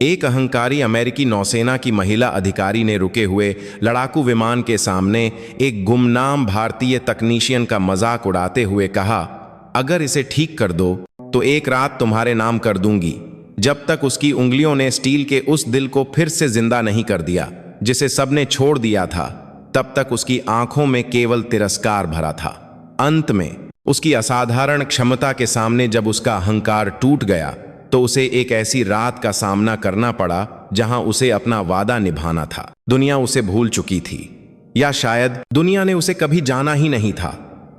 एक अहंकारी अमेरिकी नौसेना की महिला अधिकारी ने रुके हुए लड़ाकू विमान के सामने एक गुमनाम भारतीय तकनीशियन का मजाक उड़ाते हुए कहा, अगर इसे ठीक कर दो तो एक रात तुम्हारे नाम कर दूंगी। जब तक उसकी उंगलियों ने स्टील के उस दिल को फिर से जिंदा नहीं कर दिया जिसे सबने छोड़ दिया था, तब तक उसकी आंखों में केवल तिरस्कार भरा था। अंत में उसकी असाधारण क्षमता के सामने जब उसका अहंकार टूट गया तो उसे एक ऐसी रात का सामना करना पड़ा जहां उसे अपना वादा निभाना था। दुनिया उसे भूल चुकी थी, या शायद दुनिया ने उसे कभी जाना ही नहीं था।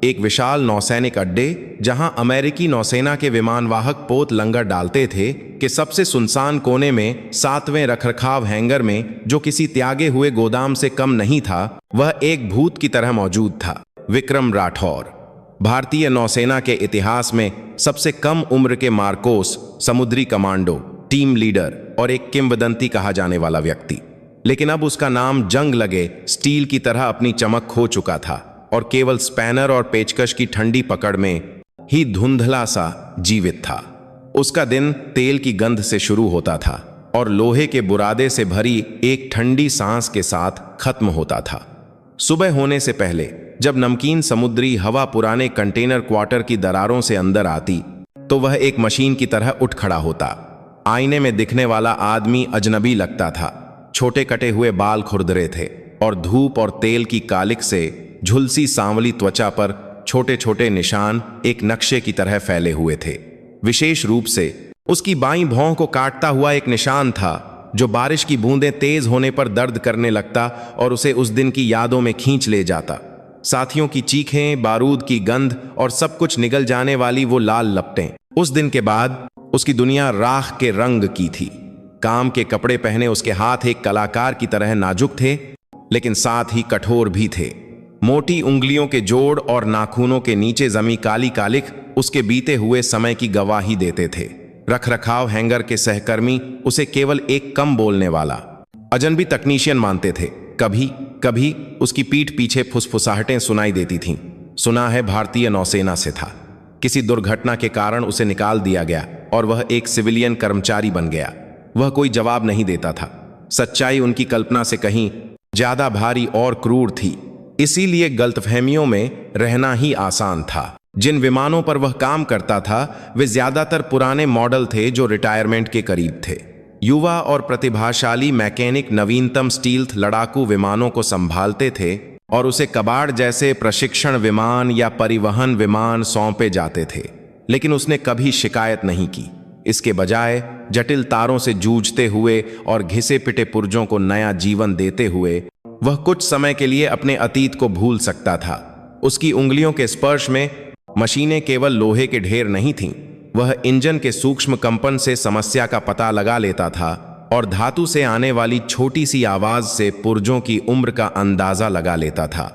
एक विशाल नौसैनिक अड्डे जहां अमेरिकी नौसेना के विमानवाहक पोत लंगर डालते थे कि सबसे सुनसान कोने में 7वें रखरखाव हैंगर में, जो किसी त्यागे हुए गोदाम से कम नहीं था, वह एक भूत की तरह मौजूद था। विक्रम राठौर, भारतीय नौसेना के इतिहास में सबसे कम उम्र के मार्कोस, समुद्री कमांडो, टीम लीडर और एक किंवदंती कहा जाने वाला व्यक्ति। लेकिन अब उसका नाम जंग लगे स्टील की तरह अपनी चमक खो चुका था और केवल स्पैनर और पेचकश की ठंडी पकड़ में ही धुंधला सा जीवित था। उसका दिन तेल की गंध से शुरू होता था और लोहे के बुरादे से भरी एक ठंडी सांस के साथ खत्म होता था। सुबह होने से पहले जब नमकीन समुद्री हवा पुराने कंटेनर क्वार्टर की दरारों से अंदर आती तो वह एक मशीन की तरह उठ खड़ा होता। आईने में दिखने वाला आदमी अजनबी लगता था। छोटे कटे हुए बाल खुरदरे थे और धूप और तेल की कालिक से झुलसी सांवली त्वचा पर छोटे छोटे निशान एक नक्शे की तरह फैले हुए थे। विशेष रूप से उसकी बाईं भौं को काटता हुआ एक निशान था जो बारिश की बूंदें तेज होने पर दर्द करने लगता और उसे उस दिन की यादों में खींच ले जाता। साथियों की चीखें, बारूद की गंध और सब कुछ निगल जाने वाली वो लाल लपटें। उस दिन के बाद उसकी दुनिया राख के रंग की थी। काम के कपड़े पहने उसके हाथ एक कलाकार की तरह नाजुक थे, लेकिन साथ ही कठोर भी थे। मोटी उंगलियों के जोड़ और नाखूनों के नीचे जमी काली कालिक उसके बीते हुए समय की गवाही देते थे। रखरखाव हैंगर के सहकर्मी उसे केवल एक कम बोलने वाला अजनबी तकनीशियन मानते थे। कभी कभी उसकी पीठ पीछे फुसफुसाहटें सुनाई देती थीं। सुना है भारतीय नौसेना से था। किसी दुर्घटना के कारण उसे निकाल दिया गया और वह एक सिविलियन कर्मचारी बन गया। वह कोई जवाब नहीं देता था। सच्चाई उनकी कल्पना से कहीं ज्यादा भारी और क्रूर थी, इसीलिए गलतफहमियों में रहना ही आसान था। जिन विमानों पर वह काम करता था वे ज्यादातर पुराने मॉडल थे जो रिटायरमेंट के करीब थे। युवा और प्रतिभाशाली मैकेनिक नवीनतम स्टील्थ लड़ाकू विमानों को संभालते थे और उसे कबाड़ जैसे प्रशिक्षण विमान या परिवहन विमान सौंपे जाते थे। लेकिन उसने कभी शिकायत नहीं की। इसके बजाय जटिल तारों से जूझते हुए और घिसे पिटे पुर्जों को नया जीवन देते हुए वह कुछ समय के लिए अपने अतीत को भूल सकता था। उसकी उंगलियों के स्पर्श में मशीनें केवल लोहे के ढेर नहीं थीं। वह इंजन के सूक्ष्म कंपन से समस्या का पता लगा लेता था और धातु से आने वाली छोटी सी आवाज से पुर्जों की उम्र का अंदाजा लगा लेता था।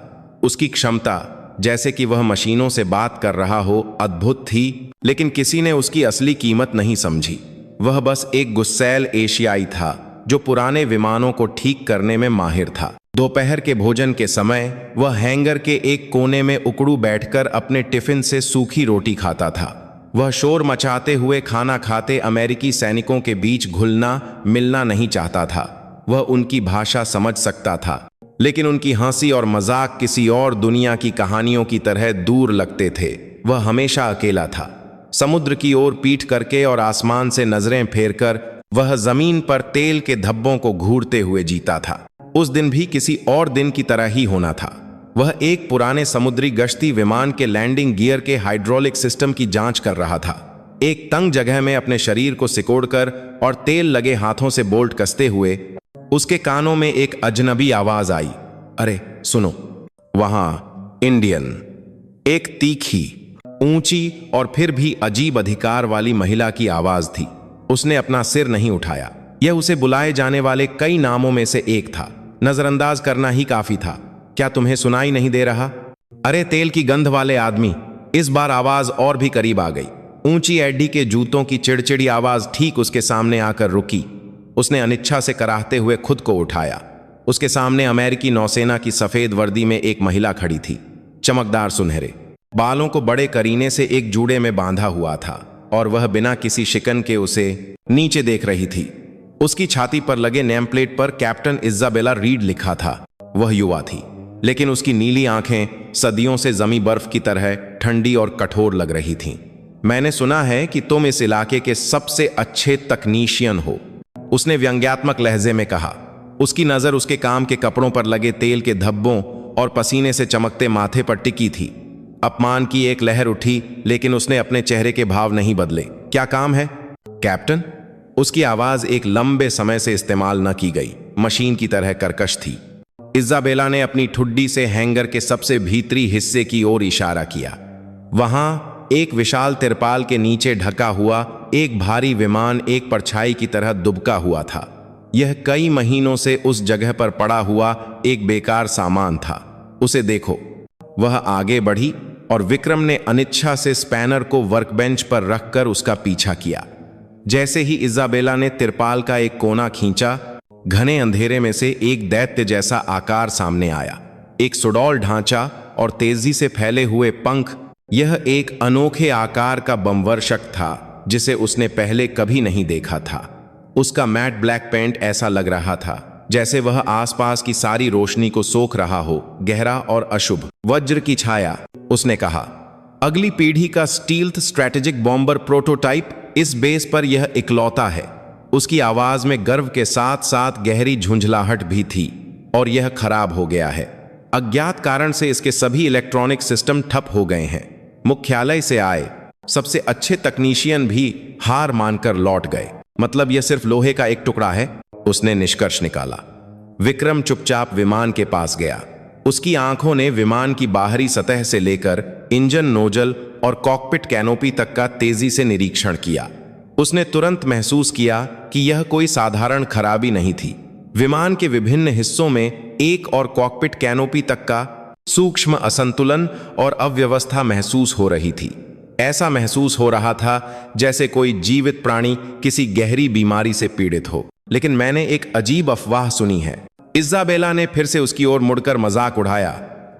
उसकी क्षमता, जैसे कि वह मशीनों से बात कर रहा हो, अद्भुत थी, लेकिन किसी ने उसकी असली कीमत नहीं समझी। वह बस एक गुस्सैल एशियाई था जो पुराने विमानों को ठीक करने में माहिर था। दोपहर के भोजन के समय वह हैंगर के एक कोने में उकड़ू बैठकर अपने टिफिन से सूखी रोटी खाता था। वह शोर मचाते हुए खाना खाते अमेरिकी सैनिकों के बीच घुलना मिलना नहीं चाहता था। वह उनकी भाषा समझ सकता था, लेकिन उनकी हंसी और मजाक किसी और दुनिया की कहानियों की तरह दूर लगते थे। वह हमेशा अकेला था। समुद्र की ओर पीठ करके और आसमान से नजरें फेरकर वह जमीन पर तेल के धब्बों को घूरते हुए जीता था। उस दिन भी किसी और दिन की तरह ही होना था। वह एक पुराने समुद्री गश्ती विमान के लैंडिंग गियर के हाइड्रोलिक सिस्टम की जांच कर रहा था। एक तंग जगह में अपने शरीर को सिकोड़कर और तेल लगे हाथों से बोल्ट कसते हुए उसके कानों में एक अजनबी आवाज आई, अरे सुनो। वहां इंडियन, एक तीखी, ऊंची और फिर भी अजीब अधिकार वाली महिला की आवाज थी। उसने अपना सिर नहीं उठाया। यह उसे बुलाए जाने वाले कई नामों में से एक था। नजरअंदाज करना ही काफी था। क्या तुम्हें सुनाई नहीं दे रहा? अरे तेल की गंध वाले आदमी। इस बार आवाज और भी करीब आ गई। ऊंची एडी के जूतों की चिड़चिड़ी आवाज ठीक उसके सामने आकर रुकी। उसने अनिच्छा से कराहते हुए खुद को उठाया। उसके सामने अमेरिकी नौसेना की सफेद वर्दी में एक महिला खड़ी थी। चमकदार सुनहरे बालों को बड़े करीने से एक जूड़े में बांधा हुआ था और वह बिना किसी शिकन के उसे नीचे देख रही थी। उसकी छाती पर लगे नेम प्लेट पर कैप्टन इज़ाबेला रीड लिखा था। वह युवा थी, लेकिन उसकी नीली आंखें सदियों से जमी बर्फ की तरह ठंडी और कठोर लग रही थीं। मैंने सुना है कि तुम इस इलाके के सबसे अच्छे तकनीशियन हो, उसने व्यंग्यात्मक लहजे में कहा। उसकी नजर उसके काम के कपड़ों पर लगे तेल के धब्बों और पसीने से चमकते माथे पर टिकी थी। अपमान की एक लहर उठी, लेकिन उसने अपने चेहरे के भाव नहीं बदले। क्या काम है कैप्टन? उसकी आवाज एक लंबे समय से इस्तेमाल न की गई मशीन की तरह कर्कश थी। इज़ाबेला ने अपनी ठुड्डी से हैंगर के सबसे भीतरी हिस्से की ओर इशारा किया। वहां एक विशाल तिरपाल के नीचे ढका हुआ एक भारी विमान एक परछाई की तरह दुबका हुआ था। यह कई महीनों से उस जगह पर पड़ा हुआ एक बेकार सामान था। उसे देखो। वह आगे बढ़ी और विक्रम ने अनिच्छा से स्पैनर को वर्कबेंच पर रखकर उसका पीछा किया। जैसे ही इज़ाबेला ने तिरपाल का एक कोना खींचा, घने अंधेरे में से एक दैत्य जैसा आकार सामने आया। एक सुडौल ढांचा और तेजी से फैले हुए पंख। यह एक अनोखे आकार का बमवर्षक था जिसे उसने पहले कभी नहीं देखा था। उसका मैट ब्लैक पेंट ऐसा लग रहा था जैसे वह आसपास की सारी रोशनी को सोख रहा हो, गहरा और अशुभ। वज्र की छाया, उसने कहा। अगली पीढ़ी का स्टील्थ स्ट्रैटेजिक बॉम्बर प्रोटोटाइप, इस बेस पर यह इकलौता है। उसकी आवाज में गर्व के साथ साथ गहरी झुंझलाहट भी थी। और यह खराब हो गया है। अज्ञात कारण से इसके सभी इलेक्ट्रॉनिक सिस्टम ठप हो गए हैं। मुख्यालय से आए सबसे अच्छे तकनीशियन भी हार मानकर लौट गए। मतलब यह सिर्फ लोहे का एक टुकड़ा है, उसने निष्कर्ष निकाला। विक्रम चुपचाप विमान के पास गया। उसकी आंखों ने विमान की बाहरी सतह से लेकर इंजन नोजल और कॉकपिट कैनोपी तक का तेजी से निरीक्षण किया। उसने तुरंत महसूस किया कि यह कोई साधारण खराबी नहीं थी। विमान के विभिन्न हिस्सों में एक और कॉकपिट कैनोपी तक का सूक्ष्म असंतुलन और अव्यवस्था महसूस हो रही थी। ऐसा महसूस हो रहा था जैसे कोई जीवित प्राणी किसी गहरी बीमारी से पीड़ित हो। लेकिन मैंने एक अजीब अफवाह सुनी है। इज़ाबेला ने फिर से उसकी ओर मुड़कर मजाक उड़ाया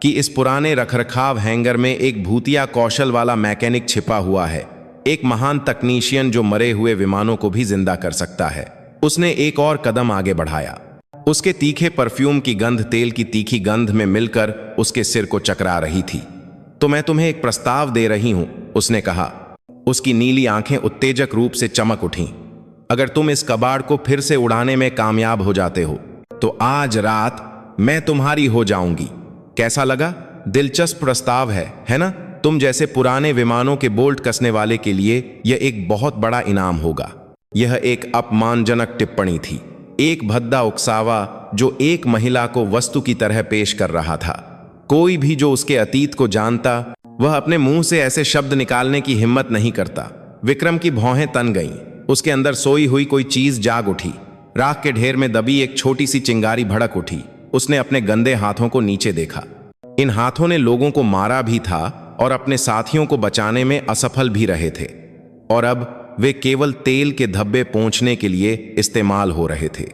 कि इस पुराने रखरखाव हैंगर में एक भूतिया कौशल वाला मैकेनिक छिपा हुआ है, एक महान तकनीशियन जो मरे हुए विमानों को भी जिंदा कर सकता है। उसने एक और कदम आगे बढ़ाया। उसके तीखे परफ्यूम की गंध तेल की तीखी गंध में मिलकर उसके सिर को चकरा रही थी। तो मैं तुम्हें एक प्रस्ताव दे रही हूं, उसने कहा। उसकी नीली आंखें उत्तेजक रूप से चमक उठीं। अगर तुम इस कबाड़ को फिर से उड़ाने में कामयाब हो जाते हो तो आज रात मैं तुम्हारी हो जाऊंगी। कैसा लगा? दिलचस्प प्रस्ताव है ना? तुम जैसे पुराने विमानों के बोल्ट कसने वाले के लिए यह एक बहुत बड़ा इनाम होगा। यह एक अपमानजनक टिप्पणी थी, एक भद्दा उकसावा जो एक महिला को वस्तु की तरह पेश कर रहा था। कोई भी जो उसके अतीत को जानता, वह अपने मुंह से ऐसे शब्द निकालने की हिम्मत नहीं करता। विक्रम की भौहें तन गईं। उसके अंदर सोई हुई कोई चीज जाग उठी। राख के ढेर में दबी एक छोटी सी चिंगारी भड़क उठी। उसने अपने गंदे हाथों को नीचे देखा। इन हाथों ने लोगों को मारा भी था और अपने साथियों को बचाने में असफल भी रहे थे। और अब वे केवल तेल के धब्बे पोंछने के लिए इस्तेमाल हो रहे थे।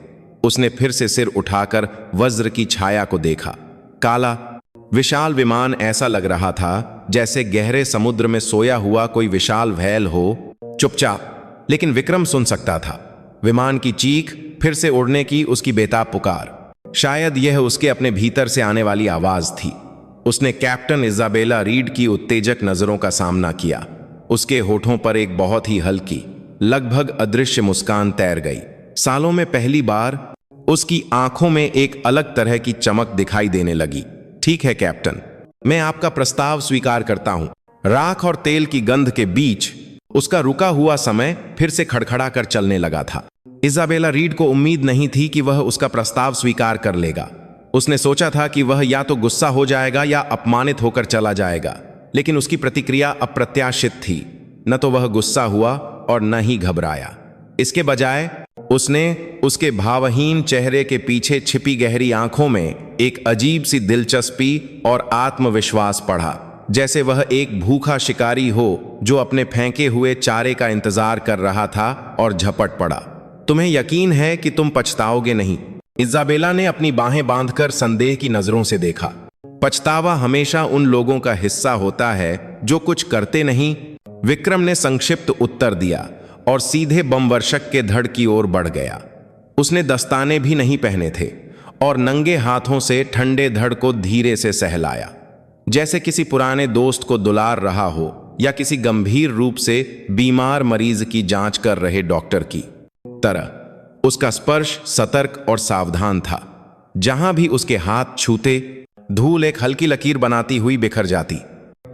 उसने फिर से सिर उठाकर वज्र की छाया को देखा। काला विशाल विमान ऐसा लग रहा था जैसे गहरे समुद्र में सोया हुआ कोई विशाल व्हेल हो। चुपचाप, लेकिन विक्रम सुन सकता था। विमान की चीख, फिर से उड़ने की उसकी बेताब पुकार। शायद यह उसके अपने भीतर से आने वाली आवाज थी। उसने कैप्टन इज़ाबेला रीड की उत्तेजक नजरों का सामना किया। उसके होठों पर एक बहुत ही हल्की, लगभग अदृश्य मुस्कान तैर गई। सालों में पहली बार उसकी आंखों में एक अलग तरह की चमक दिखाई देने लगी। ठीक है कैप्टन, मैं आपका प्रस्ताव स्वीकार करता हूं। राख और तेल की गंध के बीच उसका रुका हुआ समय फिर से खड़खड़ा कर चलने लगा था। इज़ाबेला रीड को उम्मीद नहीं थी कि वह उसका प्रस्ताव स्वीकार कर लेगा। उसने सोचा था कि वह या तो गुस्सा हो जाएगा या अपमानित होकर चला जाएगा, लेकिन उसकी प्रतिक्रिया अप्रत्याशित थी। न तो वह गुस्सा हुआ और न ही घबराया। इसके बजाय उसने उसके भावहीन चेहरे के पीछे छिपी गहरी आंखों में एक अजीब सी दिलचस्पी और आत्मविश्वास पढ़ा, जैसे वह एक भूखा शिकारी हो जो अपने फेंके हुए चारे का इंतजार कर रहा था और झपट पड़ा। तुम्हें यकीन है कि तुम पछताओगे नहीं? इज़ाबेला ने अपनी बाहें बांधकर संदेह की नजरों से देखा। पछतावा हमेशा उन लोगों का हिस्सा होता है जो कुछ करते नहीं, विक्रम ने संक्षिप्त उत्तर दिया और सीधे बमवर्षक के धड़ की ओर बढ़ गया। उसने दस्ताने भी नहीं पहने थे और नंगे हाथों से ठंडे धड़ को धीरे से सहलाया, जैसे किसी पुराने दोस्त को दुलार रहा हो या किसी गंभीर रूप से बीमार मरीज की जांच कर रहे डॉक्टर की तरह। उसका स्पर्श सतर्क और सावधान था। जहां भी उसके हाथ छूते, धूल एक हल्की लकीर बनाती हुई बिखर जाती।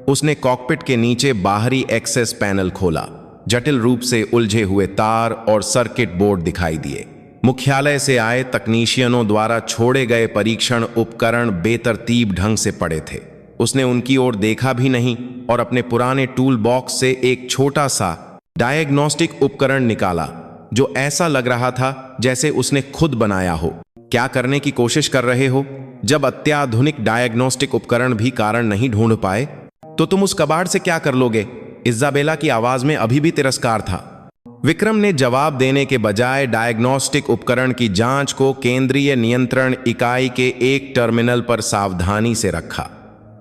उसने कॉकपिट के नीचे बाहरी एक्सेस पैनल खोला। जटिल रूप से उलझे हुए तार और सर्किट बोर्ड दिखाई दिए। मुख्यालय से आए तकनीशियनों द्वारा छोड़े गए परीक्षण उपकरण बेतरतीब ढंग से पड़े थे। उसने उनकी ओर देखा भी नहीं और अपने पुराने टूल बॉक्स से एक छोटा सा डायग्नोस्टिक उपकरण निकाला, जो ऐसा लग रहा था जैसे उसने खुद बनाया हो। क्या करने की कोशिश कर रहे हो? जब अत्याधुनिक डायग्नोस्टिक उपकरण भी कारण नहीं ढूंढ पाए, तो तुम उस कबाड़ से क्या कर लोगे? इज़ाबेला की आवाज में अभी भी तिरस्कार था। विक्रम ने जवाब देने के बजाय डायग्नोस्टिक उपकरण की जांच को केंद्रीय नियंत्रण इकाई के एक टर्मिनल पर सावधानी से रखा।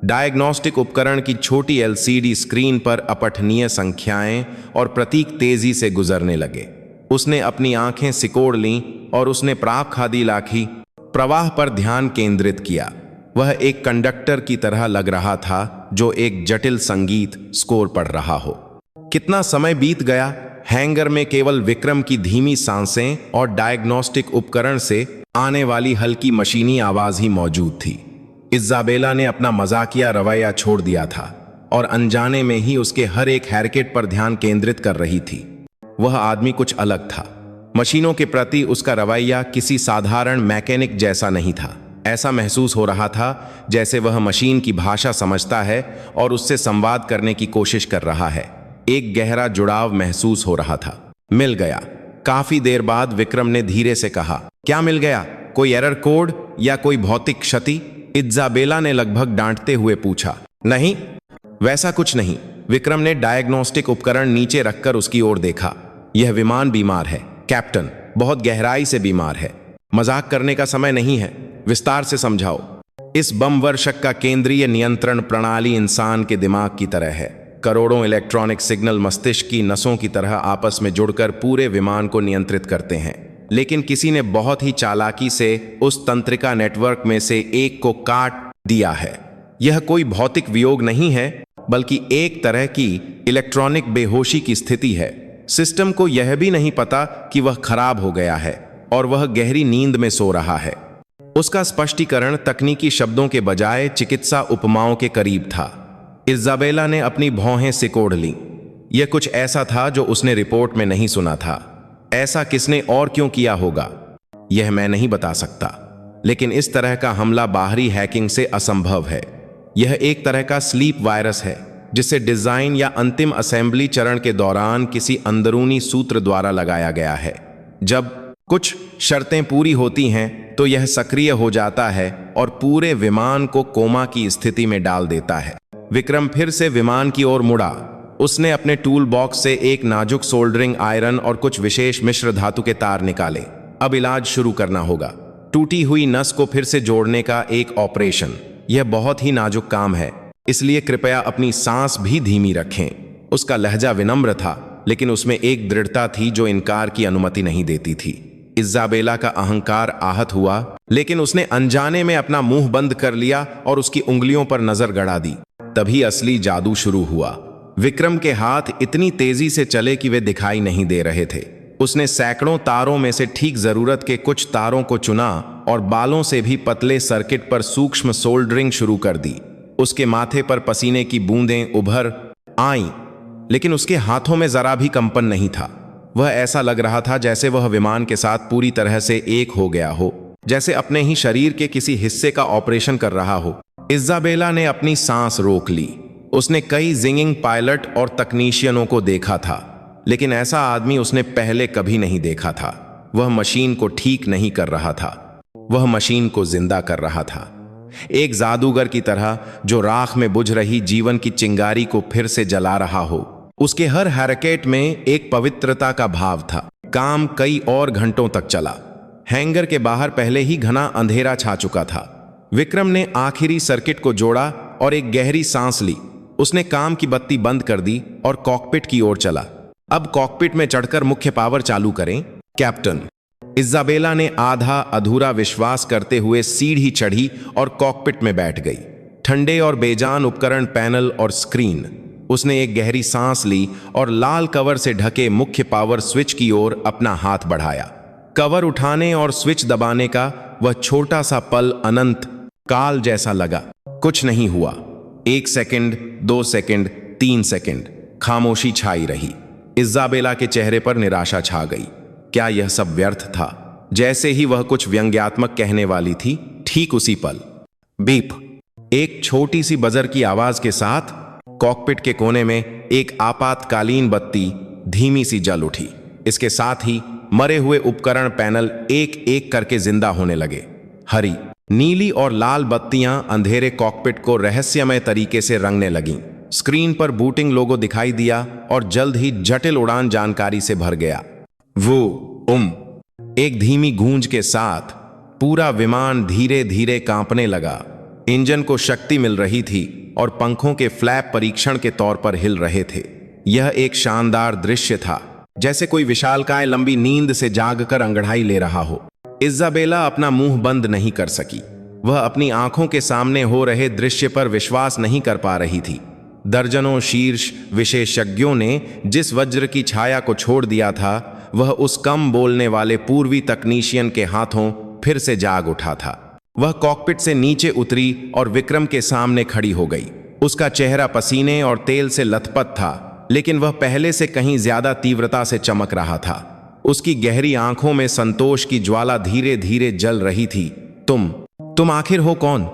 डायग्नोस्टिक उपकरण की छोटी एलसीडी स्क्रीन पर अपठनीय संख्याएं और प्रतीक तेजी से गुजरने लगे। उसने अपनी आंखें सिकोड़ लीं और उसने प्राक खादी लाखी प्रवाह पर ध्यान केंद्रित किया। वह एक कंडक्टर की तरह लग रहा था जो एक जटिल संगीत स्कोर पढ़ रहा हो। कितना समय बीत गया। हैंगर में केवल विक्रम की धीमी सांसें और डायग्नोस्टिक उपकरण से आने वाली हल्की मशीनी आवाज ही मौजूद थी। इज़ाबेला ने अपना मजाकिया रवैया छोड़ दिया था और अनजाने में ही उसके हर एक हैरकेट पर ध्यान केंद्रित कर रही थी। वह आदमी कुछ अलग था। मशीनों के प्रति उसका रवैया किसी साधारण मैकेनिक जैसा नहीं था। ऐसा महसूस हो रहा था जैसे वह मशीन की भाषा समझता है और उससे संवाद करने की कोशिश कर रहा है। एक गहरा जुड़ाव महसूस हो रहा था। मिल गया। काफी देर बाद विक्रम ने धीरे से कहा, क्या मिल गया? कोई एरर कोड या कोई भौतिक क्षति? इज़ाबेला ने लगभग डांटते हुए पूछा। नहीं, वैसा कुछ नहीं। विक्रम ने डायग्नोस्टिक उपकरण नीचे रखकर उसकी ओर देखा। यह विमान बीमार है कैप्टन, बहुत गहराई से बीमार है। मजाक करने का समय नहीं है, विस्तार से समझाओ। इस बम वर्षक का केंद्रीय नियंत्रण प्रणाली इंसान के दिमाग की तरह है। करोड़ों इलेक्ट्रॉनिक सिग्नल मस्तिष्क की नसों की तरह आपस में जुड़कर पूरे विमान को नियंत्रित करते हैं। लेकिन किसी ने बहुत ही चालाकी से उस तंत्रिका नेटवर्क में से एक को काट दिया है। यह कोई भौतिक वियोग नहीं है, बल्कि एक तरह की इलेक्ट्रॉनिक बेहोशी की स्थिति है। सिस्टम को यह भी नहीं पता कि वह खराब हो गया है और वह गहरी नींद में सो रहा है। उसका स्पष्टीकरण तकनीकी शब्दों के बजाय चिकित्सा उपमाओं के करीब था। इज़ाबेला ने अपनी भौहें सिकोड़ लीं। यह कुछ ऐसा था जो उसने रिपोर्ट में नहीं सुना था। ऐसा किसने और क्यों किया होगा, यह मैं नहीं बता सकता, लेकिन इस तरह का हमला बाहरी हैकिंग से असंभव है। यह एक तरह का स्लीप वायरस है जिसे डिजाइन या अंतिम असेंबली चरण के दौरान किसी अंदरूनी सूत्र द्वारा लगाया गया है। जब कुछ शर्तें पूरी होती हैं तो यह सक्रिय हो जाता है और पूरे विमान को कोमा की स्थिति में डाल देता है। विक्रम फिर से विमान की ओर मुड़ा। उसने अपने टूल बॉक्स से एक नाजुक सोल्डरिंग आयरन और कुछ विशेष मिश्र धातु के तार निकाले। अब इलाज शुरू करना होगा। टूटी हुई नस को फिर से जोड़ने का एक ऑपरेशन। यह बहुत ही नाजुक काम है, इसलिए कृपया अपनी सांस भी धीमी रखें। उसका लहजा विनम्र था, लेकिन उसमें एक दृढ़ता थी जो इनकार की अनुमति नहीं देती थी। इज़ाबेला का अहंकार आहत हुआ, लेकिन उसने अनजाने में अपना मुंह बंद कर लिया और उसकी उंगलियों पर नजर गड़ा दी। तभी असली जादू शुरू हुआ। विक्रम के हाथ इतनी तेजी से चले कि वे दिखाई नहीं दे रहे थे। उसने सैकड़ों तारों में से ठीक जरूरत के कुछ तारों को चुना और बालों से भी पतले सर्किट पर सूक्ष्म सोल्डरिंग शुरू कर दी। उसके माथे पर पसीने की बूंदें उभर आईं, लेकिन उसके हाथों में जरा भी कंपन नहीं था। वह ऐसा लग रहा था जैसे वह विमान के साथ पूरी तरह से एक हो गया हो, जैसे अपने ही शरीर के किसी हिस्से का ऑपरेशन कर रहा हो। इज़ाबेला ने अपनी सांस रोक ली। उसने कई जिंगिंग पायलट और तकनीशियनों को देखा था, लेकिन ऐसा आदमी उसने पहले कभी नहीं देखा था। वह मशीन को ठीक नहीं कर रहा था, वह मशीन को जिंदा कर रहा था। एक जादूगर की तरह जो राख में बुझ रही जीवन की चिंगारी को फिर से जला रहा हो। उसके हर हरकत में एक पवित्रता का भाव था। काम कई और घंटों तक चला। हैंगर के बाहर पहले ही घना अंधेरा छा चुका था। विक्रम ने आखिरी सर्किट को जोड़ा और एक गहरी सांस ली। उसने काम की बत्ती बंद कर दी और कॉकपिट की ओर चला। अब कॉकपिट में चढ़कर मुख्य पावर चालू करें, कैप्टन। इज़ाबेला ने आधा अधूरा विश्वास करते हुए सीढ़ी चढ़ी और कॉकपिट में बैठ गई। ठंडे और बेजान उपकरण, पैनल और स्क्रीन। उसने एक गहरी सांस ली और लाल कवर से ढके मुख्य पावर स्विच की ओर अपना हाथ बढ़ाया। कवर उठाने और स्विच दबाने का वह छोटा सा पल अनंत काल जैसा लगा। कुछ नहीं हुआ। 1 सेकंड, 2 सेकंड, 3 सेकंड, खामोशी छाई रही। इज़ाबेला के चेहरे पर निराशा छा गई। क्या यह सब व्यर्थ था? जैसे ही वह कुछ व्यंग्यात्मक कहने वाली थी, ठीक उसी पल बीप, एक छोटी सी बजर की आवाज के साथ कॉकपिट के कोने में एक आपातकालीन बत्ती धीमी सी जल उठी। इसके साथ ही मरे हुए उपकरण, पैनल एक एक करके जिंदा होने लगे। हरी, नीली और लाल बत्तियां अंधेरे कॉकपिट को रहस्यमय तरीके से रंगने लगीं। स्क्रीन पर बूटिंग लोगो दिखाई दिया और जल्द ही जटिल उड़ान जानकारी से भर गया। एक धीमी गूंज के साथ पूरा विमान धीरे धीरे कांपने लगा। इंजन को शक्ति मिल रही थी और पंखों के फ्लैप परीक्षण के तौर पर हिल रहे थे। यह एक शानदार दृश्य था, जैसे कोई विशालकाय लंबी नींद से जागकर अंगड़ाई ले रहा हो। इज़ाबेला अपना मुंह बंद नहीं कर सकी। वह अपनी आंखों के सामने हो रहे दृश्य पर विश्वास नहीं कर पा रही थी। दर्जनों शीर्ष विशेषज्ञों ने जिस वज्र की छाया को छोड़ दिया था, वह उस कम बोलने वाले पूर्वी तकनीशियन के हाथों फिर से जाग उठा था। वह कॉकपिट से नीचे उतरी और विक्रम के सामने खड़ी हो गई। उसका चेहरा पसीने और तेल से लथपथ था, लेकिन वह पहले से कहीं ज्यादा तीव्रता से चमक रहा था। उसकी गहरी आंखों में संतोष की ज्वाला धीरे धीरे जल रही थी। तुम आखिर हो कौन?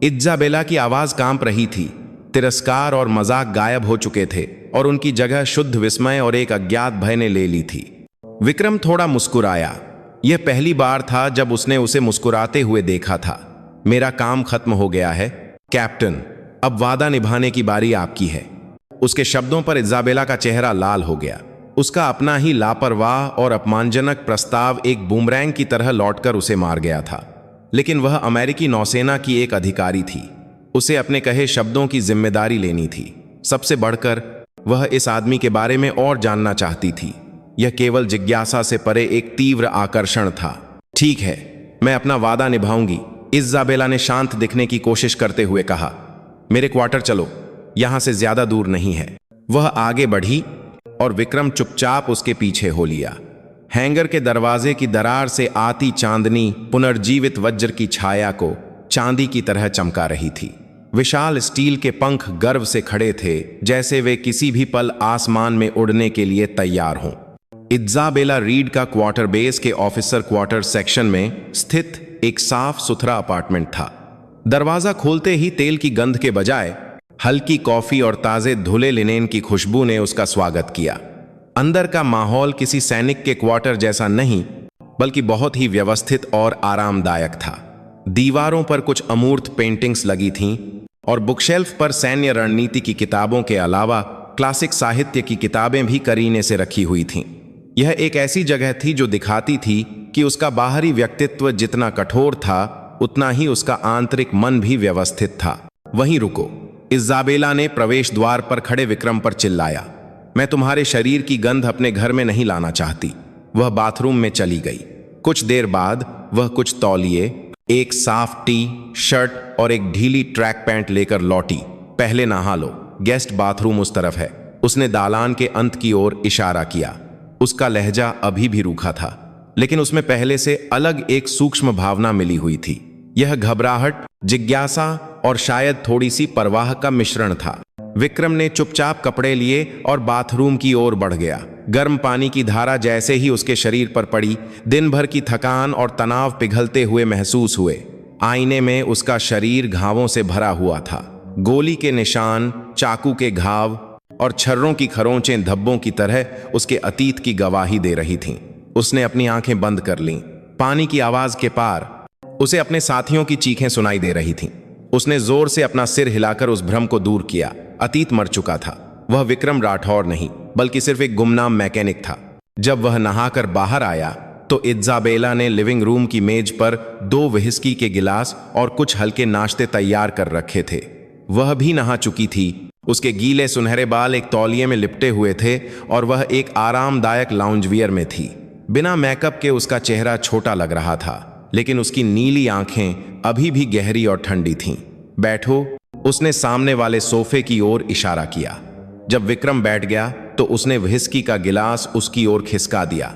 इज़ाबेला की आवाज कांप रही थी। तिरस्कार और मजाक गायब हो चुके थे और उनकी जगह शुद्ध विस्मय और एक अज्ञात भय ने ले ली थी। विक्रम थोड़ा मुस्कुराया। यह पहली बार था जब उसने उसे मुस्कुराते हुए देखा था। मेरा काम खत्म हो गया है कैप्टन, अब वादा निभाने की बारी आपकी है। उसके शब्दों पर इज़ाबेला का चेहरा लाल हो गया। उसका अपना ही लापरवाह और अपमानजनक प्रस्ताव एक बूमरैंग की तरह लौटकर उसे मार गया था। लेकिन वह अमेरिकी नौसेना की एक अधिकारी थी। उसे अपने कहे शब्दों की जिम्मेदारी लेनी थी। सबसे बढ़कर वह इस आदमी के बारे में और जानना चाहती थी। यह केवल जिज्ञासा से परे एक तीव्र आकर्षण था। ठीक है, मैं अपना वादा निभाऊंगी, इज़ाबेला ने शांत दिखने की कोशिश करते हुए कहा। मेरे क्वार्टर चलो, यहां से ज्यादा दूर नहीं है। वह आगे बढ़ी और विक्रम चुपचाप उसके पीछे हो लिया। हैंगर के दरवाजे की दरार से आती चांदनी पुनर्जीवित वज्र की छाया को चांदी की तरह चमका रही थी। विशाल स्टील के पंख गर्व से खड़े थे, जैसे वे किसी भी पल आसमान में उड़ने के लिए तैयार हों। इज़ाबेला रीड का क्वार्टर बेस के ऑफिसर क्वार्टर सेक्शन में स्थित एक साफ सुथरा अपार्टमेंट था। दरवाजा खोलते ही तेल की गंध के बजाय हल्की कॉफी और ताजे धुले लिनेन की खुशबू ने उसका स्वागत किया। अंदर का माहौल किसी सैनिक के क्वार्टर जैसा नहीं, बल्कि बहुत ही व्यवस्थित और आरामदायक था। दीवारों पर कुछ अमूर्त पेंटिंग्स लगी थीं और बुकशेल्फ पर सैन्य रणनीति की किताबों के अलावा क्लासिक साहित्य की किताबें भी करीने से रखी हुई थीं। यह एक ऐसी जगह थी जो दिखाती थी कि उसका बाहरी व्यक्तित्व जितना कठोर था, उतना ही उसका आंतरिक मन भी व्यवस्थित था। वहीं रुको, इज़ाबेला ने प्रवेश द्वार पर खड़े विक्रम पर चिल्लाया। मैं तुम्हारे शरीर की गंध अपने घर में नहीं लाना चाहती। वह बाथरूम में चली गई। कुछ देर बाद वह कुछ तौलिए, एक साफ टी शर्ट और एक ढीली ट्रैक पैंट लेकर लौटी। पहले नहा लो, गेस्ट बाथरूम उस तरफ है। उसने दालान के अंत की ओर इशारा किया। उसका लहजा अभी भी रूखा था, लेकिन उसमें पहले से अलग एक सूक्ष्म भावना मिली हुई थी। यह घबराहट, जिज्ञासा और शायद थोड़ी सी परवाह का मिश्रण था। विक्रम ने चुपचाप कपड़े लिए और बाथरूम की ओर बढ़ गया। गर्म पानी की धारा जैसे ही उसके शरीर पर पड़ी, दिन भर की थकान और तनाव पिघलते हुए महसूस हुए। आईने में उसका शरीर घावों से भरा हुआ था। गोली के निशान, चाकू के घाव और छर्रों की खरोंचें धब्बों की तरह उसके अतीत की गवाही दे रही थीं। उसने अपनी आंखें बंद कर लीं। पानी की आवाज के पार उसे अपने साथियों की चीखें सुनाई दे रही थीं। उसने जोर से अपना सिर हिलाकर उस भ्रम को दूर किया। अतीत मर चुका था। वह विक्रम राठौर नहीं, बल्कि सिर्फ एक गुमनाम मैकेनिक था। जब वह नहाकर बाहर आया तो इज़ाबेला ने लिविंग रूम की मेज पर 2 व्हिस्की के गिलास और कुछ हल्के नाश्ते तैयार कर रखे थे। वह भी नहा चुकी थी। उसके गीले सुनहरे बाल एक तौलिए में लिपटे हुए थे और वह एक आरामदायक लाउंजवियर में थी। बिना मेकअप के उसका चेहरा छोटा लग रहा था, लेकिन उसकी नीली आंखें अभी भी गहरी और ठंडी थीं। बैठो, उसने सामने वाले सोफे की ओर इशारा किया। जब विक्रम बैठ गया तो उसने व्हिस्की का गिलास उसकी ओर खिसका दिया।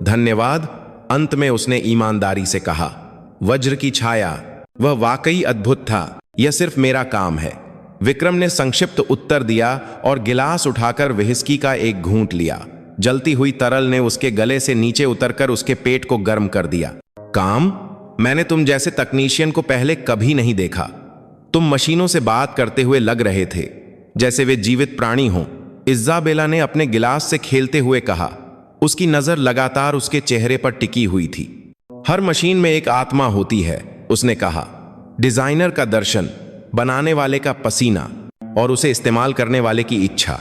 धन्यवाद, अंत में उसने ईमानदारी से कहा। वज्र की छाया, वह वाकई अद्भुत था। यह सिर्फ मेरा काम है, विक्रम ने संक्षिप्त उत्तर दिया और गिलास उठाकर व्हिस्की का एक घूंट लिया। जलती हुई तरल ने उसके गले से नीचे उतरकर उसके पेट को गर्म कर दिया। काम? मैंने तुम जैसे तकनीशियन को पहले कभी नहीं देखा। तुम मशीनों से बात करते हुए लग रहे थे, जैसे वे जीवित प्राणी हों, इज़ाबेला ने अपने गिलास से खेलते हुए कहा। उसकी नजर लगातार उसके चेहरे पर टिकी हुई थी। हर मशीन में एक आत्मा होती है, उसने कहा। डिजाइनर का दर्शन, बनाने वाले का पसीना और उसे इस्तेमाल करने वाले की इच्छा।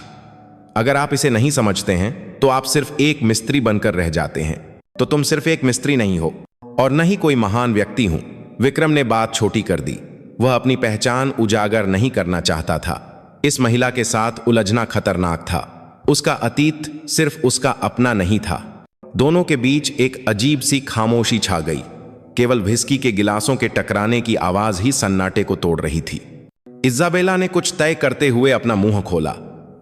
अगर आप इसे नहीं समझते हैं तो आप सिर्फ एक मिस्त्री बनकर रह जाते हैं। तो तुम सिर्फ एक मिस्त्री नहीं हो और न ही कोई महान व्यक्ति हूं। विक्रम ने बात छोटी कर दी। वह अपनी पहचान उजागर नहीं करना चाहता था। इस महिला के साथ उलझना खतरनाक था। उसका अतीत सिर्फ उसका अपना नहीं था। दोनों के बीच एक अजीब सी खामोशी छा गई। केवल व्हिस्की के गिलासों के टकराने की आवाज ही सन्नाटे को तोड़ रही थी। इज़ाबेला ने कुछ तय करते हुए अपना मुंह खोला।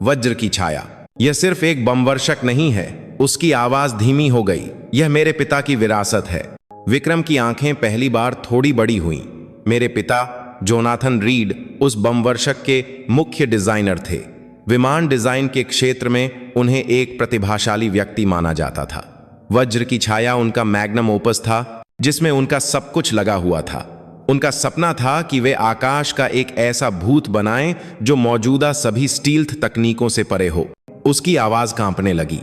वज्र की छाया, यह सिर्फ एक बमवर्षक नहीं है। उसकी आवाज धीमी हो गई। यह मेरे पिता की विरासत है। विक्रम की आंखें पहली बार थोड़ी बड़ी हुईं। मेरे पिता जोनाथन रीड उस बमवर्षक के मुख्य डिजाइनर थे। विमान डिजाइन के क्षेत्र में उन्हें एक प्रतिभाशाली व्यक्ति माना जाता था। वज्र की छाया उनका मैग्नम ओपस था, जिसमें उनका सब कुछ लगा हुआ था। उनका सपना था कि वे आकाश का एक ऐसा भूत बनाएं जो मौजूदा सभी स्टील्थ तकनीकों से परे हो। उसकी आवाज कांपने लगी।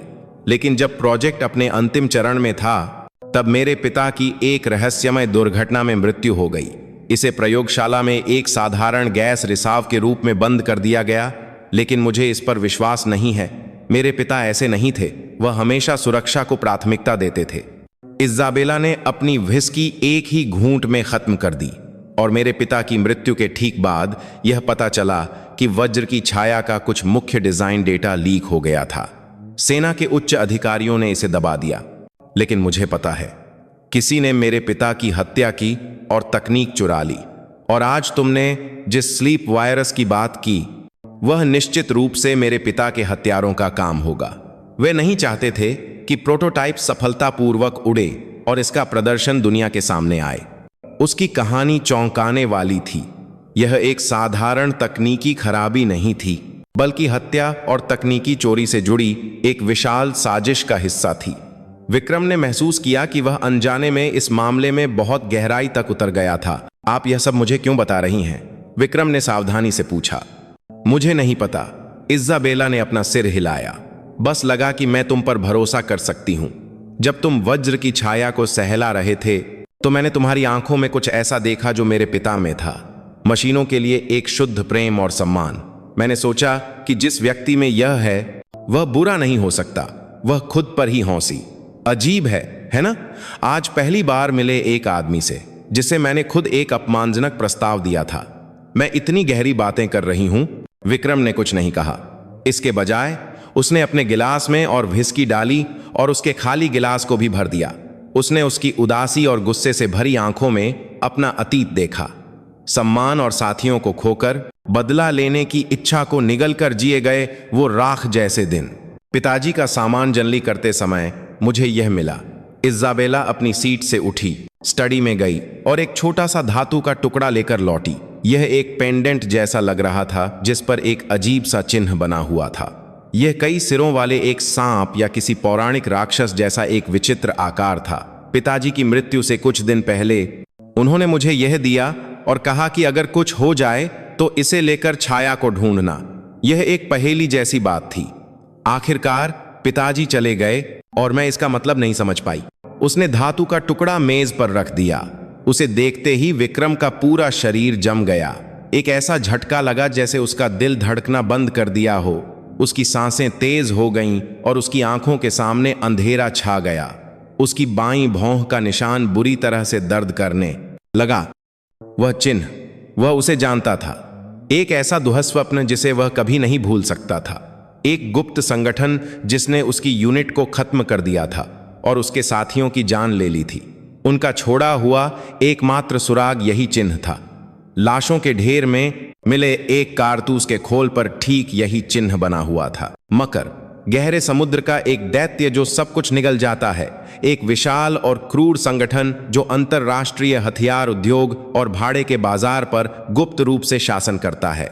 लेकिन जब प्रोजेक्ट अपने अंतिम चरण में था, तब मेरे पिता की एक रहस्यमय दुर्घटना में मृत्यु हो गई। इसे प्रयोगशाला में एक साधारण गैस रिसाव के रूप में बंद कर दिया गया, लेकिन मुझे इस पर विश्वास नहीं है। मेरे पिता ऐसे नहीं थे। वह हमेशा सुरक्षा को प्राथमिकता देते थे। इज़ाबेला ने अपनी व्हिस्की एक ही घूंट में खत्म कर दी और मेरे पिता की मृत्यु के ठीक बाद यह पता चला कि वज्र की छाया का कुछ मुख्य डिजाइन डेटा लीक हो गया था। सेना के उच्च अधिकारियों ने इसे दबा दिया। लेकिन मुझे पता है, किसी ने मेरे पिता की हत्या की और तकनीक चुरा ली। और आज तुमने जिस स्लीप वायरस की बात की, वह निश्चित रूप से मेरे पिता के हत्यारों का काम होगा। वे नहीं चाहते थे कि प्रोटोटाइप सफलतापूर्वक उड़े और इसका प्रदर्शन दुनिया के सामने आए। उसकी कहानी चौंकाने वाली थी। यह एक साधारण तकनीकी खराबी नहीं थी, बल्कि हत्या और तकनीकी चोरी से जुड़ी एक विशाल साजिश का हिस्सा थी। विक्रम ने महसूस किया कि वह अनजाने में इस मामले में बहुत गहराई तक उतर गया था। आप यह सब मुझे क्यों बता रही हैं? विक्रम ने सावधानी से पूछा। मुझे नहीं पता, इज़ाबेला ने अपना सिर हिलाया। बस लगा कि मैं तुम पर भरोसा कर सकती हूं। जब तुम वज्र की छाया को सहला रहे थे, तो मैंने तुम्हारी आंखों में कुछ ऐसा देखा जो मेरे पिता में था। मशीनों के लिए एक शुद्ध प्रेम और सम्मान। मैंने सोचा कि जिस व्यक्ति में यह है, वह बुरा नहीं हो सकता। वह खुद पर ही हौसी। अजीब है ना? आज पहली बार मिले एक आदमी से जिसे मैंने खुद एक अपमानजनक प्रस्ताव दिया था। मैं इतनी गहरी बातें कर रही हूं। विक्रम ने कुछ नहीं कहा। इसके बजाय उसने अपने गिलास में और व्हिस्की डाली और उसके खाली गिलास को भी भर दिया। उसने उसकी उदासी और गुस्से से भरी आंखों में अपना अतीत देखा। सम्मान और साथियों को खोकर बदला लेने की इच्छा को निगल कर जिए गए वो राख जैसे दिन। पिताजी का सामान जनली करते समय मुझे यह मिला। इज़ाबेला अपनी सीट से उठी, स्टडी में गई और एक छोटा सा धातु का टुकड़ा लेकर लौटी। यह एक पेंडेंट जैसा लग रहा था, जिस पर एक अजीब सा चिन्ह बना हुआ था। यह कई सिरों वाले एक सांप या किसी पौराणिक राक्षस जैसा एक विचित्र आकार था। पिताजी की मृत्यु से कुछ दिन पहले उन्होंने मुझे यह दिया और कहा कि अगर कुछ हो जाए तो इसे लेकर छाया को ढूंढना। यह एक पहेली जैसी बात थी। आखिरकार पिताजी चले गए और मैं इसका मतलब नहीं समझ पाई। उसने धातु का टुकड़ा मेज पर रख दिया। उसे देखते ही विक्रम का पूरा शरीर जम गया। एक ऐसा झटका लगा जैसे उसका दिल धड़कना बंद कर दिया हो। उसकी सांसें तेज हो गईं और उसकी आंखों के सामने अंधेरा छा गया। उसकी बाईं भौं का निशान बुरी तरह से दर्द करने लगा। वह चिन्ह, वह उसे जानता था। एक ऐसा दुःस्वप्न जिसे वह कभी नहीं भूल सकता था। एक गुप्त संगठन जिसने उसकी यूनिट को खत्म कर दिया था। और उसके साथियों की जान ले ली थी। उनका छोड़ा हुआ एकमात्र सुराग यही चिन्ह था। लाशों के ढेर में मिले एक कारतूस के खोल पर ठीक यही चिन्ह बना हुआ था। मकर, गहरे समुद्र का एक दैत्य जो सब कुछ निगल जाता है, एक विशाल और क्रूर संगठन जो अंतरराष्ट्रीय हथियार उद्योग और भाड़े के बाजार पर गुप्त रूप से शासन करता है।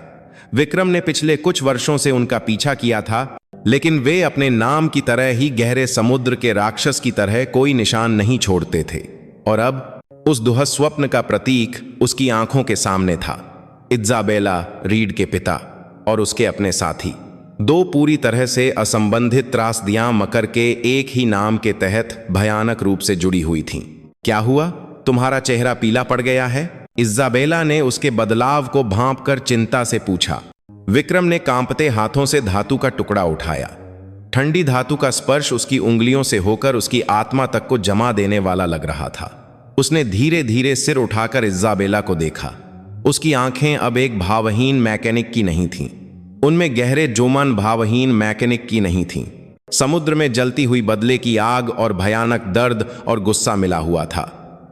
विक्रम ने पिछले कुछ वर्षों से उनका पीछा किया था, लेकिन वे अपने नाम की तरह ही गहरे समुद्र के राक्षस की तरह कोई निशान नहीं छोड़ते थे। और अब उस दुःस्वप्न का प्रतीक उसकी आंखों के सामने था। इज़ाबेला रीड के पिता और उसके अपने साथी, दो पूरी तरह से असंबंधित त्रासदियां मकर के एक ही नाम के तहत भयानक रूप से जुड़ी हुई थीं। क्या हुआ? तुम्हारा चेहरा पीला पड़ गया है? इज़ाबेला ने उसके बदलाव को भांपकर चिंता से पूछा। विक्रम ने कांपते हाथों से धातु का टुकड़ा उठाया। ठंडी धातु का स्पर्श उसकी उंगलियों से होकर उसकी आत्मा तक को जमा देने वाला लग रहा था। उसने धीरे धीरे सिर उठाकर इज़ाबेला को देखा। उसकी आंखें अब एक भावहीन मैकेनिक की नहीं थीं। उनमें गहरे जोमन भावहीन मैकेनिक की नहीं थीं। समुद्र में जलती हुई बदले की आग और भयानक दर्द और गुस्सा मिला हुआ था।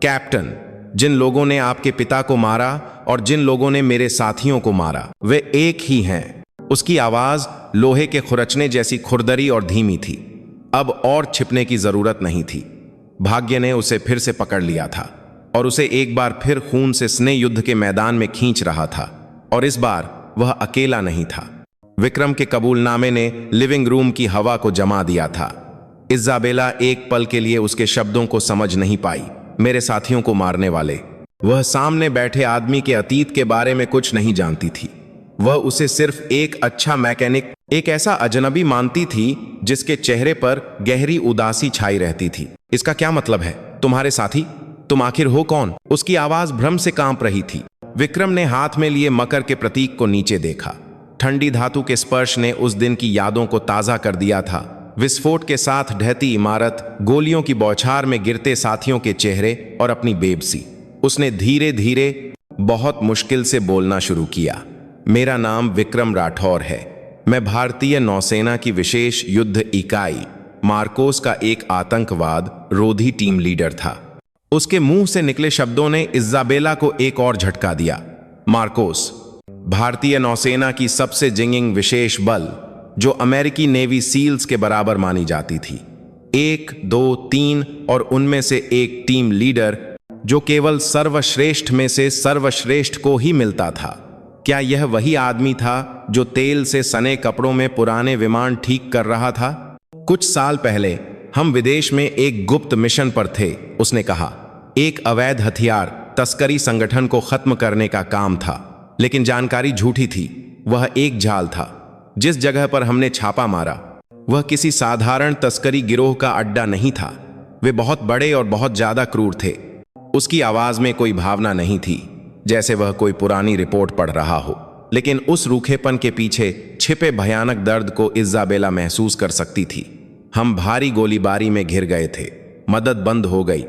कैप्टन, जिन लोगों ने आपके पिता को मारा और जिन लोगों ने मेरे साथियों को मारा, वे एक ही हैं। उसकी आवाज लोहे के खुरचने जैसी खुरदरी और धीमी थी। अब और छिपने की जरूरत नहीं थी। भाग्य ने उसे फिर से पकड़ लिया था और उसे एक बार फिर खून से स्नेह युद्ध के मैदान में खींच रहा था। और इस बार वह अकेला नहीं था। विक्रम के कबूलनामे ने लिविंग रूम की हवा को जमा दिया था। इज़ाबेला एक पल के लिए उसके शब्दों को समझ नहीं पाई। मेरे साथियों को मारने वाले, वह सामने बैठे आदमी के अतीत के बारे में कुछ नहीं जानती थी। वह उसे सिर्फ एक अच्छा मैकेनिक, एक ऐसा अजनबी मानती थी जिसके चेहरे पर गहरी उदासी छाई रहती थी। इसका क्या मतलब है? तुम्हारे साथी? तुम आखिर हो कौन? उसकी आवाज भ्रम से कांप रही थी। विक्रम ने हाथ में लिए मकर के प्रतीक को नीचे देखा। ठंडी धातु के स्पर्श ने उस दिन की यादों को ताजा कर दिया था। विस्फोट के साथ ढहती इमारत, गोलियों की बौछार में गिरते साथियों के चेहरे और अपनी बेबसी। उसने धीरे धीरे बहुत मुश्किल से बोलना शुरू किया। मेरा नाम विक्रम राठौर है। मैं भारतीय नौसेना की विशेष युद्ध इकाई मार्कोस का एक आतंकवाद रोधी टीम लीडर था। उसके मुंह से निकले शब्दों ने इज़ाबेला को एक और झटका दिया। मार्कोस, भारतीय नौसेना की सबसे जिंगिंग विशेष बल, जो अमेरिकी नेवी सील्स के बराबर मानी जाती थी। 1, 2, 3 और उनमें से एक टीम लीडर जो केवल सर्वश्रेष्ठ में से सर्वश्रेष्ठ को ही मिलता था। क्या यह वही आदमी था जो तेल से सने कपड़ों में पुराने विमान ठीक कर रहा था? कुछ साल पहले हम विदेश में एक गुप्त मिशन पर थे, उसने कहा। एक अवैध हथियार तस्करी संगठन को खत्म करने का काम था, लेकिन जानकारी झूठी थी। वह एक जाल था। जिस जगह पर हमने छापा मारा वह किसी साधारण तस्करी गिरोह का अड्डा नहीं था। वे बहुत बड़े और बहुत ज्यादा क्रूर थे। उसकी आवाज में कोई भावना नहीं थी, जैसे वह कोई पुरानी रिपोर्ट पढ़ रहा हो, लेकिन उस रूखेपन के पीछे छिपे भयानक दर्द को इज़ाबेला महसूस कर सकती थी। हम भारी गोलीबारी में घिर गए थे, मदद बंद हो गई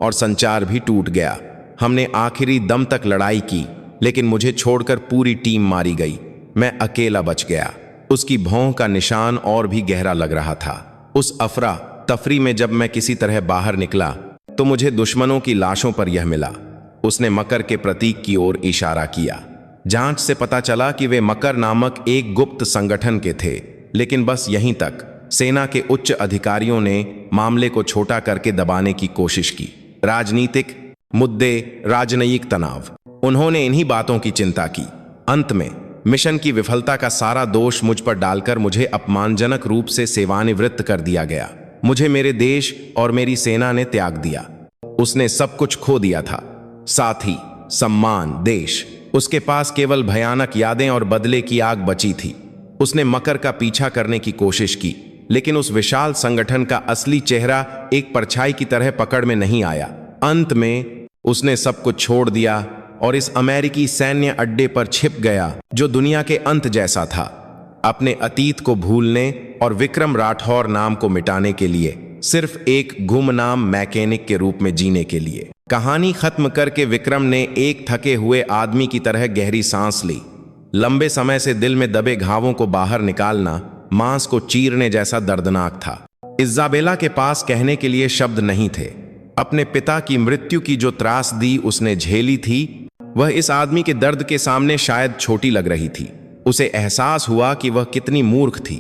और संचार भी टूट गया। हमने आखिरी दम तक लड़ाई की, लेकिन मुझे छोड़कर पूरी टीम मारी गई। मैं अकेला बच गया। उसकी भौं का निशान और भी गहरा लग रहा था। उस अफरा तफरी में जब मैं किसी तरह बाहर निकला तो मुझे दुश्मनों की लाशों पर यह मिला। उसने मकर के प्रतीक की ओर इशारा किया। जांच से पता चला कि वे मकर नामक एक गुप्त संगठन के थे, लेकिन बस यहीं तक। सेना के उच्च अधिकारियों ने मामले को छोटा करके दबाने की कोशिश की। राजनीतिक मुद्दे, राजनयिक तनाव, उन्होंने इन्हीं बातों की चिंता की। अंत में मिशन की विफलता का सारा दोष मुझ पर डालकर मुझे अपमानजनक रूप से सेवानिवृत्त कर दिया गया। मुझे मेरे देश और मेरी सेना ने त्याग दिया। उसने सब कुछ खो दिया था, साथी, सम्मान, देश। उसके पास केवल भयानक यादें और बदले की आग बची थी। उसने मकर का पीछा करने की कोशिश की, लेकिन उस विशाल संगठन का असली चेहरा एक परछाई की तरह पकड़ में नहीं आया। अंत में उसने सब कुछ छोड़ दिया और इस अमेरिकी सैन्य अड्डे पर छिप गया, जो दुनिया के अंत जैसा था। अपने अतीत को भूलने और विक्रम राठौर नाम को मिटाने के लिए, सिर्फ एक गुमनाम मैकेनिक के रूप में जीने के लिए। कहानी खत्म करके विक्रम ने एक थके हुए आदमी की तरह गहरी सांस ली। लंबे समय से दिल में दबे घावों को बाहर निकालना मांस को चीरने जैसा दर्दनाक था। इज़ाबेला के पास कहने के लिए शब्द नहीं थे। अपने पिता की मृत्यु की जो त्रासदी उसने झेली थी, वह इस आदमी के दर्द के सामने शायद छोटी लग रही थी। उसे एहसास हुआ कि वह कितनी मूर्ख थी।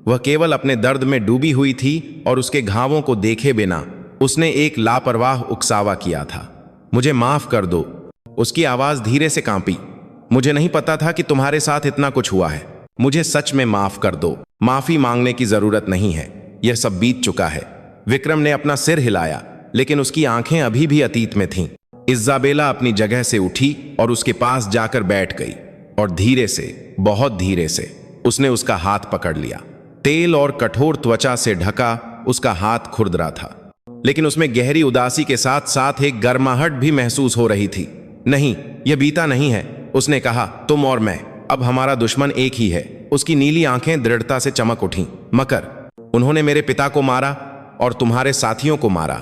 वह केवल अपने दर्द में डूबी हुई थी और उसके घावों को देखे बिना उसने एक लापरवाह उकसावा किया था। मुझे माफ कर दो। उसकी आवाज धीरे से कांपी। मुझे नहीं पता था कि तुम्हारे साथ इतना कुछ हुआ है। मुझे सच में माफ कर दो। माफी मांगने की जरूरत नहीं है, यह सब बीत चुका है। विक्रम ने अपना सिर हिलाया, लेकिन उसकी आंखें अभी भी अतीत में थीं। इज़ाबेला अपनी जगह से उठी और उसके पास जाकर बैठ गई और धीरे से, बहुत धीरे से उसने उसका हाथ पकड़ लिया। तेल और कठोर त्वचा से ढका उसका हाथ खुरदरा था, लेकिन उसमें गहरी उदासी के साथ साथ एक गर्माहट भी महसूस हो रही थी। नहीं, यह बीता नहीं है, उसने कहा। तुम और मैं, अब हमारा दुश्मन एक ही है। उसकी नीली आंखें दृढ़ता से चमक उठीं। मकर, उन्होंने मेरे पिता को मारा और तुम्हारे साथियों को मारा।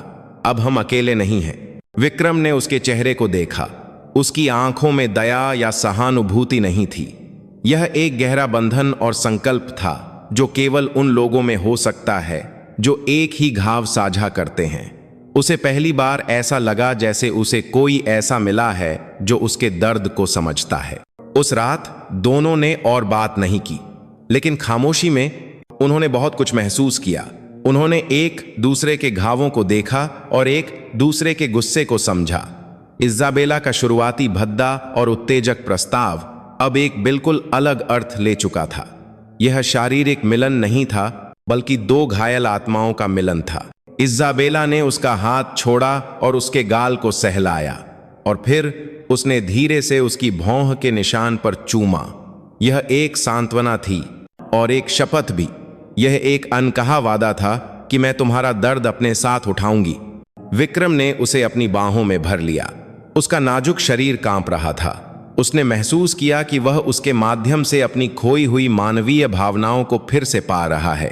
अब हम अकेले नहीं हैं। विक्रम ने उसके चेहरे को देखा। उसकी आंखों में दया या सहानुभूति नहीं थी। यह एक गहरा बंधन और संकल्प था जो केवल उन लोगों में हो सकता है जो एक ही घाव साझा करते हैं। उसे पहली बार ऐसा लगा जैसे उसे कोई ऐसा मिला है जो उसके दर्द को समझता है। उस रात दोनों ने और बात नहीं की, लेकिन खामोशी में उन्होंने बहुत कुछ महसूस किया। उन्होंने एक दूसरे के घावों को देखा और एक दूसरे के गुस्से को समझा। इज़ाबेला का शुरुआती भद्दा और उत्तेजक प्रस्ताव अब एक बिल्कुल अलग अर्थ ले चुका था। यह शारीरिक मिलन नहीं था, बल्कि दो घायल आत्माओं का मिलन था। इज़ाबेला ने उसका हाथ छोड़ा और उसके गाल को सहलाया, और फिर उसने धीरे से उसकी भौं के निशान पर चूमा। यह एक सांत्वना थी और एक शपथ भी। यह एक अनकहा वादा था कि मैं तुम्हारा दर्द अपने साथ उठाऊंगी। विक्रम ने उसे अपनी बाहों में भर लिया। उसका नाजुक शरीर कांप रहा था। उसने महसूस किया कि वह उसके माध्यम से अपनी खोई हुई मानवीय भावनाओं को फिर से पा रहा है।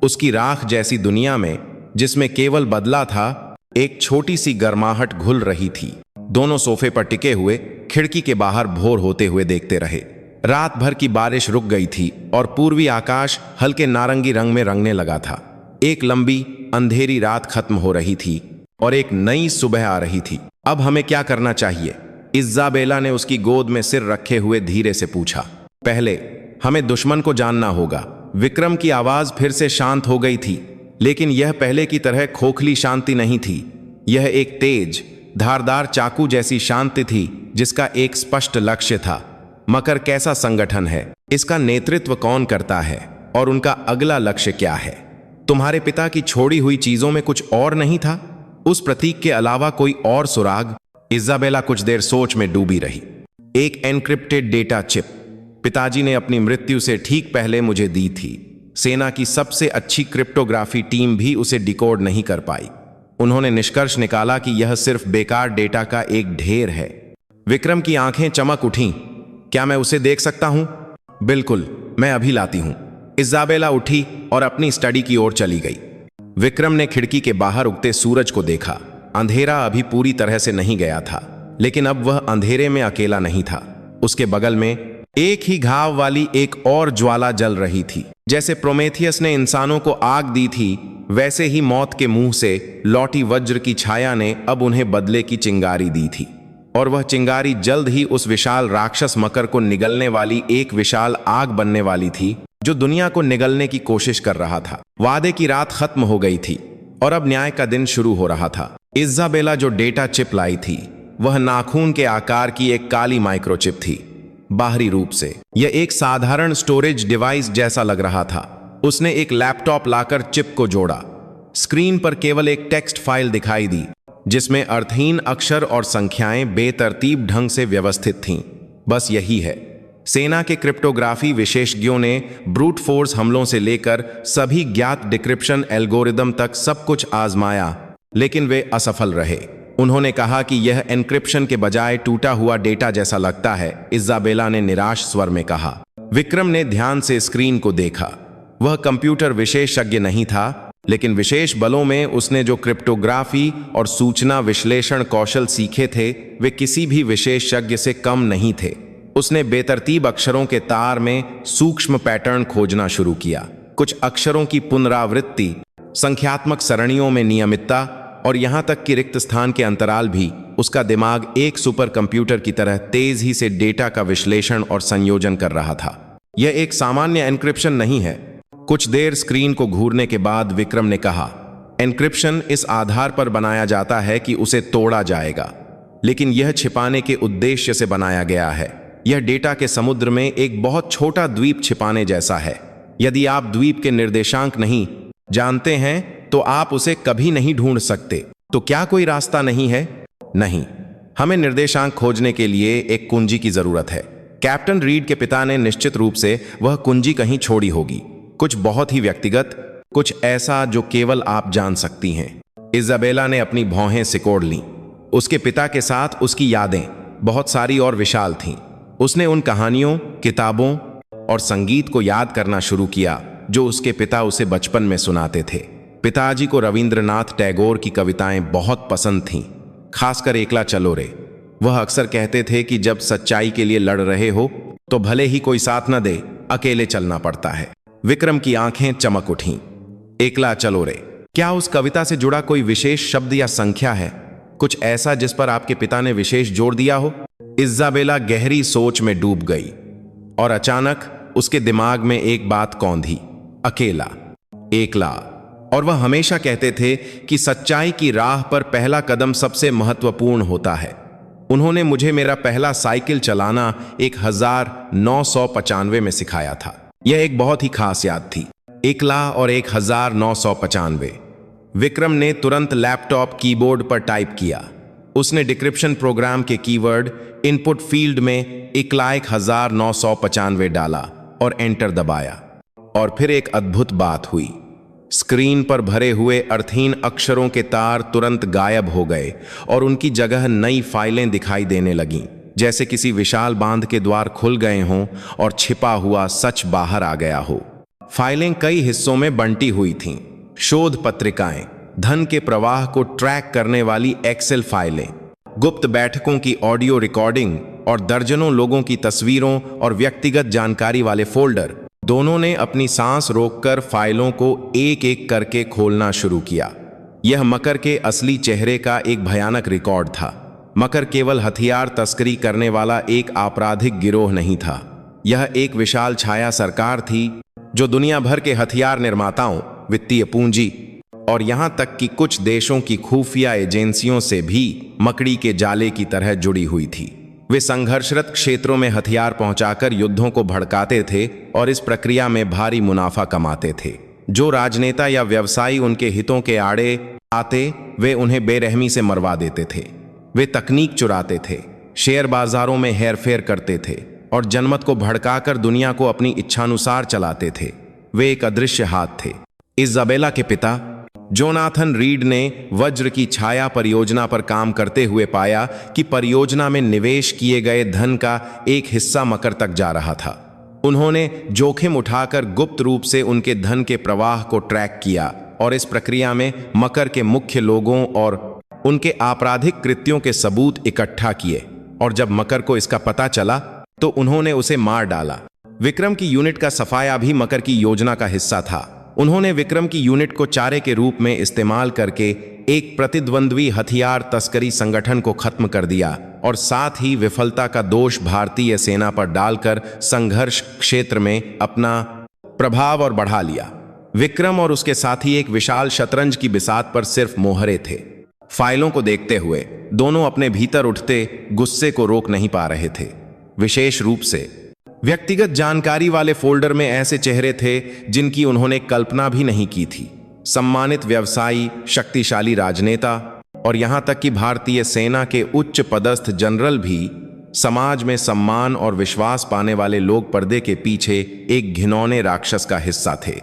उसकी राख जैसी दुनिया में, जिसमें केवल बदला था, एक छोटी सी गर्माहट घुल रही थी। दोनों सोफे पर टिके हुए खिड़की के बाहर भोर होते हुए देखते रहे। रात भर की बारिश रुक गई थी और पूर्वी आकाश हल्के नारंगी रंग में रंगने लगा था। एक लंबी अंधेरी रात खत्म हो रही थी और एक नई सुबह आ रही थी। अब हमें क्या करना चाहिए? इज़ाबेला ने उसकी गोद में सिर रखे हुए धीरे से पूछा। पहले हमें दुश्मन को जानना होगा। विक्रम की आवाज फिर से शांत हो गई थी, लेकिन यह पहले की तरह खोखली शांति नहीं थी। यह एक तेज, धारदार चाकू जैसी शांति थी जिसका एक स्पष्ट लक्ष्य था। मकर कैसा संगठन है? इसका नेतृत्व कौन करता है? और उनका अगला लक्ष्य क्या है? तुम्हारे पिता की छोड़ी हुई चीजों में कुछ और नहीं था? उस प्रतीक के अलावा कोई और सुराग? इज़ाबेला कुछ देर सोच में डूबी रही। एक एन्क्रिप्टेड डेटा चिप पिताजी ने अपनी मृत्यु से ठीक पहले मुझे दी थी। सेना की सबसे अच्छी क्रिप्टोग्राफी टीम भी उसे डिकोड नहीं कर पाई। उन्होंने निष्कर्ष निकाला कि यह सिर्फ बेकार डेटा का एक ढेर है। विक्रम की आंखें चमक उठीं। क्या मैं उसे देख सकता हूं? बिल्कुल, मैं अभी लाती हूं। इज़ाबेला उठी और अपनी स्टडी की ओर चली गई। विक्रम ने खिड़की के बाहर उगते सूरज को देखा। अंधेरा अभी पूरी तरह से नहीं गया था, लेकिन अब वह अंधेरे में अकेला नहीं था। उसके बगल में एक ही घाव वाली एक और ज्वाला जल रही थी। जैसे प्रोमेथियस ने इंसानों को आग दी थी, वैसे ही मौत के मुंह से लौटी वज्र की छाया ने अब उन्हें बदले की चिंगारी दी थी। और वह चिंगारी जल्द ही उस विशाल राक्षस मकर को निगलने वाली एक विशाल आग बनने वाली थी, जो दुनिया को निगलने की कोशिश कर रहा था। वादे की रात खत्म हो गई थी और अब न्याय का दिन शुरू हो रहा था। इज़ाबेला जो डेटा चिप लाई थी, वह नाखून के आकार की एक काली माइक्रोचिप थी। बाहरी रूप से यह एक साधारण स्टोरेज डिवाइस जैसा लग रहा था। उसने एक लैपटॉप लाकर चिप को जोड़ा। स्क्रीन पर केवल एक टेक्स्ट फाइल दिखाई दी, जिसमें अर्थहीन अक्षर और संख्याएं बेतरतीब ढंग से व्यवस्थित थीं। बस यही है। सेना के क्रिप्टोग्राफी विशेषज्ञों ने ब्रूट फोर्स हमलों से लेकर सभी ज्ञात डिक्रिप्शन एल्गोरिदम तक सब कुछ आजमाया, लेकिन वे असफल रहे। उन्होंने कहा कि यह एन्क्रिप्शन के बजाय टूटा हुआ डेटा जैसा लगता है, इज़ाबेला ने निराश स्वर में कहा। विक्रम ने ध्यान से स्क्रीन को देखा। वह कंप्यूटर विशेषज्ञ नहीं था, लेकिन विशेष बलों में उसने जो क्रिप्टोग्राफी और सूचना विश्लेषण कौशल सीखे थे, वे किसी भी विशेषज्ञ से कम नहीं थे। उसने बेतरतीब अक्षरों के तार में सूक्ष्म पैटर्न खोजना शुरू किया। कुछ अक्षरों की पुनरावृत्ति संख्यात्मक सरणियों में नियमितता और यहां तक कि रिक्त स्थान के अंतराल भी। उसका दिमाग एक सुपर कंप्यूटर की तरह तेज ही से डेटा का विश्लेषण और संयोजन कर रहा था। यह एक सामान्य एन्क्रिप्शन नहीं है। कुछ देर स्क्रीन को घूरने के बाद विक्रम ने कहा, एन्क्रिप्शन इस आधार पर बनाया जाता है कि उसे तोड़ा जाएगा, लेकिन यह छिपाने के उद्देश्य से बनाया गया है। यह डेटा के समुद्र में एक बहुत छोटा द्वीप छिपाने जैसा है। यदि आप द्वीप के निर्देशांक नहीं जानते हैं तो आप उसे कभी नहीं ढूंढ सकते। तो क्या कोई रास्ता नहीं है? नहीं, हमें निर्देशांक खोजने के लिए एक कुंजी की जरूरत है। कैप्टन रीड के पिता ने निश्चित रूप से वह कुंजी कहीं छोड़ी होगी, कुछ बहुत ही व्यक्तिगत, कुछ ऐसा जो केवल आप जान सकती हैं। इजाबेला ने अपनी भौहें सिकोड़ लीं। उसके पिता के साथ उसकी यादें बहुत सारी और विशाल थीं। उसने उन कहानियों, किताबों और संगीत को याद करना शुरू किया जो उसके पिता उसे बचपन में सुनाते थे। पिताजी को रविंद्रनाथ टैगोर की कविताएं बहुत पसंद थीं, खासकर एकला चलो रे। वह अक्सर कहते थे कि जब सच्चाई के लिए लड़ रहे हो तो भले ही कोई साथ न दे, अकेले चलना पड़ता है। विक्रम की आंखें चमक उठीं। एकला चलो रे, क्या उस कविता से जुड़ा कोई विशेष शब्द या संख्या है? कुछ ऐसा जिस पर आपके पिता ने विशेष जोर दिया हो? इजाबेला गहरी सोच में डूब गई और अचानक उसके दिमाग में एक बात कौंधी, अकेला, एकला। और वह हमेशा कहते थे कि सच्चाई की राह पर पहला कदम सबसे महत्वपूर्ण होता है। उन्होंने मुझे मेरा पहला साइकिल चलाना 1995 में सिखाया था। यह एक बहुत ही खास याद थी। एकला और 1995। विक्रम ने तुरंत लैपटॉप कीबोर्ड पर टाइप किया। उसने डिक्रिप्शन प्रोग्राम के कीवर्ड इनपुट फील्ड में एकला 1995 डाला और एंटर दबाया। और फिर एक अद्भुत बात हुई। स्क्रीन पर भरे हुए अर्थहीन अक्षरों के तार तुरंत गायब हो गए और उनकी जगह नई फाइलें दिखाई देने लगीं, जैसे किसी विशाल बांध के द्वार खुल गए हों और छिपा हुआ सच बाहर आ गया हो। फाइलें कई हिस्सों में बंटी हुई थीं। शोध पत्रिकाएं, धन के प्रवाह को ट्रैक करने वाली एक्सेल फाइलें, गुप्त बैठकों की ऑडियो रिकॉर्डिंग और दर्जनों लोगों की तस्वीरों और व्यक्तिगत जानकारी वाले फोल्डर। दोनों ने अपनी सांस रोककर फाइलों को एक एक करके खोलना शुरू किया। यह मकर के असली चेहरे का एक भयानक रिकॉर्ड था। मकर केवल हथियार तस्करी करने वाला एक आपराधिक गिरोह नहीं था। यह एक विशाल छाया सरकार थी जो दुनिया भर के हथियार निर्माताओं, वित्तीय पूंजी और यहां तक कि कुछ देशों की खुफिया एजेंसियों से भी मकड़ी के जाले की तरह जुड़ी हुई थी। वे संघर्षरत क्षेत्रों में हथियार पहुंचाकर युद्धों को भड़काते थे और इस प्रक्रिया में भारी मुनाफा कमाते थे। जो राजनेता या व्यवसायी उनके हितों के आड़े आते, वे उन्हें बेरहमी से मरवा देते थे। वे तकनीक चुराते थे, शेयर बाजारों में हेरफेर करते थे और जनमत को भड़काकर दुनिया को अपनी इच्छानुसार चलाते थे। वे एक अदृश्य हाथ थे। इजाबेला के पिता जोनाथन रीड ने वज्र की छाया परियोजना पर काम करते हुए पाया कि परियोजना में निवेश किए गए धन का एक हिस्सा मकर तक जा रहा था। उन्होंने जोखिम उठाकर गुप्त रूप से उनके धन के प्रवाह को ट्रैक किया और इस प्रक्रिया में मकर के मुख्य लोगों और उनके आपराधिक कृत्यों के सबूत इकट्ठा किए। और जब मकर को इसका पता चला तो उन्होंने उसे मार डाला। विक्रम की यूनिट का सफाया भी मकर की योजना का हिस्सा था। उन्होंने विक्रम की यूनिट को चारे के रूप में इस्तेमाल करके एक प्रतिद्वंद्वी हथियार तस्करी संगठन को खत्म कर दिया और साथ ही विफलता का दोष भारतीय सेना पर डालकर संघर्ष क्षेत्र में अपना प्रभाव और बढ़ा लिया। विक्रम और उसके साथी एक विशाल शतरंज की बिसात पर सिर्फ मोहरे थे। फाइलों को देखते हुए दोनों अपने भीतर उठते गुस्से को रोक नहीं पा रहे थे। विशेष रूप से व्यक्तिगत जानकारी वाले फोल्डर में ऐसे चेहरे थे जिनकी उन्होंने कल्पना भी नहीं की थी। सम्मानित व्यवसायी, शक्तिशाली राजनेता और यहां तक कि भारतीय सेना के उच्च पदस्थ जनरल भी समाज में सम्मान और विश्वास पाने वाले लोग पर्दे के पीछे एक घिनौने राक्षस का हिस्सा थे।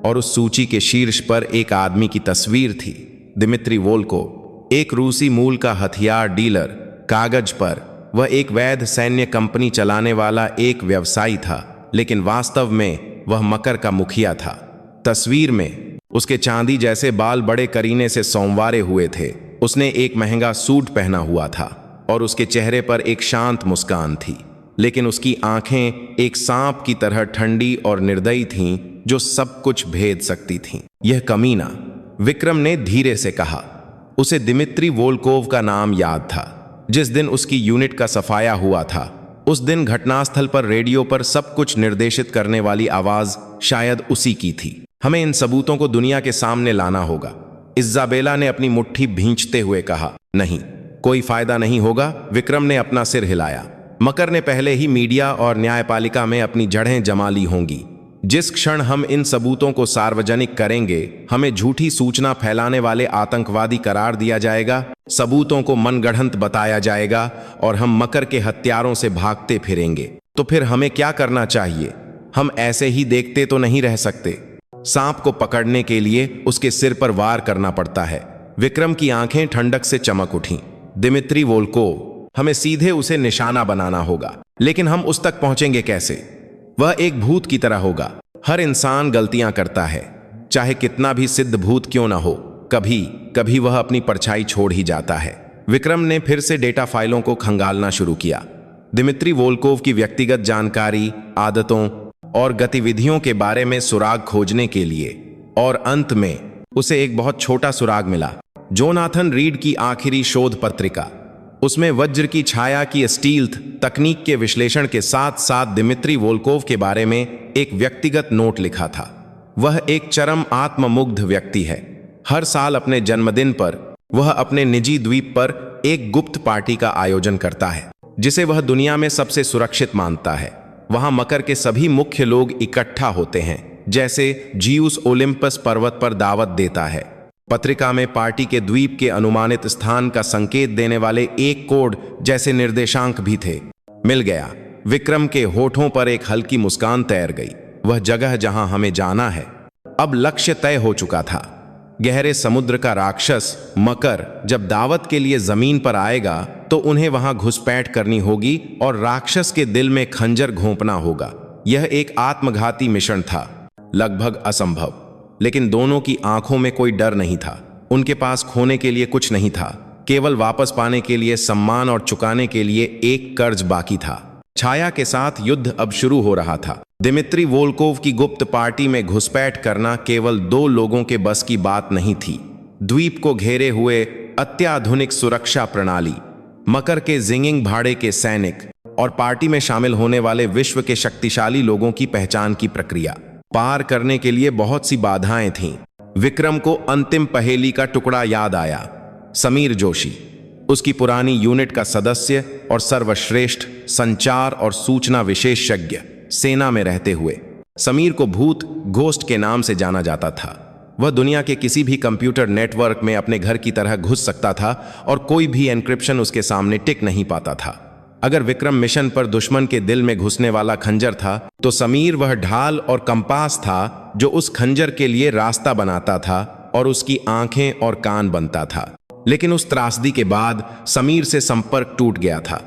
और उस सूची के शीर्ष पर एक आदमी की तस्वीर थी, दिमित्री वोल्को, एक रूसी मूल का हथियार डीलर। कागज पर वह एक वैध सैन्य कंपनी चलाने वाला एक व्यवसायी था, लेकिन वास्तव में वह मकर का मुखिया था। तस्वीर में उसके चांदी जैसे बाल बड़े करीने से संवारे हुए थे। उसने एक महंगा सूट पहना हुआ था और उसके चेहरे पर एक शांत मुस्कान थी, लेकिन उसकी आंखें एक सांप की तरह ठंडी और निर्दयी थीं जो सब कुछ भेद सकती थीं। यह कमीना विक्रम ने धीरे से कहा। उसे दिमित्री वोल्कोव का नाम याद था। जिस दिन उसकी यूनिट का सफाया हुआ था, उस दिन घटनास्थल पर रेडियो पर सब कुछ निर्देशित करने वाली आवाज शायद उसी की थी। हमें इन सबूतों को दुनिया के सामने लाना होगा, इज़ाबेला ने अपनी मुट्ठी भींचते हुए कहा। नहीं, कोई फायदा नहीं होगा, विक्रम ने अपना सिर हिलाया। मकर ने पहले ही मीडिया और न्यायपालिका में अपनी जड़ें जमा ली होंगी। जिस क्षण हम इन सबूतों को सार्वजनिक करेंगे, हमें झूठी सूचना फैलाने वाले आतंकवादी करार दिया जाएगा, सबूतों को मनगढ़ंत बताया जाएगा और हम मकर के हत्यारों से भागते फिरेंगे। तो फिर हमें क्या करना चाहिए? हम ऐसे ही देखते तो नहीं रह सकते। सांप को पकड़ने के लिए उसके सिर पर वार करना पड़ता है। विक्रम की आंखें ठंडक से चमक उठीं। दिमित्री वोल्कोव, हमें सीधे उसे निशाना बनाना होगा, लेकिन हम उस तक पहुंचेंगे कैसे? वह एक भूत की तरह होगा। हर इंसान गलतियां करता है, चाहे कितना भी सिद्ध भूत क्यों ना हो। कभी कभी वह अपनी परछाई छोड़ ही जाता है। विक्रम ने फिर से डेटा फाइलों को खंगालना शुरू किया। दिमित्री वोल्कोव की व्यक्तिगत जानकारी, आदतों और गतिविधियों के बारे में सुराग खोजने के लिए, और अंत में उसे एक बहुत छोटा सुराग मिला। जोनाथन रीड की आखिरी शोध पत्रिका। उसमें वज्र की छाया की स्टील्थ तकनीक के विश्लेषण के साथ साथ दिमित्री वोल्कोव के बारे में एक व्यक्तिगत नोट लिखा था। वह एक चरम आत्ममुग्ध व्यक्ति है। हर साल अपने जन्मदिन पर वह अपने निजी द्वीप पर एक गुप्त पार्टी का आयोजन करता है, जिसे वह दुनिया में सबसे सुरक्षित मानता है। वहां मकर के सभी मुख्य लोग इकट्ठा होते हैं, जैसे जियूस ओलिम्पस पर्वत पर दावत देता है। पत्रिका में पार्टी के द्वीप के अनुमानित स्थान का संकेत देने वाले एक कोड जैसे निर्देशांक भी थे। मिल गया। विक्रम के होठों पर एक हल्की मुस्कान तैर गई। वह जगह जहां हमें जाना है। अब लक्ष्य तय हो चुका था। गहरे समुद्र का राक्षस मकर जब दावत के लिए जमीन पर आएगा तो उन्हें वहां घुसपैठ करनी होगी और राक्षस के दिल में खंजर घोंपना होगा। यह एक आत्मघाती मिशन था, लगभग असंभव, लेकिन दोनों की आंखों में कोई डर नहीं था। उनके पास खोने के लिए कुछ नहीं था, केवल वापस पाने के लिए सम्मान और चुकाने के लिए एक कर्ज बाकी था। छाया के साथ युद्ध अब शुरू हो रहा था। दिमित्री वोल्कोव की गुप्त पार्टी में घुसपैठ करना केवल 2 लोगों के बस की बात नहीं थी। द्वीप को घेरे हुए अत्याधुनिक सुरक्षा प्रणाली, मकर के जिंगिंग भाड़े के सैनिक और पार्टी में शामिल होने वाले विश्व के शक्तिशाली लोगों की पहचान की प्रक्रिया पार करने के लिए बहुत सी बाधाएं थीं। विक्रम को अंतिम पहेली का टुकड़ा याद आया। समीर जोशी, उसकी पुरानी यूनिट का सदस्य और सर्वश्रेष्ठ संचार और सूचना विशेषज्ञ, सेना में रहते हुए समीर को भूत घोस्ट के नाम से जाना जाता था। वह दुनिया के किसी भी कंप्यूटर नेटवर्क में अपने घर की तरह घुस सकता था और कोई भी एन्क्रिप्शन उसके सामने टिक नहीं पाता था। अगर विक्रम मिशन पर दुश्मन के दिल में घुसने वाला खंजर था, तो समीर वह ढाल और कंपास था जो उस खंजर के लिए रास्ता बनाता था और उसकी आंखें और कान बनता था। लेकिन उस त्रासदी के बाद समीर से संपर्क टूट गया था।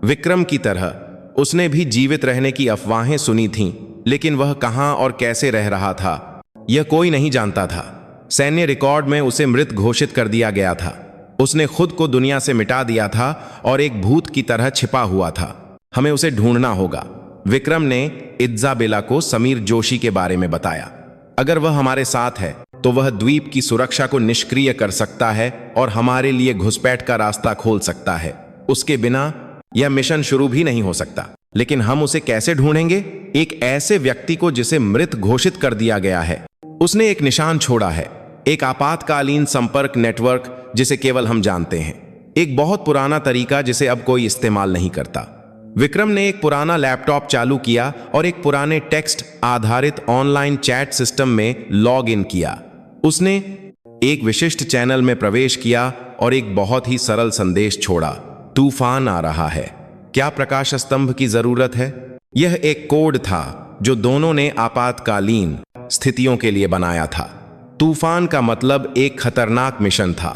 विक्रम की तरह उसने भी जीवित रहने की अफवाहें सुनी थीं, लेकिन वह कहां और कैसे रह रहा था, यह कोई नहीं जानता था। सैन्य रिकॉर्ड में उसे मृत घोषित कर दिया गया था। उसने खुद को दुनिया से मिटा दिया था और एक भूत की तरह छिपा हुआ था। हमें उसे ढूंढना होगा। विक्रम ने इज़ाबेला को समीर जोशी के बारे में बताया। अगर वह हमारे साथ है तो वह द्वीप की सुरक्षा को निष्क्रिय कर सकता है और हमारे लिए घुसपैठ का रास्ता खोल सकता है। उसके बिना यह मिशन शुरू भी नहीं हो सकता। लेकिन हम उसे कैसे ढूंढेंगे? एक ऐसे व्यक्ति को जिसे मृत घोषित कर दिया गया है। उसने एक निशान छोड़ा है, एक आपातकालीन संपर्क नेटवर्क जिसे केवल हम जानते हैं, एक बहुत पुराना तरीका जिसे अब कोई इस्तेमाल नहीं करता। विक्रम ने एक पुराना लैपटॉप चालू किया और एक पुराने टेक्स्ट आधारित ऑनलाइन चैट सिस्टम में लॉग इन किया। उसने एक विशिष्ट चैनल में प्रवेश किया और एक बहुत ही सरल संदेश छोड़ा। तूफान आ रहा है, क्या प्रकाश स्तंभ की जरूरत है? यह एक कोड था जो दोनों ने आपातकालीन स्थितियों के लिए बनाया था। तूफान का मतलब एक खतरनाक मिशन था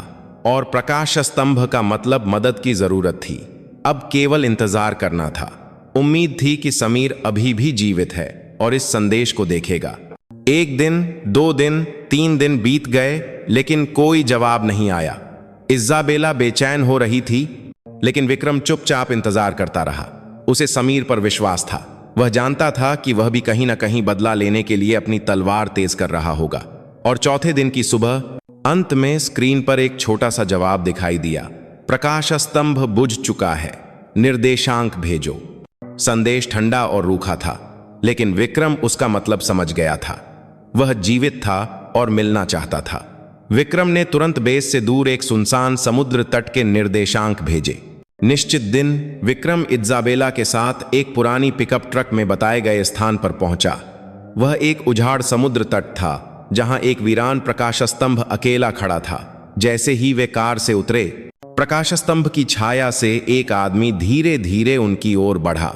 और प्रकाश स्तंभ का मतलब मदद की जरूरत थी। अब केवल इंतजार करना था। उम्मीद थी कि समीर अभी भी जीवित है और इस संदेश को देखेगा। 1 दिन, 2 दिन, 3 दिन बीत गए, लेकिन कोई जवाब नहीं आया। इज़ाबेला बेचैन हो रही थी, लेकिन विक्रम चुपचाप इंतजार करता रहा। उसे समीर पर विश्वास था। वह जानता था कि वह भी कहीं ना कहीं बदला लेने के लिए अपनी तलवार तेज कर रहा होगा। और चौथे दिन की सुबह अंत में स्क्रीन पर एक छोटा सा जवाब दिखाई दिया। प्रकाश स्तंभ बुझ चुका है, निर्देशांक भेजो। संदेश ठंडा और रूखा था, लेकिन विक्रम उसका मतलब समझ गया था। वह जीवित था और मिलना चाहता था। विक्रम ने तुरंत बेस से दूर एक सुनसान समुद्र तट के निर्देशांक भेजे। निश्चित दिन विक्रम इज़ाबेला के साथ एक पुरानी पिकअप ट्रक में बताए गए स्थान पर पहुंचा। वह एक उजाड़ समुद्र तट था, जहां एक वीरान प्रकाश स्तंभ अकेला खड़ा था। जैसे ही वे कार से उतरे, प्रकाश स्तंभ की छाया से एक आदमी धीरे धीरे उनकी ओर बढ़ा।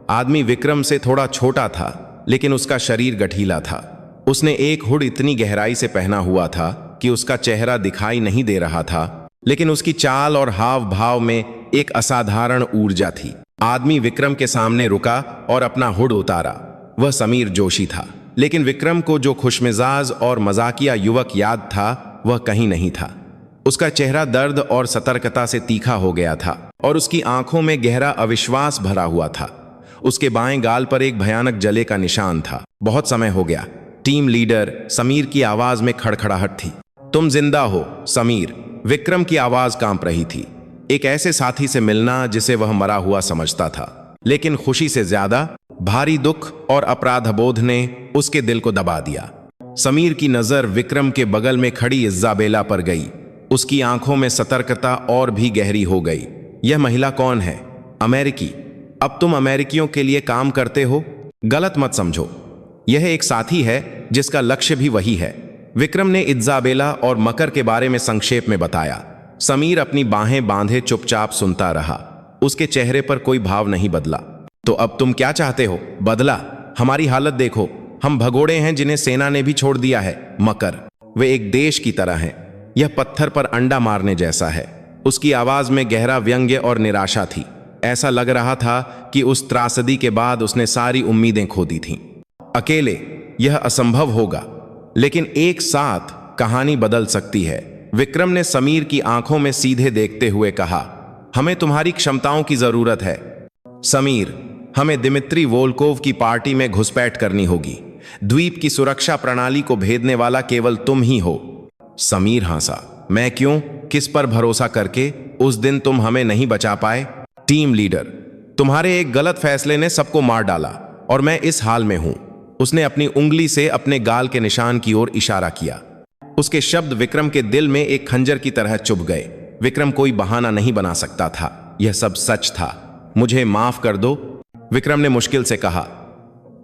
आदमी विक्रम से थोड़ा छोटा था, लेकिन उसका शरीर गठीला था। उसने एक हुड इतनी गहराई से पहना हुआ था कि उसका चेहरा दिखाई नहीं दे रहा था, लेकिन उसकी चाल और हाव भाव में एक असाधारण ऊर्जा थी। आदमी विक्रम के सामने रुका और अपना हुड उतारा। वह समीर जोशी था, लेकिन विक्रम को जो खुशमिजाज और मजाकिया युवक याद था, वह कहीं नहीं था। उसका चेहरा दर्द और सतर्कता से तीखा हो गया था और उसकी आंखों में गहरा अविश्वास भरा हुआ था। उसके बाएं गाल पर एक भयानक जले का निशान था। बहुत समय हो गया। टीम लीडर समीर की आवाज में खड़खड़ाहट थी। तुम जिंदा हो समीर। विक्रम की आवाज कांप रही थी। एक ऐसे साथी से मिलना जिसे वह मरा हुआ समझता था, लेकिन खुशी से ज्यादा भारी दुख और अपराधबोध ने उसके दिल को दबा दिया। समीर की नजर विक्रम के बगल में खड़ी इज़ाबेला पर गई। उसकी आंखों में सतर्कता और भी गहरी हो गई। यह महिला कौन है? अमेरिकी। अब तुम अमेरिकियों के लिए काम करते हो? गलत मत समझो, यह एक साथी है जिसका लक्ष्य भी वही है। विक्रम ने इज़ाबेला और मकर के बारे में संक्षेप में बताया। समीर अपनी बाहें बांधे चुपचाप सुनता रहा। उसके चेहरे पर कोई भाव नहीं बदला। तो अब तुम क्या चाहते हो? बदला? हमारी हालत देखो, हम भगोड़े हैं जिन्हें सेना ने भी छोड़ दिया है। मकर, वे एक देश की तरह हैं। यह पत्थर पर अंडा मारने जैसा है। उसकी आवाज में गहरा व्यंग्य और निराशा थी। ऐसा लग रहा था कि उस त्रासदी के बाद उसने सारी उम्मीदें खो दी थीं। अकेले यह असंभव होगा, लेकिन एक साथ कहानी बदल सकती है। विक्रम ने समीर की आंखों में सीधे देखते हुए कहा, हमें तुम्हारी क्षमताओं की जरूरत है समीर। हमें दिमित्री वोल्कोव की पार्टी में घुसपैठ करनी होगी। द्वीप की सुरक्षा प्रणाली को भेदने वाला केवल तुम ही हो। समीर हंसा। मैं क्यों? किस पर भरोसा करके? उस दिन तुम हमें नहीं बचा पाए। टीम लीडर, तुम्हारे एक गलत फैसले ने सबको मार डाला और मैं इस हाल में हूं। उसने अपनी उंगली से अपने गाल के निशान की ओर इशारा किया। उसके शब्द विक्रम के दिल में एक खंजर की तरह चुभ गए। विक्रम कोई बहाना नहीं बना सकता था। यह सब सच था। मुझे माफ कर दो, विक्रम ने मुश्किल से कहा।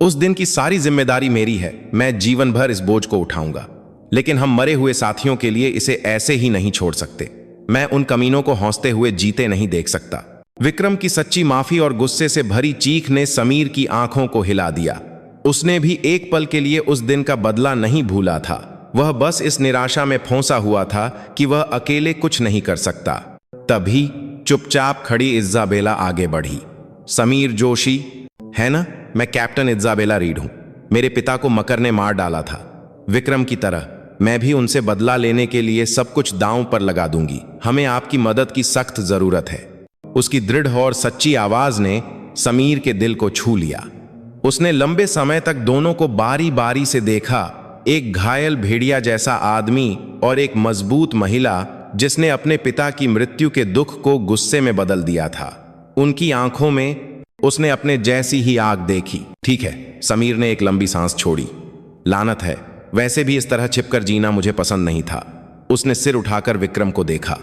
उस दिन की सारी जिम्मेदारी मेरी है। मैं जीवन भर इस बोझ को उठाऊंगा, लेकिन हम मरे हुए साथियों के लिए इसे ऐसे ही नहीं छोड़ सकते। मैं उन कमीनों को हंसते हुए जीते नहीं देख सकता। विक्रम की सच्ची माफी और गुस्से से भरी चीख ने समीर की आंखों को हिला दिया। उसने भी एक पल के लिए उस दिन का बदला नहीं भूला था। वह बस इस निराशा में फंसा हुआ था कि वह अकेले कुछ नहीं कर सकता। तभी चुपचाप खड़ी इज़ाबेला आगे बढ़ी। समीर जोशी है ना? मैं कैप्टन इज़ाबेला रीड हूं। मेरे पिता को मकर ने मार डाला था। विक्रम की तरह मैं भी उनसे बदला लेने के लिए सब कुछ दांव पर लगा दूंगी। हमें आपकी मदद की सख्त जरूरत है। उसकी दृढ़ और सच्ची आवाज ने समीर के दिल को छू लिया। उसने लंबे समय तक दोनों को बारी बारी से देखा, एक घायल भेड़िया जैसा आदमी और एक मजबूत महिला जिसने अपने पिता की मृत्यु के दुख को गुस्से में बदल दिया था। उनकी आंखों में उसने अपने जैसी ही आग देखी। ठीक है, समीर ने एक लंबी सांस छोड़ी। लानत है, वैसे भी इस तरह छिपकर जीना मुझे पसंद नहीं था। उसने सिर उठाकर विक्रम को देखा।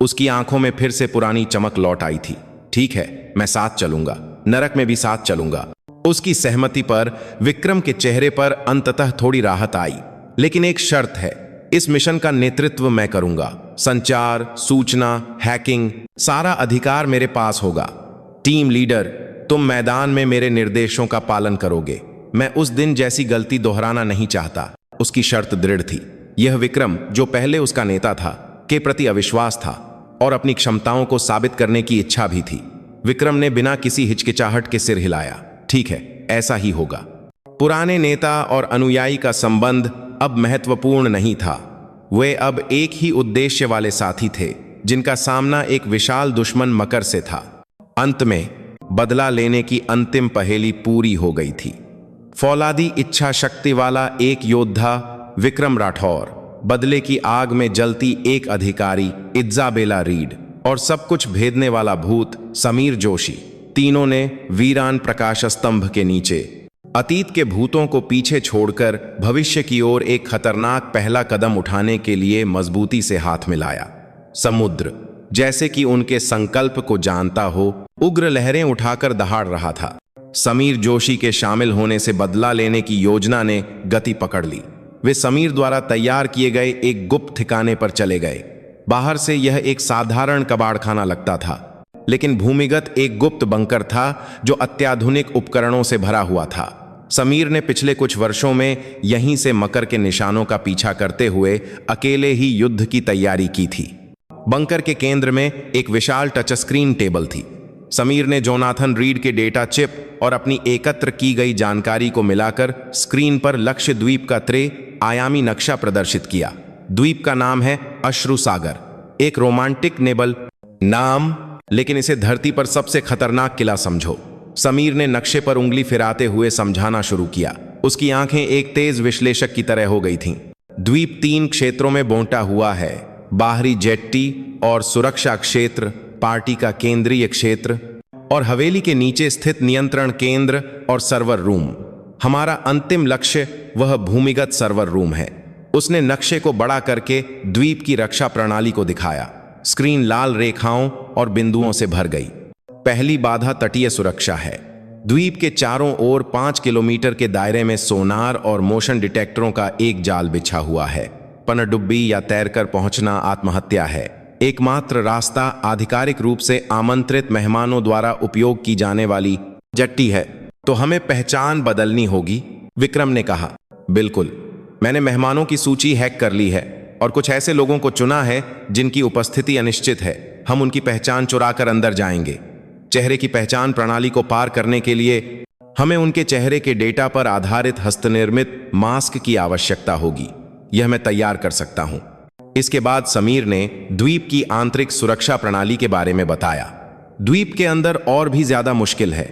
उसकी आंखों में फिर से पुरानी चमक लौट आई थी। ठीक है, मैं साथ चलूंगा, नरक में भी साथ चलूंगा। उसकी सहमति पर विक्रम के चेहरे पर अंततः थोड़ी राहत आई। लेकिन एक शर्त है, इस मिशन का नेतृत्व मैं करूंगा। संचार, सूचना, हैकिंग, सारा अधिकार मेरे पास होगा। टीम लीडर, तुम मैदान में मेरे निर्देशों का पालन करोगे। मैं उस दिन जैसी गलती दोहराना नहीं चाहता। उसकी शर्त दृढ़ थी। यह विक्रम, जो पहले उसका नेता था, के प्रति अविश्वास था और अपनी क्षमताओं को साबित करने की इच्छा भी थी। विक्रम ने बिना किसी हिचकिचाहट के सिर हिलाया। ठीक है, ऐसा ही होगा। पुराने नेता और अनुयायी का संबंध अब महत्वपूर्ण नहीं था। वे अब एक ही उद्देश्य वाले साथी थे, जिनका सामना एक विशाल दुश्मन मकर से था। अंत में बदला लेने की अंतिम पहेली पूरी हो गई थी। फौलादी इच्छा शक्ति वाला एक योद्धा विक्रम राठौर बदले की आग में जलती एक अधिकारी इज़ाबेला रीड और सब कुछ भेदने वाला भूत समीर जोशी, तीनों ने वीरान प्रकाश स्तंभ के नीचे अतीत के भूतों को पीछे छोड़कर भविष्य की ओर एक खतरनाक पहला कदम उठाने के लिए मजबूती से हाथ मिलाया। समुद्र जैसे कि उनके संकल्प को जानता हो, उग्र लहरें उठाकर दहाड़ रहा था। समीर जोशी के शामिल होने से बदला लेने की योजना ने गति पकड़ ली। वे समीर द्वारा तैयार किए गए एक गुप्त ठिकाने पर चले गए। बाहर से यह एक साधारण कबाड़खाना लगता था, लेकिन भूमिगत एक गुप्त बंकर था जो अत्याधुनिक उपकरणों से भरा हुआ था। समीर ने पिछले कुछ वर्षों में यहीं से मकर के निशानों का पीछा करते हुए अकेले ही युद्ध की तैयारी की थी। बंकर के केंद्र में एक विशाल टच स्क्रीन टेबल थी। समीर ने जोनाथन रीड के डेटा चिप और अपनी एकत्र की गई जानकारी को मिलाकर स्क्रीन पर लक्ष्य द्वीप का आयामी नक्शा प्रदर्शित किया। द्वीप का नाम है अश्रु सागर, एक रोमांटिक नेबल नाम, लेकिन इसे धरती पर सबसे खतरनाक किला समझो। समीर ने नक्शे पर उंगली फिराते हुए समझाना शुरू किया। उसकी आंखें एक तेज विश्लेषक की तरह हो गई थीं। द्वीप 3 क्षेत्रों में बांटा हुआ है, बाहरी जेट्टी और सुरक्षा क्षेत्र, पार्टी का केंद्रीय क्षेत्र और हवेली के नीचे स्थित नियंत्रण केंद्र और सर्वर रूम। हमारा अंतिम लक्ष्य वह भूमिगत सर्वर रूम है। उसने नक्शे को बड़ा करके द्वीप की रक्षा प्रणाली को दिखाया। स्क्रीन लाल रेखाओं और बिंदुओं से भर गई। पहली बाधा तटीय सुरक्षा है। द्वीप के चारों ओर 5 किलोमीटर के दायरे में सोनार और मोशन डिटेक्टरों का एक जाल बिछा हुआ है। पनडुब्बी या तैरकर पहुंचना आत्महत्या है। एकमात्र रास्ता आधिकारिक रूप से आमंत्रित मेहमानों द्वारा उपयोग की जाने वाली जट्टी है। तो हमें पहचान बदलनी होगी, विक्रम ने कहा। बिल्कुल, मैंने मेहमानों की सूची हैक कर ली है और कुछ ऐसे लोगों को चुना है जिनकी उपस्थिति अनिश्चित है। हम उनकी पहचान चुराकर अंदर जाएंगे। चेहरे की पहचान प्रणाली को पार करने के लिए हमें उनके चेहरे के डेटा पर आधारित हस्तनिर्मित मास्क की आवश्यकता होगी। यह मैं तैयार कर सकता हूं। इसके बाद समीर ने द्वीप की आंतरिक सुरक्षा प्रणाली के बारे में बताया। द्वीप के अंदर और भी ज्यादा मुश्किल है।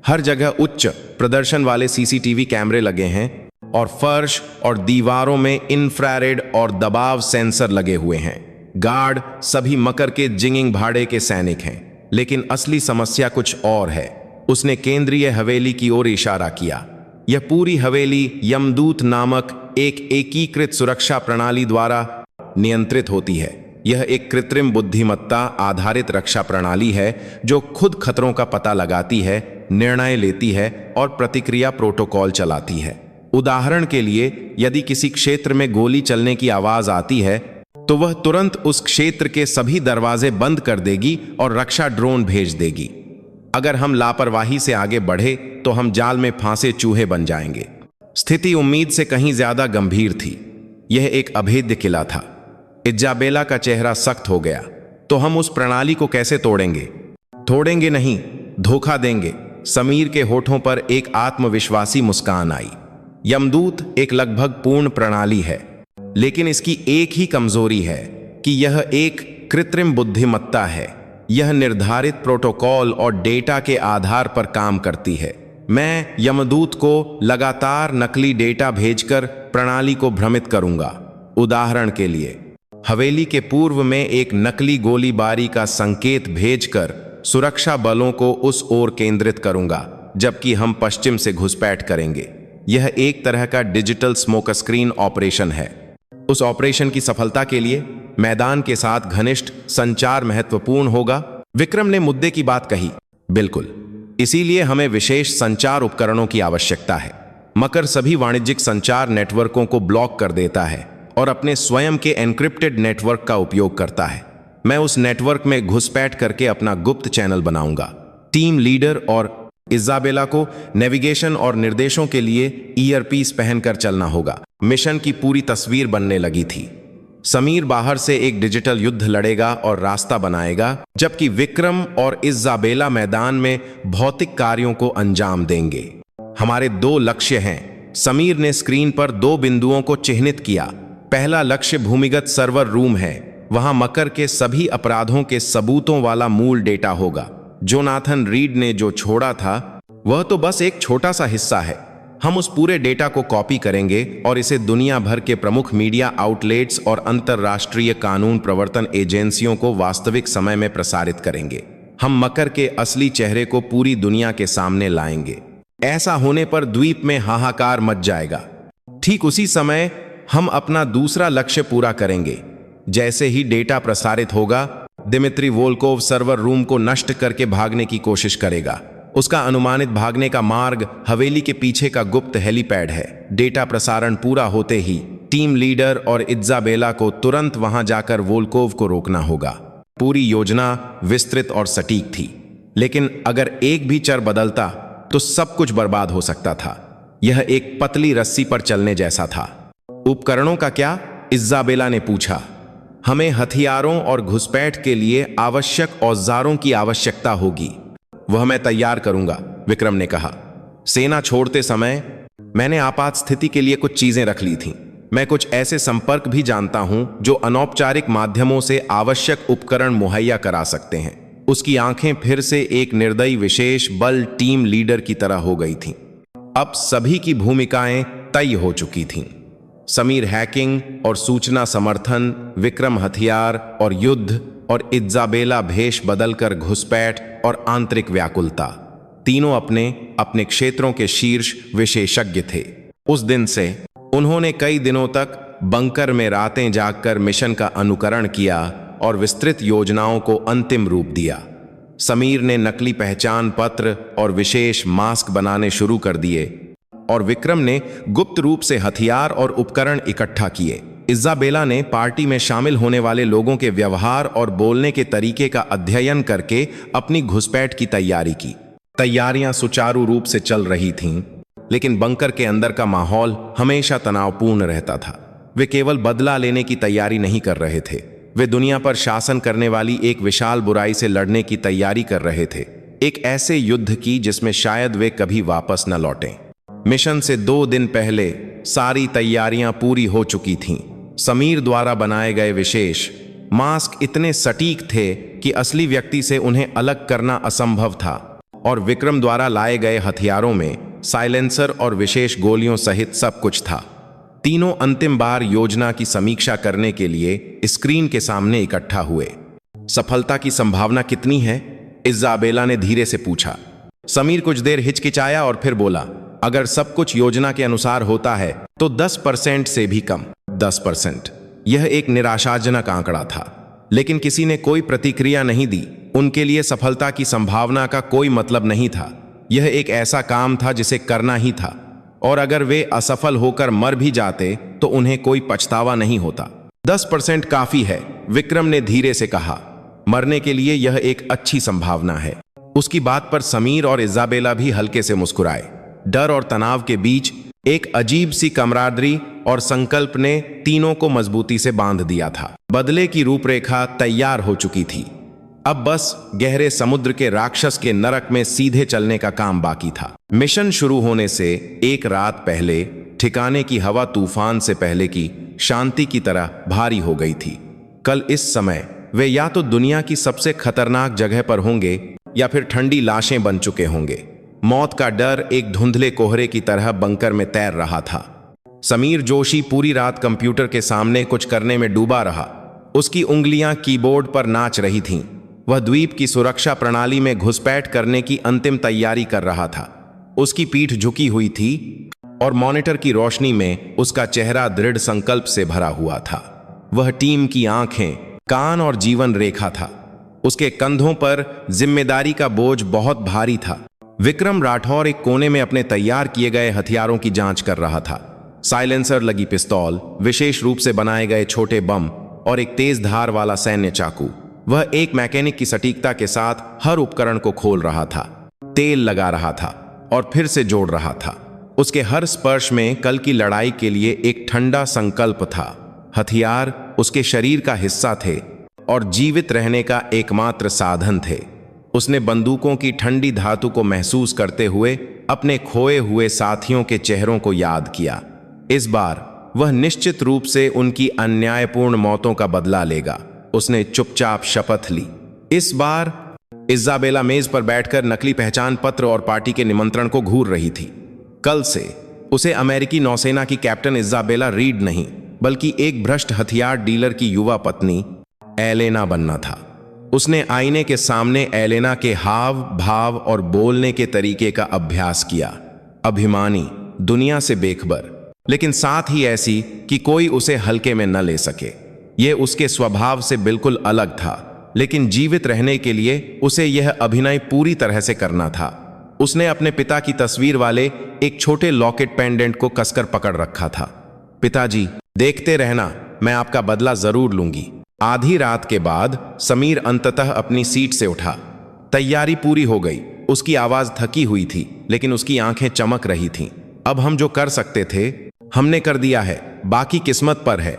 हर जगह उच्च प्रदर्शन वाले सीसीटीवी कैमरे लगे हैं और फर्श और दीवारों में इंफ्रारेड और दबाव सेंसर लगे हुए हैं। गार्ड सभी मकर के जिंगिंग भाड़े के सैनिक हैं। लेकिन असली समस्या कुछ और है। उसने केंद्रीय हवेली की ओर इशारा किया। यह पूरी हवेली यमदूत नामक एक एकीकृत सुरक्षा प्रणाली द्वारा नियंत्रित होती है। यह एक कृत्रिम बुद्धिमत्ता आधारित रक्षा प्रणाली है जो खुद खतरों का पता लगाती है, निर्णय लेती है और प्रतिक्रिया प्रोटोकॉल चलाती है। उदाहरण के लिए, यदि किसी क्षेत्र में गोली चलने की आवाज आती है तो वह तुरंत उस क्षेत्र के सभी दरवाजे बंद कर देगी और रक्षा ड्रोन भेज देगी। अगर हम लापरवाही से आगे बढ़े तो हम जाल में फांसे चूहे बन जाएंगे। स्थिति उम्मीद से कहीं ज्यादा गंभीर थी। यह एक अभेद्य किला था। इज़ाबेला का चेहरा सख्त हो गया। तो हम उस प्रणाली को कैसे तोड़ेंगे? तोड़ेंगे नहीं, धोखा देंगे। समीर के होठों पर एक आत्मविश्वासी मुस्कान आई। यमदूत एक लगभग पूर्ण प्रणाली है, लेकिन इसकी एक ही कमजोरी है कि यह एक कृत्रिम बुद्धिमत्ता है। यह निर्धारित प्रोटोकॉल और डेटा के आधार पर काम करती है। मैं यमदूत को लगातार नकली डेटा भेजकर प्रणाली को भ्रमित करूंगा। उदाहरण के लिए, हवेली के पूर्व में एक नकली गोलीबारी का संकेत भेजकर सुरक्षा बलों को उस ओर केंद्रित करूंगा, जबकि हम पश्चिम से घुसपैठ करेंगे। यह एक तरह का डिजिटल स्मोक स्क्रीन ऑपरेशन है। उस ऑपरेशन की सफलता के लिए मैदान के साथ घनिष्ठ संचार महत्वपूर्ण होगा। विक्रम ने मुद्दे की बात कही। बिल्कुल, इसीलिए हमें विशेष संचार उपकरणों की आवश्यकता है। मकर सभी वाणिज्यिक संचार नेटवर्कों को ब्लॉक कर देता है और अपने स्वयं के एन्क्रिप्टेड नेटवर्क का उपयोग करता है। मैं उस नेटवर्क में घुसपैठ करके अपना गुप्त चैनल बनाऊंगा। टीम लीडर और इज़ाबेला को नेविगेशन और निर्देशों के लिए ईयरपीस पहनकर चलना होगा। मिशन की पूरी तस्वीर बनने लगी थी। समीर बाहर से एक डिजिटल युद्ध लड़ेगा और रास्ता बनाएगा, जबकि विक्रम और इज़ाबेला मैदान में भौतिक कार्यों को अंजाम देंगे। हमारे 2 लक्ष्य हैं। समीर ने स्क्रीन पर 2 बिंदुओं को चिह्नित किया। पहला लक्ष्य भूमिगत सर्वर रूम है। वहां मकर के सभी अपराधों के सबूतों वाला मूल डेटा होगा। जोनाथन रीड ने जो छोड़ा था वह तो बस एक छोटा सा हिस्सा है। हम उस पूरे डेटा को कॉपी करेंगे और इसे दुनिया भर के प्रमुख मीडिया आउटलेट्स और अंतर्राष्ट्रीय कानून प्रवर्तन एजेंसियों को वास्तविक समय में प्रसारित करेंगे। हम मकर के असली चेहरे को पूरी दुनिया के सामने लाएंगे। ऐसा होने पर द्वीप में हाहाकार मच जाएगा। ठीक उसी समय हम अपना दूसरा लक्ष्य पूरा करेंगे। जैसे ही डेटा प्रसारित होगा, दिमित्री वोल्कोव सर्वर रूम को नष्ट करके भागने की कोशिश करेगा। उसका अनुमानित भागने का मार्ग हवेली के पीछे का गुप्त हेलीपैड है। डेटा प्रसारण पूरा होते ही टीम लीडर और इज़ाबेला को तुरंत वहां जाकर वोल्कोव को रोकना होगा। पूरी योजना विस्तृत और सटीक थी, लेकिन अगर एक भी चर बदलता तो सब कुछ बर्बाद हो सकता था। यह एक पतली रस्सी पर चलने जैसा था। उपकरणों का क्या? इज़ाबेला ने पूछा। हमें हथियारों और घुसपैठ के लिए आवश्यक औजारों की आवश्यकता होगी। वह मैं तैयार करूंगा, विक्रम ने कहा। सेना छोड़ते समय मैंने आपात स्थिति के लिए कुछ चीजें रख ली थीं। मैं कुछ ऐसे संपर्क भी जानता हूं जो अनौपचारिक माध्यमों से आवश्यक उपकरण मुहैया करा सकते हैं। उसकी आंखें फिर से एक निर्दयी विशेष बल टीम लीडर की तरह हो गई थीं। अब सभी की भूमिकाएं तय हो चुकी थीं। समीर हैकिंग और सूचना समर्थन, विक्रम हथियार और युद्ध, और इज़ाबेला भेष बदलकर घुसपैठ और आंतरिक व्याकुलता। तीनों अपने अपने क्षेत्रों के शीर्ष विशेषज्ञ थे। उस दिन से उन्होंने कई दिनों तक बंकर में रातें जागकर मिशन का अनुकरण किया और विस्तृत योजनाओं को अंतिम रूप दिया। समीर ने नकली पहचान पत्र और विशेष मास्क बनाने शुरू कर दिए और विक्रम ने गुप्त रूप से हथियार और उपकरण इकट्ठा किए। इज़ाबेला ने पार्टी में शामिल होने वाले लोगों के व्यवहार और बोलने के तरीके का अध्ययन करके अपनी घुसपैठ की तैयारी की। तैयारियां सुचारू रूप से चल रही थीं, लेकिन बंकर के अंदर का माहौल हमेशा तनावपूर्ण रहता था। वे केवल बदला लेने की तैयारी नहीं कर रहे थे, वे दुनिया पर शासन करने वाली एक विशाल बुराई से लड़ने की तैयारी कर रहे थे। एक ऐसे युद्ध की जिसमें शायद वे कभी वापस न लौटें। मिशन से 2 दिन पहले सारी तैयारियां पूरी हो चुकी थीं। समीर द्वारा बनाए गए विशेष मास्क इतने सटीक थे कि असली व्यक्ति से उन्हें अलग करना असंभव था, और विक्रम द्वारा लाए गए हथियारों में साइलेंसर और विशेष गोलियों सहित सब कुछ था। तीनों अंतिम बार योजना की समीक्षा करने के लिए स्क्रीन के सामने इकट्ठा हुए। सफलता की संभावना कितनी है? इज़ाबेला ने धीरे से पूछा। समीर कुछ देर हिचकिचाया और फिर बोला, अगर सब कुछ योजना के अनुसार होता है तो 10% से भी कम। 10%। यह एक निराशाजनक आंकड़ा था, लेकिन किसी ने कोई प्रतिक्रिया नहीं दी। उनके लिए सफलता की संभावना का कोई मतलब नहीं था। यह एक ऐसा काम था जिसे करना ही था, और अगर वे असफल होकर मर भी जाते तो उन्हें कोई पछतावा नहीं होता। 10% काफी है, विक्रम ने धीरे से कहा। मरने के लिए यह एक अच्छी संभावना है। उसकी बात पर समीर और इज़ाबेला भी हल्के से मुस्कुराए। डर और तनाव के बीच एक अजीब सी कमरादरी और संकल्प ने तीनों को मजबूती से बांध दिया था। बदले की रूपरेखा तैयार हो चुकी थी। अब बस गहरे समुद्र के राक्षस के नरक में सीधे चलने का काम बाकी था। मिशन शुरू होने से एक रात पहले ठिकाने की हवा तूफान से पहले की शांति की तरह भारी हो गई थी। कल इस समय वे या तो दुनिया की सबसे खतरनाक जगह पर होंगे या फिर ठंडी लाशें बन चुके होंगे। मौत का डर एक धुंधले कोहरे की तरह बंकर में तैर रहा था। समीर जोशी पूरी रात कंप्यूटर के सामने कुछ करने में डूबा रहा। उसकी उंगलियां कीबोर्ड पर नाच रही थीं। वह द्वीप की सुरक्षा प्रणाली में घुसपैठ करने की अंतिम तैयारी कर रहा था। उसकी पीठ झुकी हुई थी और मॉनिटर की रोशनी में उसका चेहरा दृढ़ संकल्प से भरा हुआ था। वह टीम की आंखें, कान और जीवन रेखा था। उसके कंधों पर जिम्मेदारी का बोझ बहुत भारी था। विक्रम राठौर एक कोने में अपने तैयार किए गए हथियारों की जांच कर रहा था। साइलेंसर लगी पिस्तौल, विशेष रूप से बनाए गए छोटे बम और एक तेज धार वाला सैन्य चाकू। वह एक मैकेनिक की सटीकता के साथ हर उपकरण को खोल रहा था, तेल लगा रहा था और फिर से जोड़ रहा था। उसके हर स्पर्श में कल की लड़ाई के लिए एक ठंडा संकल्प था। हथियार उसके शरीर का हिस्सा थे और जीवित रहने का एकमात्र साधन थे। उसने बंदूकों की ठंडी धातु को महसूस करते हुए अपने खोए हुए साथियों के चेहरों को याद किया। इस बार वह निश्चित रूप से उनकी अन्यायपूर्ण मौतों का बदला लेगा। उसने चुपचाप शपथ ली। इस बार इज़ाबेला मेज पर बैठकर नकली पहचान पत्र और पार्टी के निमंत्रण को घूर रही थी। कल से उसे अमेरिकी नौसेना की कैप्टन इज़ाबेला रीड नहीं, बल्कि एक भ्रष्ट हथियार डीलर की युवा पत्नी एलेना बनना था। उसने आईने के सामने एलेना के हाव भाव और बोलने के तरीके का अभ्यास किया। अभिमानी, दुनिया से बेखबर, लेकिन साथ ही ऐसी कि कोई उसे हल्के में न ले सके। यह उसके स्वभाव से बिल्कुल अलग था, लेकिन जीवित रहने के लिए उसे यह अभिनय पूरी तरह से करना था। उसने अपने पिता की तस्वीर वाले एक छोटे लॉकेट पेंडेंट को कसकर पकड़ रखा था। पिताजी, देखते रहना, मैं आपका बदला जरूर लूंगी। आधी रात के बाद समीर अंततः अपनी सीट से उठा। तैयारी पूरी हो गई। उसकी आवाज थकी हुई थी, लेकिन उसकी आंखें चमक रही थीं। अब हम जो कर सकते थे हमने कर दिया है, बाकी किस्मत पर है।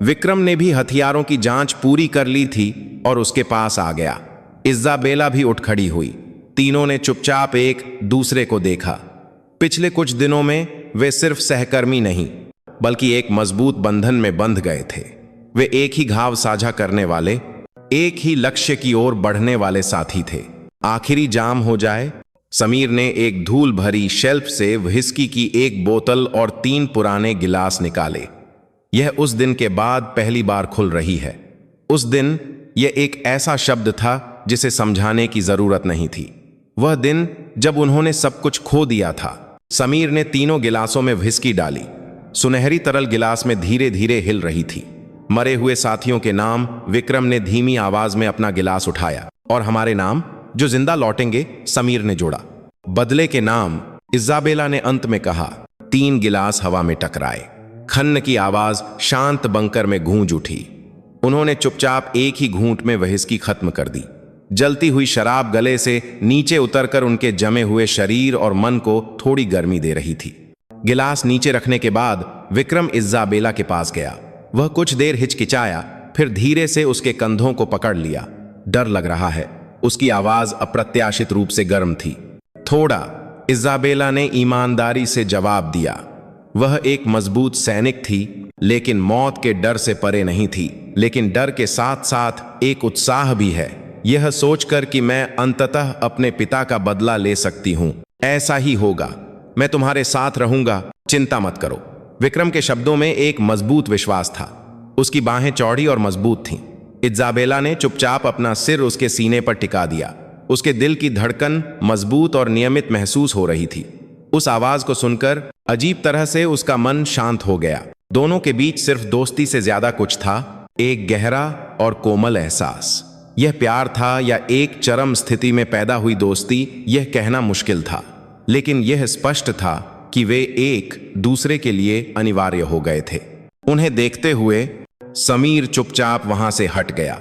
विक्रम ने भी हथियारों की जांच पूरी कर ली थी और उसके पास आ गया। इज़ाबेला भी उठ खड़ी हुई। तीनों ने चुपचाप एक दूसरे को देखा। पिछले कुछ दिनों में वे सिर्फ सहकर्मी नहीं, बल्कि एक मजबूत बंधन में बंध गए थे। वे एक ही घाव साझा करने वाले, एक ही लक्ष्य की ओर बढ़ने वाले साथी थे। आखिरी जाम हो जाए। समीर ने एक धूल भरी शेल्फ से व्हिस्की की एक बोतल और 3 पुराने गिलास निकाले। यह उस दिन के बाद पहली बार खुल रही है। उस दिन यह एक ऐसा शब्द था जिसे समझाने की जरूरत नहीं थी। वह दिन जब उन्होंने सब कुछ खो दिया था। समीर ने तीनों गिलासों में व्हिस्की डाली। सुनहरी तरल गिलास में धीरे धीरे हिल रही थी। मरे हुए साथियों के नाम। विक्रम ने धीमी आवाज में अपना गिलास उठाया। और हमारे नाम जो जिंदा लौटेंगे, समीर ने जोड़ा। बदले के नाम, इज़ाबेला ने अंत में कहा। 3 गिलास हवा में टकराए। खन्न की आवाज शांत बंकर में गूंज उठी। उन्होंने चुपचाप एक ही घूंट में व्हिस्की खत्म कर दी। जलती हुई शराब गले से नीचे उतरकर उनके जमे हुए शरीर और मन को थोड़ी गर्मी दे रही थी। गिलास नीचे रखने के बाद विक्रम इज़ाबेला के पास गया। वह कुछ देर हिचकिचाया, फिर धीरे से उसके कंधों को पकड़ लिया। डर लग रहा है। उसकी आवाज अप्रत्याशित रूप से गर्म थी। थोड़ा, इज़ाबेला ने ईमानदारी से जवाब दिया। वह एक मजबूत सैनिक थी, लेकिन मौत के डर से परे नहीं थी। लेकिन डर के साथ साथ एक उत्साह भी है, यह सोचकर कि मैं अंततः अपने पिता का बदला ले सकती हूं। ऐसा ही होगा। मैं तुम्हारे साथ रहूंगा, चिंता मत करो। विक्रम के शब्दों में एक मजबूत विश्वास था। उसकी बाहें चौड़ी और मजबूत थीं। इज़ाबेला ने चुपचाप अपना सिर उसके सीने पर टिका दिया। उसके दिल की धड़कन मजबूत और नियमित महसूस हो रही थी। उस आवाज को सुनकर अजीब तरह से उसका मन शांत हो गया। दोनों के बीच सिर्फ दोस्ती से ज्यादा कुछ था, एक गहरा और कोमल एहसास। यह प्यार था या एक चरम स्थिति में पैदा हुई दोस्ती, यह कहना मुश्किल था। लेकिन यह स्पष्ट था कि वे एक दूसरे के लिए अनिवार्य हो गए थे। उन्हें देखते हुए समीर चुपचाप वहां से हट गया।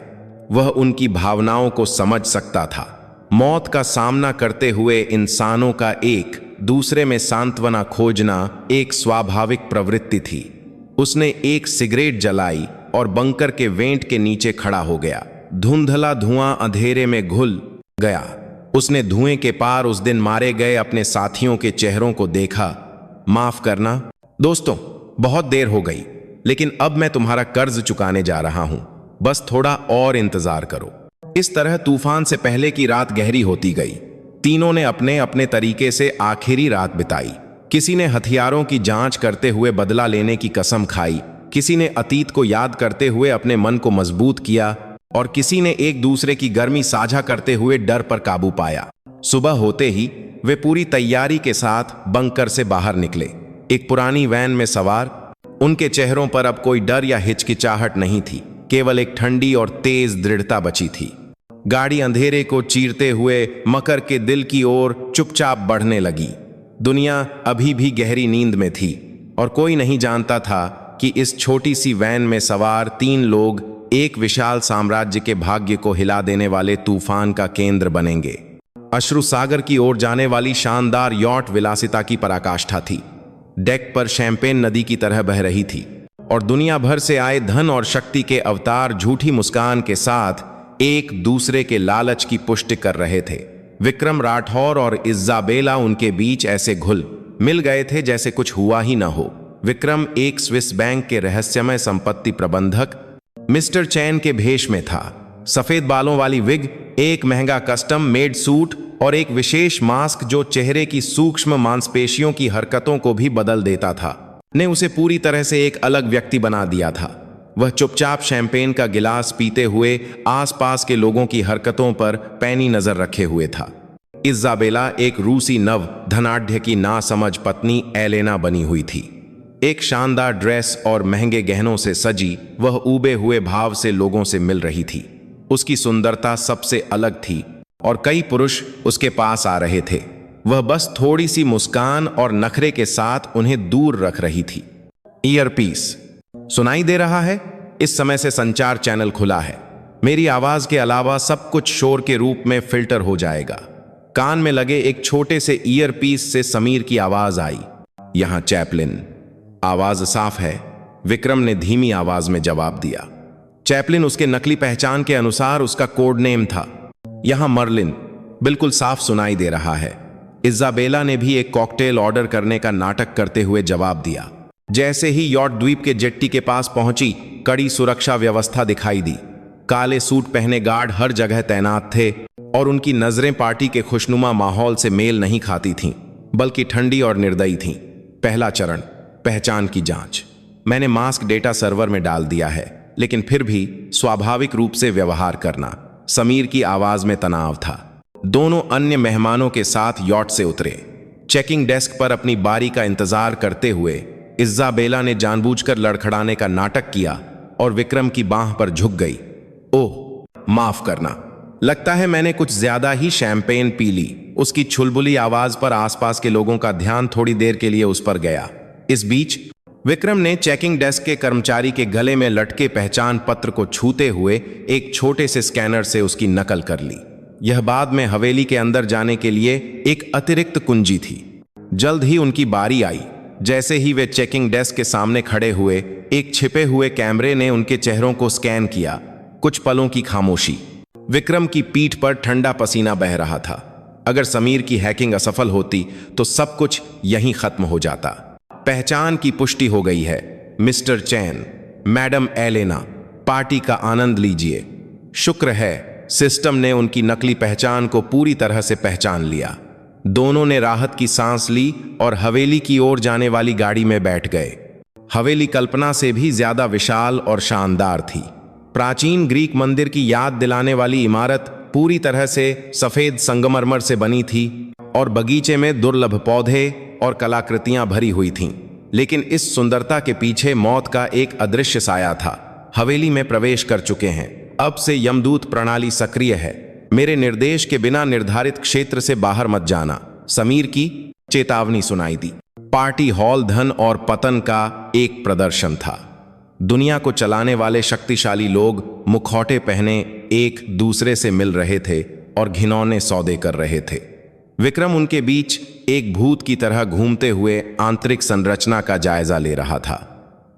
वह उनकी भावनाओं को समझ सकता था। मौत का सामना करते हुए इंसानों का एक दूसरे में सांत्वना खोजना एक स्वाभाविक प्रवृत्ति थी। उसने एक सिगरेट जलाई और बंकर के वेंट के नीचे खड़ा हो गया। धुंधला धुआं अंधेरे में घुल गया। उसने धुएं के पार उस दिन मारे गए अपने साथियों के चेहरों को देखा। माफ करना दोस्तों, बहुत देर हो गई, लेकिन अब मैं तुम्हारा कर्ज चुकाने जा रहा हूं। बस थोड़ा और इंतजार करो। इस तरह तूफान से पहले की रात गहरी होती गई। तीनों ने अपने अपने तरीके से आखिरी रात बिताई। किसी ने हथियारों की जांच करते हुए बदला लेने की कसम खाई, किसी ने अतीत को याद करते हुए अपने मन को मजबूत किया, और किसी ने एक दूसरे की गर्मी साझा करते हुए डर पर काबू पाया। सुबह होते ही वे पूरी तैयारी के साथ बंकर से बाहर निकले। एक पुरानी वैन में सवार, उनके चेहरों पर अब कोई डर या हिचकिचाहट नहीं थी, केवल एक ठंडी और तेज दृढ़ता बची थी। गाड़ी अंधेरे को चीरते हुए मकर के दिल की ओर चुपचाप बढ़ने लगी। दुनिया अभी भी गहरी नींद में थी और कोई नहीं जानता था कि इस छोटी सी वैन में सवार 3 लोग एक विशाल साम्राज्य के भाग्य को हिला देने वाले तूफान का केंद्र बनेंगे। अश्रु सागर की ओर जाने वाली शानदार यॉट विलासिता की पराकाष्ठा थी। डेक पर शैंपेन नदी की तरह बह रही थी और दुनिया भर से आए धन और शक्ति के अवतार झूठी मुस्कान के साथ एक दूसरे के लालच की पुष्टि कर रहे थे। विक्रम राठौर और इज़ाबेला उनके बीच ऐसे घुल मिल गए थे जैसे कुछ हुआ ही न हो। विक्रम एक स्विस बैंक के रहस्यमय संपत्ति प्रबंधक मिस्टर चैन के भेष में था। सफेद बालों वाली विग, एक महंगा कस्टम मेड सूट और एक विशेष मास्क जो चेहरे की सूक्ष्म मांसपेशियों की हरकतों को भी बदल देता था, ने उसे पूरी तरह से एक अलग व्यक्ति बना दिया था। वह चुपचाप शैंपेन का गिलास पीते हुए आसपास के लोगों की हरकतों पर पैनी नजर रखे हुए था। इज़ाबेला एक रूसी नव धनाढ्य की नासमझ पत्नी एलेना बनी हुई थी। एक शानदार ड्रेस और महंगे गहनों से सजी वह ऊबे हुए भाव से लोगों से मिल रही थी। उसकी सुंदरता सबसे अलग थी और कई पुरुष उसके पास आ रहे थे। वह बस थोड़ी सी मुस्कान और नखरे के साथ उन्हें दूर रख रही थी। ईयरपीस सुनाई दे रहा है? इस समय से संचार चैनल खुला है। मेरी आवाज के अलावा सब कुछ शोर के रूप में फिल्टर हो जाएगा। कान में लगे एक छोटे से ईयरपीस से समीर की आवाज आई, यहां चैपलिन। आवाज साफ है, विक्रम ने धीमी आवाज में जवाब दिया। चैपलिन उसके नकली पहचान के अनुसार उसका कोड नेम था। यहां मर्लिन बिल्कुल साफ सुनाई दे रहा है। इज़ाबेला ने भी एक कॉकटेल ऑर्डर करने का नाटक करते हुए जवाब दिया। जैसे ही यॉर्ट द्वीप के जेट्टी के पास पहुंची, कड़ी सुरक्षा व्यवस्था दिखाई दी। काले सूट पहने गार्ड हर जगह तैनात थे और उनकी नजरें पार्टी के खुशनुमा माहौल से मेल नहीं खाती थीं, बल्कि ठंडी और निर्दयी थीं। पहला चरण, पहचान की जांच। मैंने मास्क डेटा सर्वर में डाल दिया है, लेकिन फिर भी स्वाभाविक रूप से व्यवहार करना। समीर की आवाज में तनाव था। दोनों अन्य मेहमानों के साथ यॉट से उतरे। चेकिंग डेस्क पर अपनी बारी का इंतजार करते हुए इज़ाबेला ने जानबूझकर लड़खड़ाने का नाटक किया और विक्रम की बांह पर झुक गई। ओह, माफ करना, लगता है मैंने कुछ ज्यादा ही शैंपेन पी ली। उसकी छुलबुली आवाज पर आसपास के लोगों का ध्यान थोड़ी देर के लिए उस पर गया। इस बीच विक्रम ने चेकिंग डेस्क के कर्मचारी के गले में लटके पहचान पत्र को छूते हुए एक छोटे से स्कैनर से उसकी नकल कर ली। यह बाद में हवेली के अंदर जाने के लिए एक अतिरिक्त कुंजी थी। जल्द ही उनकी बारी आई। जैसे ही वे चेकिंग डेस्क के सामने खड़े हुए, एक छिपे हुए कैमरे ने उनके चेहरों को स्कैन किया। कुछ पलों की खामोशी। विक्रम की पीठ पर ठंडा पसीना बह रहा था। अगर समीर की हैकिंग असफल होती तो सब कुछ यहीं खत्म हो जाता। पहचान की पुष्टि हो गई है, मिस्टर चैन, मैडम एलेना, पार्टी का आनंद लीजिए। शुक्र है सिस्टम ने उनकी नकली पहचान को पूरी तरह से पहचान लिया। दोनों ने राहत की सांस ली और हवेली की ओर जाने वाली गाड़ी में बैठ गए। हवेली कल्पना से भी ज्यादा विशाल और शानदार थी। प्राचीन ग्रीक मंदिर की याद दिलाने वाली इमारत पूरी तरह से सफेद संगमरमर से बनी थी और बगीचे में दुर्लभ पौधे और कलाकृतियां भरी हुई थीं। लेकिन इस सुंदरता के पीछे मौत का एक अदृश्य साया था। हवेली में प्रवेश कर चुके हैं। अब से यमदूत प्रणाली सक्रिय है। मेरे निर्देश के बिना निर्धारित क्षेत्र से बाहर मत जाना, समीर की चेतावनी सुनाई दी। पार्टी हॉल धन और पतन का एक प्रदर्शन था। दुनिया को चलाने वाले शक्तिशाली लोग मुखौटे पहने एक दूसरे से मिल रहे थे और घिनौने सौदे कर रहे थे। विक्रम उनके बीच एक भूत की तरह घूमते हुए आंतरिक संरचना का जायजा ले रहा था।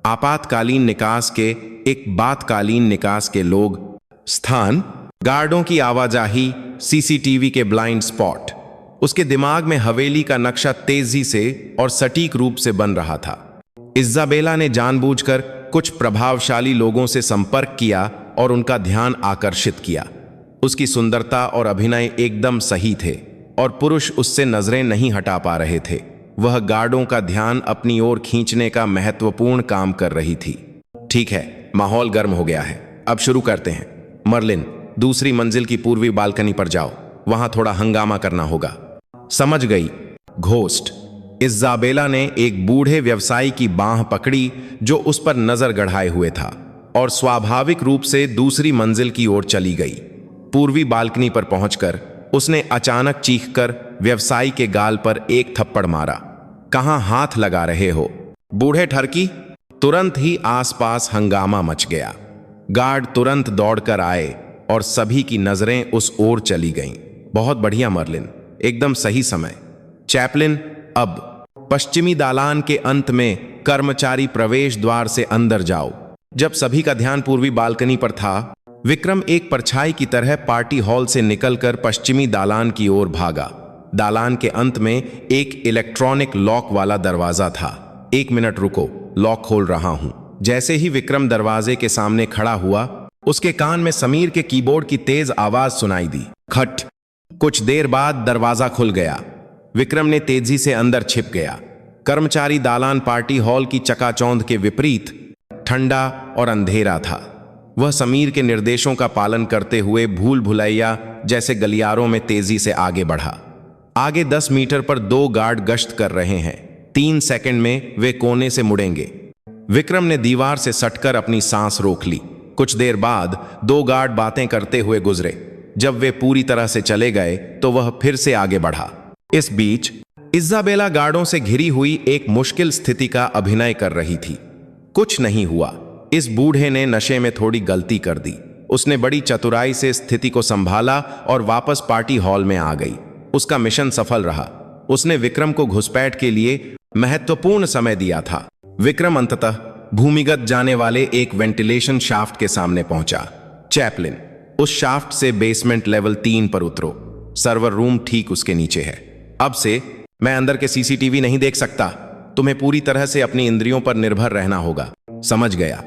आपातकालीन निकास के एक बातकालीन निकास के लोग, स्थान, गार्डों की आवाजाही, सीसीटीवी के ब्लाइंड स्पॉट। उसके दिमाग में हवेली का नक्शा तेजी से और सटीक रूप से बन रहा था। इज़ाबेला ने जानबूझकर कुछ प्रभावशाली लोगों से संपर्क किया और उनका ध्यान आकर्षित किया। उसकी सुंदरता और अभिनय एकदम सही थे और पुरुष उससे नजरें नहीं हटा पा रहे थे। वह गार्डों का ध्यान अपनी ओर खींचने का महत्वपूर्ण काम कर रही थी। ठीक है, माहौल गर्म हो गया है, अब शुरू करते हैं। मर्लिन, दूसरी मंजिल की पूर्वी बालकनी पर जाओ, वहां थोड़ा हंगामा करना होगा। समझ गई, घोस्ट। इज़ाबेला ने एक बूढ़े व्यवसायी की बांह पकड़ी जो उस पर नजर गढ़ाए हुए था और स्वाभाविक रूप से दूसरी मंजिल की ओर चली गई। पूर्वी बालकनी पर पहुंचकर उसने अचानक चीखकर व्यवसायी के गाल पर एक थप्पड़ मारा। कहां हाथ लगा रहे हो, बूढ़े ठरकी? तुरंत ही आसपास हंगामा मच गया। गार्ड तुरंत दौड़कर आए और सभी की नजरें उस ओर चली गईं। बहुत बढ़िया मर्लिन, एकदम सही समय। चैपलिन, अब पश्चिमी दालान के अंत में कर्मचारी प्रवेश द्वार से अंदर जाओ। जब सभी का ध्यान पूर्वी बालकनी पर था, विक्रम एक परछाई की तरह पार्टी हॉल से निकलकर पश्चिमी दालान की ओर भागा। दालान के अंत में एक इलेक्ट्रॉनिक लॉक वाला दरवाजा था। 1 मिनट रुको, लॉक खोल रहा हूं। जैसे ही विक्रम दरवाजे के सामने खड़ा हुआ, उसके कान में समीर के कीबोर्ड की तेज आवाज सुनाई दी। खट। कुछ देर बाद दरवाजा खुल गया। विक्रम ने तेजी से अंदर छिप गया। कर्मचारी दालान पार्टी हॉल की चकाचौंध के विपरीत ठंडा और अंधेरा था। वह समीर के निर्देशों का पालन करते हुए भूल भुलैया जैसे गलियारों में तेजी से आगे बढ़ा। आगे 10 मीटर पर 2 गार्ड गश्त कर रहे हैं। 3 सेकंड में वे कोने से मुड़ेंगे। विक्रम ने दीवार से सटकर अपनी सांस रोक ली। कुछ देर बाद 2 गार्ड बातें करते हुए गुजरे। जब वे पूरी तरह से चले गए तो वह फिर से आगे बढ़ा। इस बीच इज़ाबेला गार्डों से घिरी हुई एक मुश्किल स्थिति का अभिनय कर रही थी। कुछ नहीं हुआ। इस बूढ़े ने नशे में थोड़ी गलती कर दी। उसने बड़ी चतुराई से स्थिति को संभाला और वापस पार्टी हॉल में आ गई। उसका मिशन सफल रहा। उसने विक्रम को घुसपैठ के लिए महत्वपूर्ण समय दिया था। विक्रम अंततः भूमिगत जाने वाले एक वेंटिलेशन शाफ्ट के सामने पहुंचा। चैपलिन, उस शाफ्ट से बेसमेंट लेवल 3 पर उतरो। सर्वर रूम ठीक उसके नीचे है। अब से मैं अंदर के सीसीटीवी नहीं देख सकता। तुम्हें पूरी तरह से अपनी इंद्रियों पर निर्भर रहना होगा। समझ गया।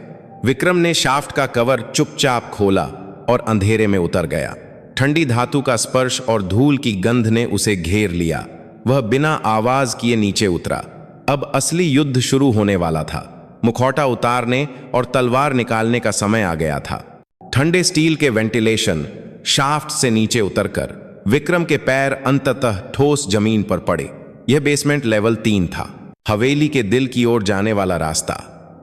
विक्रम ने शाफ्ट का कवर चुपचाप खोला और अंधेरे में उतर गया। ठंडी धातु का स्पर्श और धूल की गंध ने उसे घेर लिया। वह बिना आवाज किए नीचे उतरा। अब असली युद्ध शुरू होने वाला था। मुखौटा उतारने और तलवार निकालने का समय आ गया था। ठंडे स्टील के वेंटिलेशन शाफ्ट से नीचे उतरकर विक्रम के पैर अंततः ठोस जमीन पर पड़े। यह बेसमेंट लेवल 3 था। हवेली के दिल की ओर जाने वाला रास्ता।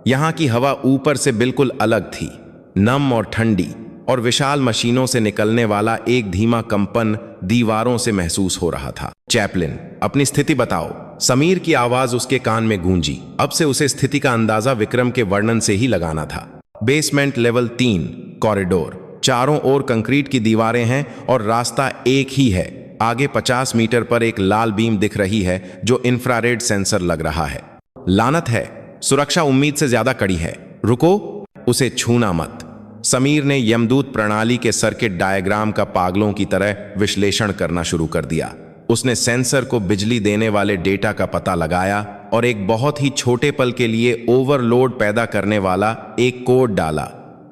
यहां की हवा ऊपर से बिल्कुल अलग थी, नम और ठंडी, और विशाल मशीनों से निकलने वाला एक धीमा कंपन दीवारों से महसूस हो रहा था। चैपलिन, अपनी स्थिति बताओ। समीर की आवाज उसके कान में गूंजी। अब से उसे स्थिति का अंदाजा विक्रम के वर्णन से ही लगाना था। Basement level 3 corridor. चारों ओर कंक्रीट की दीवारें हैं और रास्ता एक ही है। आगे 50 मीटर पर एक लाल बीम दिख रही है जो इंफ्रारेड सेंसर लग रहा है। लानत है, सुरक्षा उम्मीद से ज्यादा कड़ी है। रुको, उसे छूना मत। समीर ने यमदूत प्रणाली के सर्किट डायग्राम का पागलों की तरह विश्लेषण करना शुरू कर दिया। उसने सेंसर को बिजली देने वाले डेटा का पता लगाया और एक बहुत ही छोटे पल के लिए ओवरलोड पैदा करने वाला एक कोड डाला।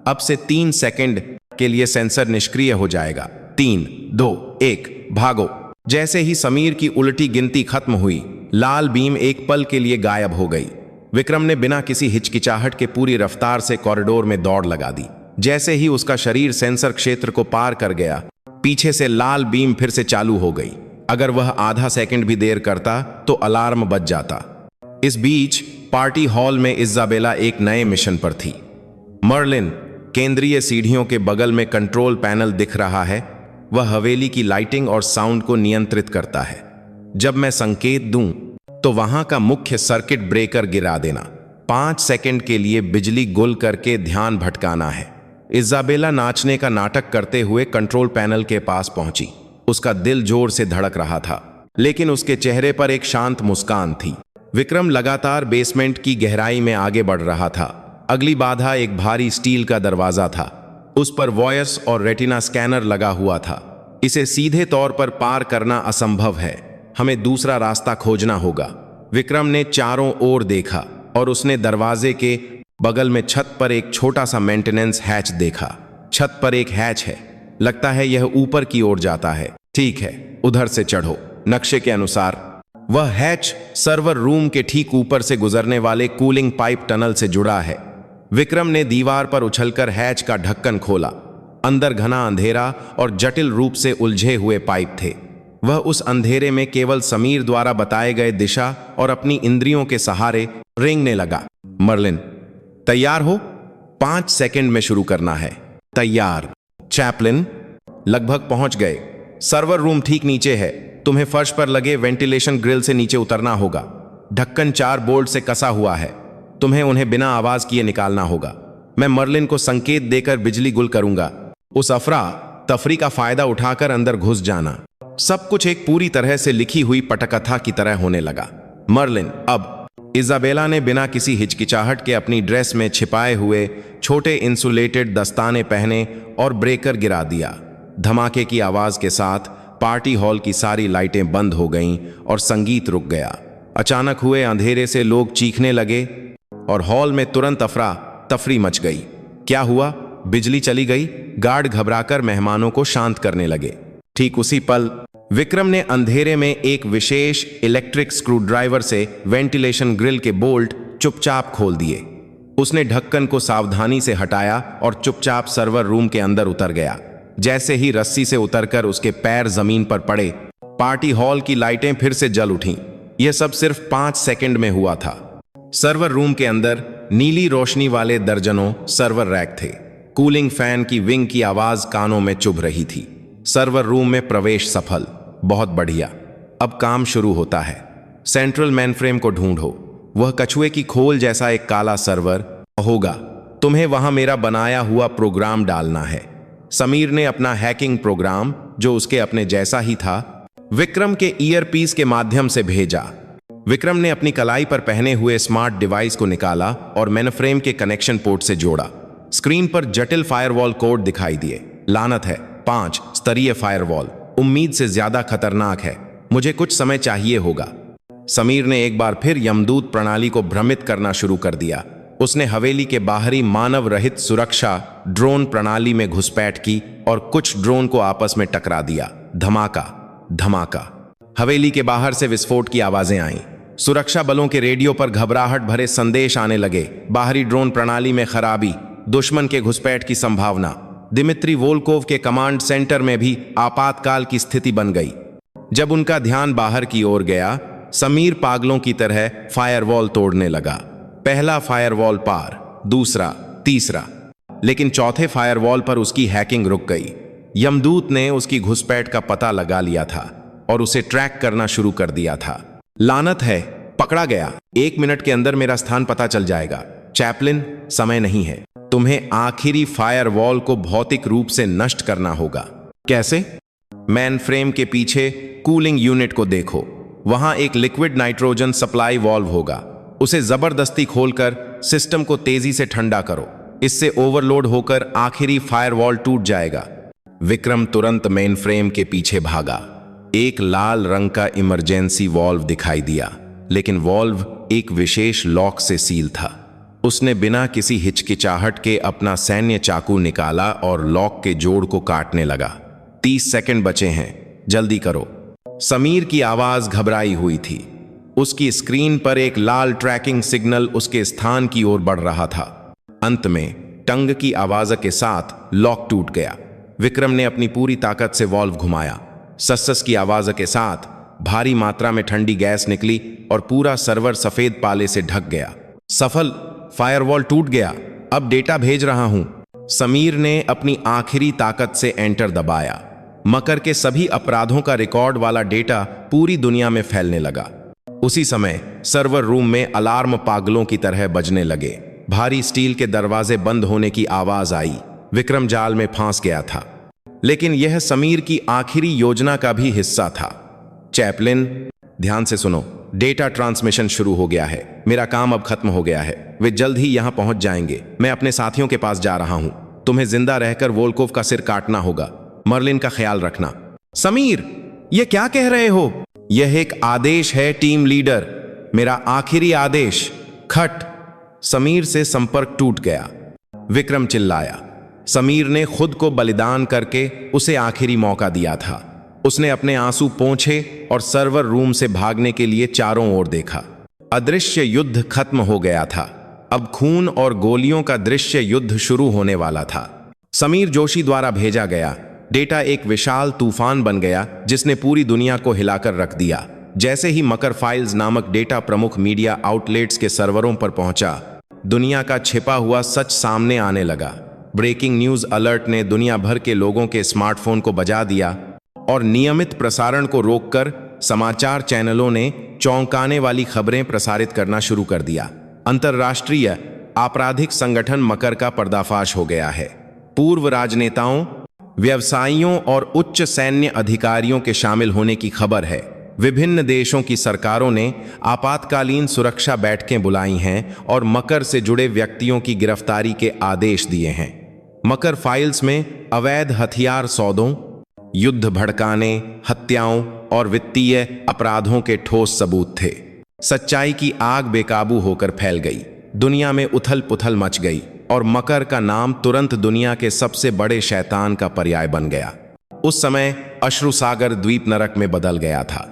अब से 3 सेकंड के लिए सेंसर निष्क्रिय हो जाएगा। 3, 2, 1, भागो। जैसे ही समीर की उल्टी गिनती खत्म हुई, लाल बीम एक पल के लिए गायब हो गई। विक्रम ने बिना किसी हिचकिचाहट के पूरी रफ्तार से कॉरिडोर में दौड़ लगा दी। जैसे ही उसका शरीर सेंसर क्षेत्र को पार कर गया, पीछे से लाल बीम फिर से चालू हो गई। अगर वह आधा सेकंड भी देर करता तो अलार्म बज जाता। इस बीच पार्टी हॉल में इज़ाबेला एक नए मिशन पर थी। मर्लिन, केंद्रीय सीढ़ियों के बगल में कंट्रोल पैनल दिख रहा है। वह हवेली की लाइटिंग और साउंड को नियंत्रित करता है। जब मैं संकेत दूं तो वहां का मुख्य सर्किट ब्रेकर गिरा देना। 5 सेकंड के लिए बिजली गुल करके ध्यान भटकाना है। इज़ाबेला नाचने का नाटक करते हुए कंट्रोल पैनल के पास पहुंची। उसका दिल जोर से धड़क रहा था, लेकिन उसके चेहरे पर एक शांत मुस्कान थी। विक्रम लगातार बेसमेंट की गहराई में आगे बढ़ रहा था। अगली बाधा एक भारी स्टील का दरवाजा था। उस पर वॉयस और रेटिना स्कैनर लगा हुआ था। इसे सीधे तौर पर पार करना असंभव है। हमें दूसरा रास्ता खोजना होगा। विक्रम ने चारों ओर देखा और उसने दरवाजे के बगल में छत पर एक छोटा सा मेंटेनेंस हैच देखा। छत पर एक हैच है। लगता है यह ऊपर की ओर जाता है। ठीक है, उधर से चढ़ो। नक्शे के अनुसार वह हैच सर्वर रूम के ठीक ऊपर से गुजरने वाले कूलिंग पाइप टनल से जुड़ा है। विक्रम ने दीवार पर उछलकर हैच का ढक्कन खोला। अंदर घना अंधेरा और जटिल रूप से उलझे हुए पाइप थे। वह उस अंधेरे में केवल समीर द्वारा बताए गए दिशा और अपनी इंद्रियों के सहारे रेंगने लगा। मर्लिन, तैयार हो? 5 सेकंड में शुरू करना है। तैयार। चैपलिन, लगभग पहुंच गए। सर्वर रूम ठीक नीचे है। तुम्हें फर्श पर लगे वेंटिलेशन ग्रिल से नीचे उतरना होगा। ढक्कन 4 बोल्ट से कसा हुआ है। तुम्हें उन्हें बिना आवाज किए निकालना होगा। मैं मर्लिन को संकेत देकर बिजली गुल करूंगा। उस अफरा तफरी का फायदा उठाकर अंदर घुस जाना। सब कुछ एक पूरी तरह से लिखी हुई पटकथा की तरह होने लगा। मर्लिन, अब। इज़ाबेला ने बिना किसी हिचकिचाहट के अपनी ड्रेस में छिपाए हुए छोटे इंसुलेटेड दस्ताने पहने और ब्रेकर गिरा दिया। धमाके की आवाज के साथ पार्टी हॉल की सारी लाइटें बंद हो गईं और संगीत रुक गया। अचानक हुए अंधेरे से लोग चीखने लगे और हॉल में तुरंत अफरा तफरी मच गई। क्या हुआ? बिजली चली गई? गार्ड घबराकर मेहमानों को शांत करने लगे। ठीक उसी पल विक्रम ने अंधेरे में एक विशेष इलेक्ट्रिक स्क्रूड्राइवर से वेंटिलेशन ग्रिल के बोल्ट चुपचाप खोल दिए। उसने ढक्कन को सावधानी से हटाया और चुपचाप सर्वर रूम के अंदर उतर गया। जैसे ही रस्सी से उतरकर उसके पैर जमीन पर पड़े, पार्टी हॉल की लाइटें फिर से जल उठीं। यह सब सिर्फ 5 सेकंड में हुआ था। सर्वर रूम के अंदर नीली रोशनी वाले दर्जनों सर्वर रैक थे। कूलिंग फैन की विंग की आवाज कानों में चुभ रही थी। सर्वर रूम में प्रवेश सफल। बहुत बढ़िया। अब काम शुरू होता है। सेंट्रल मेनफ्रेम को ढूंढो। वह कछुए की खोल जैसा एक काला सर्वर होगा। तुम्हें वहां मेरा बनाया हुआ प्रोग्राम डालना है। समीर ने अपना हैकिंग प्रोग्राम, जो उसके अपने जैसा ही था, विक्रम के ईयरपीस के माध्यम से भेजा। विक्रम ने अपनी कलाई पर पहने हुए स्मार्ट डिवाइस को निकाला और मेनफ्रेम के कनेक्शन पोर्ट से जोड़ा। स्क्रीन पर जटिल फायरवॉल कोड दिखाई दिए। लानत है, 5 स्तरीय फायरवॉल, उम्मीद से ज्यादा खतरनाक है। मुझे कुछ समय चाहिए होगा। समीर ने एक बार फिर यमदूत प्रणाली को भ्रमित करना शुरू कर दिया। उसने हवेली के बाहरी मानव रहित सुरक्षा ड्रोन प्रणाली में घुसपैठ की और कुछ ड्रोन को आपस में टकरा दिया। धमाका धमाका। हवेली के बाहर से विस्फोट की आवाजें आईं। सुरक्षा बलों के रेडियो पर घबराहट भरे संदेश आने लगे। बाहरी ड्रोन प्रणाली में खराबी, दुश्मन के घुसपैठ की संभावना। दिमित्री वोल्कोव के कमांड सेंटर में भी आपातकाल की स्थिति बन गई। जब उनका ध्यान बाहर की ओर गया, समीर पागलों की तरह फायरवॉल तोड़ने लगा। पहला फायरवॉल पार, दूसरा, तीसरा, लेकिन चौथे फायरवॉल पर उसकी हैकिंग रुक गई। यमदूत ने उसकी घुसपैठ का पता लगा लिया था और उसे ट्रैक करना शुरू कर दिया था। लानत है, पकड़ा गया। 1 मिनट के अंदर मेरा स्थान पता चल जाएगा। चैपलिन, समय नहीं है। तुम्हें आखिरी फायरवॉल को भौतिक रूप से नष्ट करना होगा। कैसे? मेनफ्रेम के पीछे कूलिंग यूनिट को देखो। वहां एक लिक्विड नाइट्रोजन सप्लाई वाल्व होगा। उसे जबरदस्ती खोलकर सिस्टम को तेजी से ठंडा करो। इससे ओवरलोड होकर आखिरी फायरवॉल टूट जाएगा। विक्रम तुरंत मेनफ्रेम के पीछे भागा। एक लाल रंग का इमरजेंसी वाल्व दिखाई दिया, लेकिन वाल्व एक विशेष लॉक से सील था। उसने बिना किसी हिचकिचाहट के अपना सैन्य चाकू निकाला और लॉक के जोड़ को काटने लगा। 30 सेकंड बचे हैं, जल्दी करो। समीर की आवाज घबराई हुई थी। उसकी स्क्रीन पर एक लाल ट्रैकिंग सिग्नल उसके स्थान की ओर बढ़ रहा था। अंत में टंग की आवाज के साथ लॉक टूट गया। विक्रम ने अपनी पूरी ताकत से वाल्व घुमाया। सस की आवाज के साथ भारी मात्रा में ठंडी गैस निकली और पूरा सर्वर सफेद पाले से ढक गया। सफल, फायरवॉल टूट गया। अब डेटा भेज रहा हूं। समीर ने अपनी आखिरी ताकत से एंटर दबाया। मकर के सभी अपराधों का रिकॉर्ड वाला डेटा पूरी दुनिया में फैलने लगा। उसी समय सर्वर रूम में अलार्म पागलों की तरह बजने लगे। भारी स्टील के दरवाजे बंद होने की आवाज आई। विक्रम जाल में फंस गया था, लेकिन यह समीर की आखिरी योजना का भी हिस्सा था। चैपलिन, ध्यान से सुनो। डेटा ट्रांसमिशन शुरू हो गया है। मेरा काम अब खत्म हो गया है। वे जल्द ही यहां पहुंच जाएंगे। मैं अपने साथियों के पास जा रहा हूं। तुम्हें जिंदा रहकर वोल्कोव का सिर काटना होगा। मर्लिन का ख्याल रखना। समीर, यह क्या कह रहे हो? यह एक आदेश है टीम लीडर, मेरा आखिरी आदेश। खट। समीर से संपर्क टूट गया। विक्रम चिल्लाया। समीर ने खुद को बलिदान करके उसे आखिरी मौका दिया था। उसने अपने आंसू पोंछे और सर्वर रूम से भागने के लिए चारों ओर देखा। अदृश्य युद्ध खत्म हो गया था। अब खून और गोलियों का दृश्य युद्ध शुरू होने वाला था। समीर जोशी द्वारा भेजा गया डेटा एक विशाल तूफान बन गया, जिसने पूरी दुनिया को हिलाकर रख दिया। जैसे ही मकर फाइल्स नामक डेटा प्रमुख मीडिया आउटलेट्स के सर्वरों पर पहुंचा, दुनिया का छिपा हुआ सच सामने आने लगा। ब्रेकिंग न्यूज अलर्ट ने दुनिया भर के लोगों के स्मार्टफोन को बजा दिया और नियमित प्रसारण को रोककर समाचार चैनलों ने चौंकाने वाली खबरें प्रसारित करना शुरू कर दिया। अंतर्राष्ट्रीय आपराधिक संगठन मकर का पर्दाफाश हो गया है। पूर्व राजनेताओं, व्यवसायियों और उच्च सैन्य अधिकारियों के शामिल होने की खबर है। विभिन्न देशों की सरकारों ने आपातकालीन सुरक्षा बैठकें बुलाई हैं और मकर से जुड़े व्यक्तियों की गिरफ्तारी के आदेश दिए हैं। मकर फाइल्स में अवैध हथियार सौदों, युद्ध भड़काने, हत्याओं और वित्तीय अपराधों के ठोस सबूत थे। सच्चाई की आग बेकाबू होकर फैल गई। दुनिया में उथल पुथल मच गई और मकर का नाम तुरंत दुनिया के सबसे बड़े शैतान का पर्याय बन गया। उस समय अश्रुसागर द्वीप नरक में बदल गया था।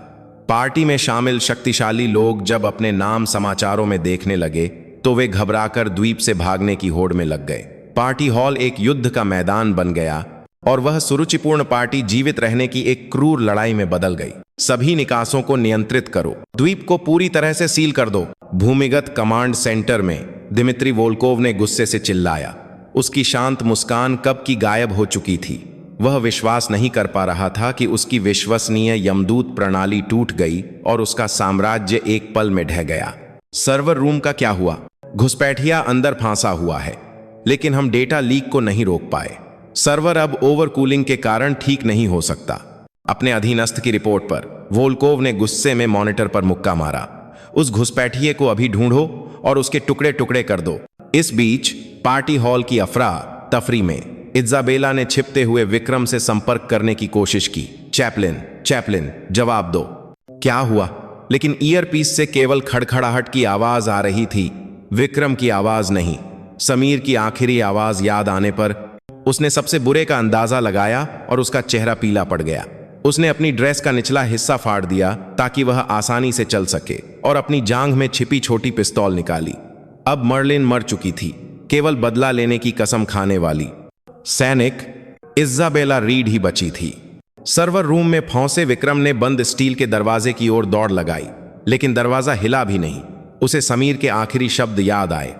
पार्टी में शामिल शक्तिशाली लोग जब अपने नाम समाचारों में देखने लगे तो वे घबराकर द्वीप से भागने की होड़ में लग गए। पार्टी हॉल एक युद्ध का मैदान बन गया और वह सुरुचिपूर्ण पार्टी जीवित रहने की एक क्रूर लड़ाई में बदल गई। सभी निकासों को नियंत्रित करो, द्वीप को पूरी तरह से सील कर दो। भूमिगत कमांड सेंटर में दिमित्री वोल्कोव ने गुस्से से चिल्लाया। उसकी शांत मुस्कान कब की गायब हो चुकी थी। वह विश्वास नहीं कर पा रहा था कि उसकी विश्वसनीय यमदूत प्रणाली टूट गई और उसका साम्राज्य एक पल में ढह गया। सर्वर रूम का क्या हुआ? घुसपैठिया अंदर फांसा हुआ है, लेकिन हम डेटा लीक को नहीं रोक पाए। सर्वर अब ओवरकूलिंग के कारण ठीक नहीं हो सकता। अपने अधीनस्थ की रिपोर्ट पर वोल्कोव ने गुस्से में मॉनिटर पर मुक्का मारा। उस घुसपैठिए को अभी ढूंढो और उसके टुकड़े टुकड़े कर दो। इस बीच पार्टी हॉल की अफरा तफरी में इज़ाबेला ने छिपते हुए विक्रम से संपर्क करने की कोशिश की। चैपलिन, जवाब दो। क्या हुआ? लेकिन ईयरपीस से केवल खड़खड़ाहट की आवाज आ रही थी, विक्रम की आवाज नहीं। समीर की आखिरी आवाज याद आने पर उसने सबसे बुरे का अंदाजा लगाया और उसका चेहरा पीला पड़ गया। उसने अपनी ड्रेस का निचला हिस्सा फाड़ दिया ताकि वह आसानी से चल सके और अपनी जांघ में छिपी छोटी पिस्तौल निकाली। अब मर्लिन मर चुकी थी, केवल बदला लेने की कसम खाने वाली सैनिक इज़ाबेला रीड ही बची थी। सर्वर रूम में फंसे विक्रम ने बंद स्टील के दरवाजे की ओर दौड़ लगाई, लेकिन दरवाजा हिला भी नहीं। उसे समीर के आखिरी शब्द याद आए,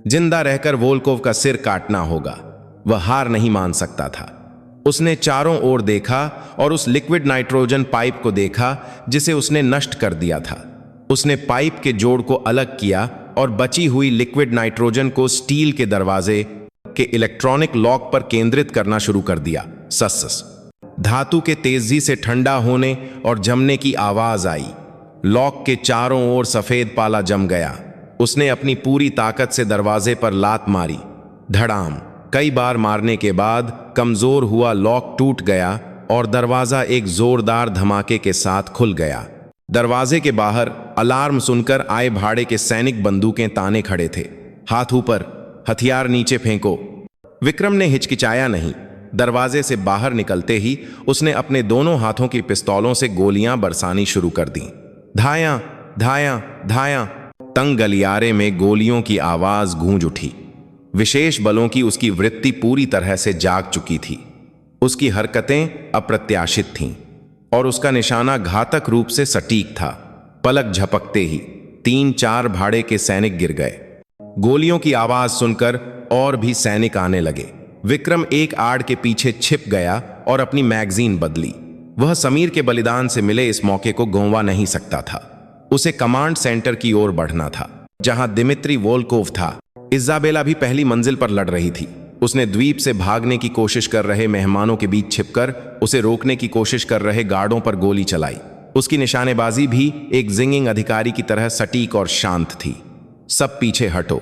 जिंदा रहकर वोल्कोव का सिर काटना होगा। वह हार नहीं मान सकता था। उसने चारों ओर देखा और उस लिक्विड नाइट्रोजन पाइप को देखा जिसे उसने नष्ट कर दिया था। उसने पाइप के जोड़ को अलग किया और बची हुई लिक्विड नाइट्रोजन को स्टील के दरवाजे के इलेक्ट्रॉनिक लॉक पर केंद्रित करना शुरू कर दिया। सस धातु के तेजी से ठंडा होने और जमने की आवाज आई। लॉक के चारों ओर सफेद पाला जम गया। उसने अपनी पूरी ताकत से दरवाजे पर लात मारी। धड़ाम। कई बार मारने के बाद कमजोर हुआ लॉक टूट गया और दरवाजा एक जोरदार धमाके के साथ खुल गया। दरवाजे के बाहर अलार्म सुनकर आए भाड़े के सैनिक बंदूकें ताने खड़े थे। हाथ ऊपर, हथियार नीचे फेंको। विक्रम ने हिचकिचाया नहीं। दरवाजे से बाहर निकलते ही उसने अपने दोनों हाथों की पिस्तौलों से गोलियां बरसानी शुरू कर दी। धाया धाया धाया। तंग गलियारे में गोलियों की आवाज गूंज उठी। विशेष बलों की उसकी वृत्ति पूरी तरह से जाग चुकी थी। उसकी हरकतें अप्रत्याशित थीं और उसका निशाना घातक रूप से सटीक था। पलक झपकते ही 3-4 भाड़े के सैनिक गिर गए। गोलियों की आवाज सुनकर और भी सैनिक आने लगे। विक्रम एक आड़ के पीछे छिप गया और अपनी मैगजीन बदली। वह समीर के बलिदान से मिले इस मौके को गंवा नहीं सकता था। उसे कमांड सेंटर की ओर बढ़ना था, जहां दिमित्री वोल्कोव था। इज़ाबेला भी पहली मंजिल पर लड़ रही थी। उसने द्वीप से भागने की कोशिश कर रहे मेहमानों के बीच छिपकर उसे रोकने की कोशिश कर रहे गार्डों पर गोली चलाई। उसकी निशानेबाजी भी एक जिंगिंग अधिकारी की तरह सटीक और शांत थी। सब पीछे हटो।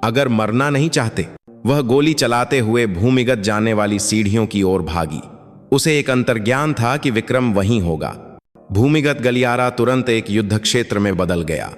अगर मरना नहीं चाहते। वह गोली चलाते हुए भूमिगत जाने वाली सीढ़ियों की ओर भागी। उसे एक अंतर्ज्ञान था कि विक्रम वहीं होगा। भूमिगत गलियारा तुरंत एक युद्ध क्षेत्र में बदल गया।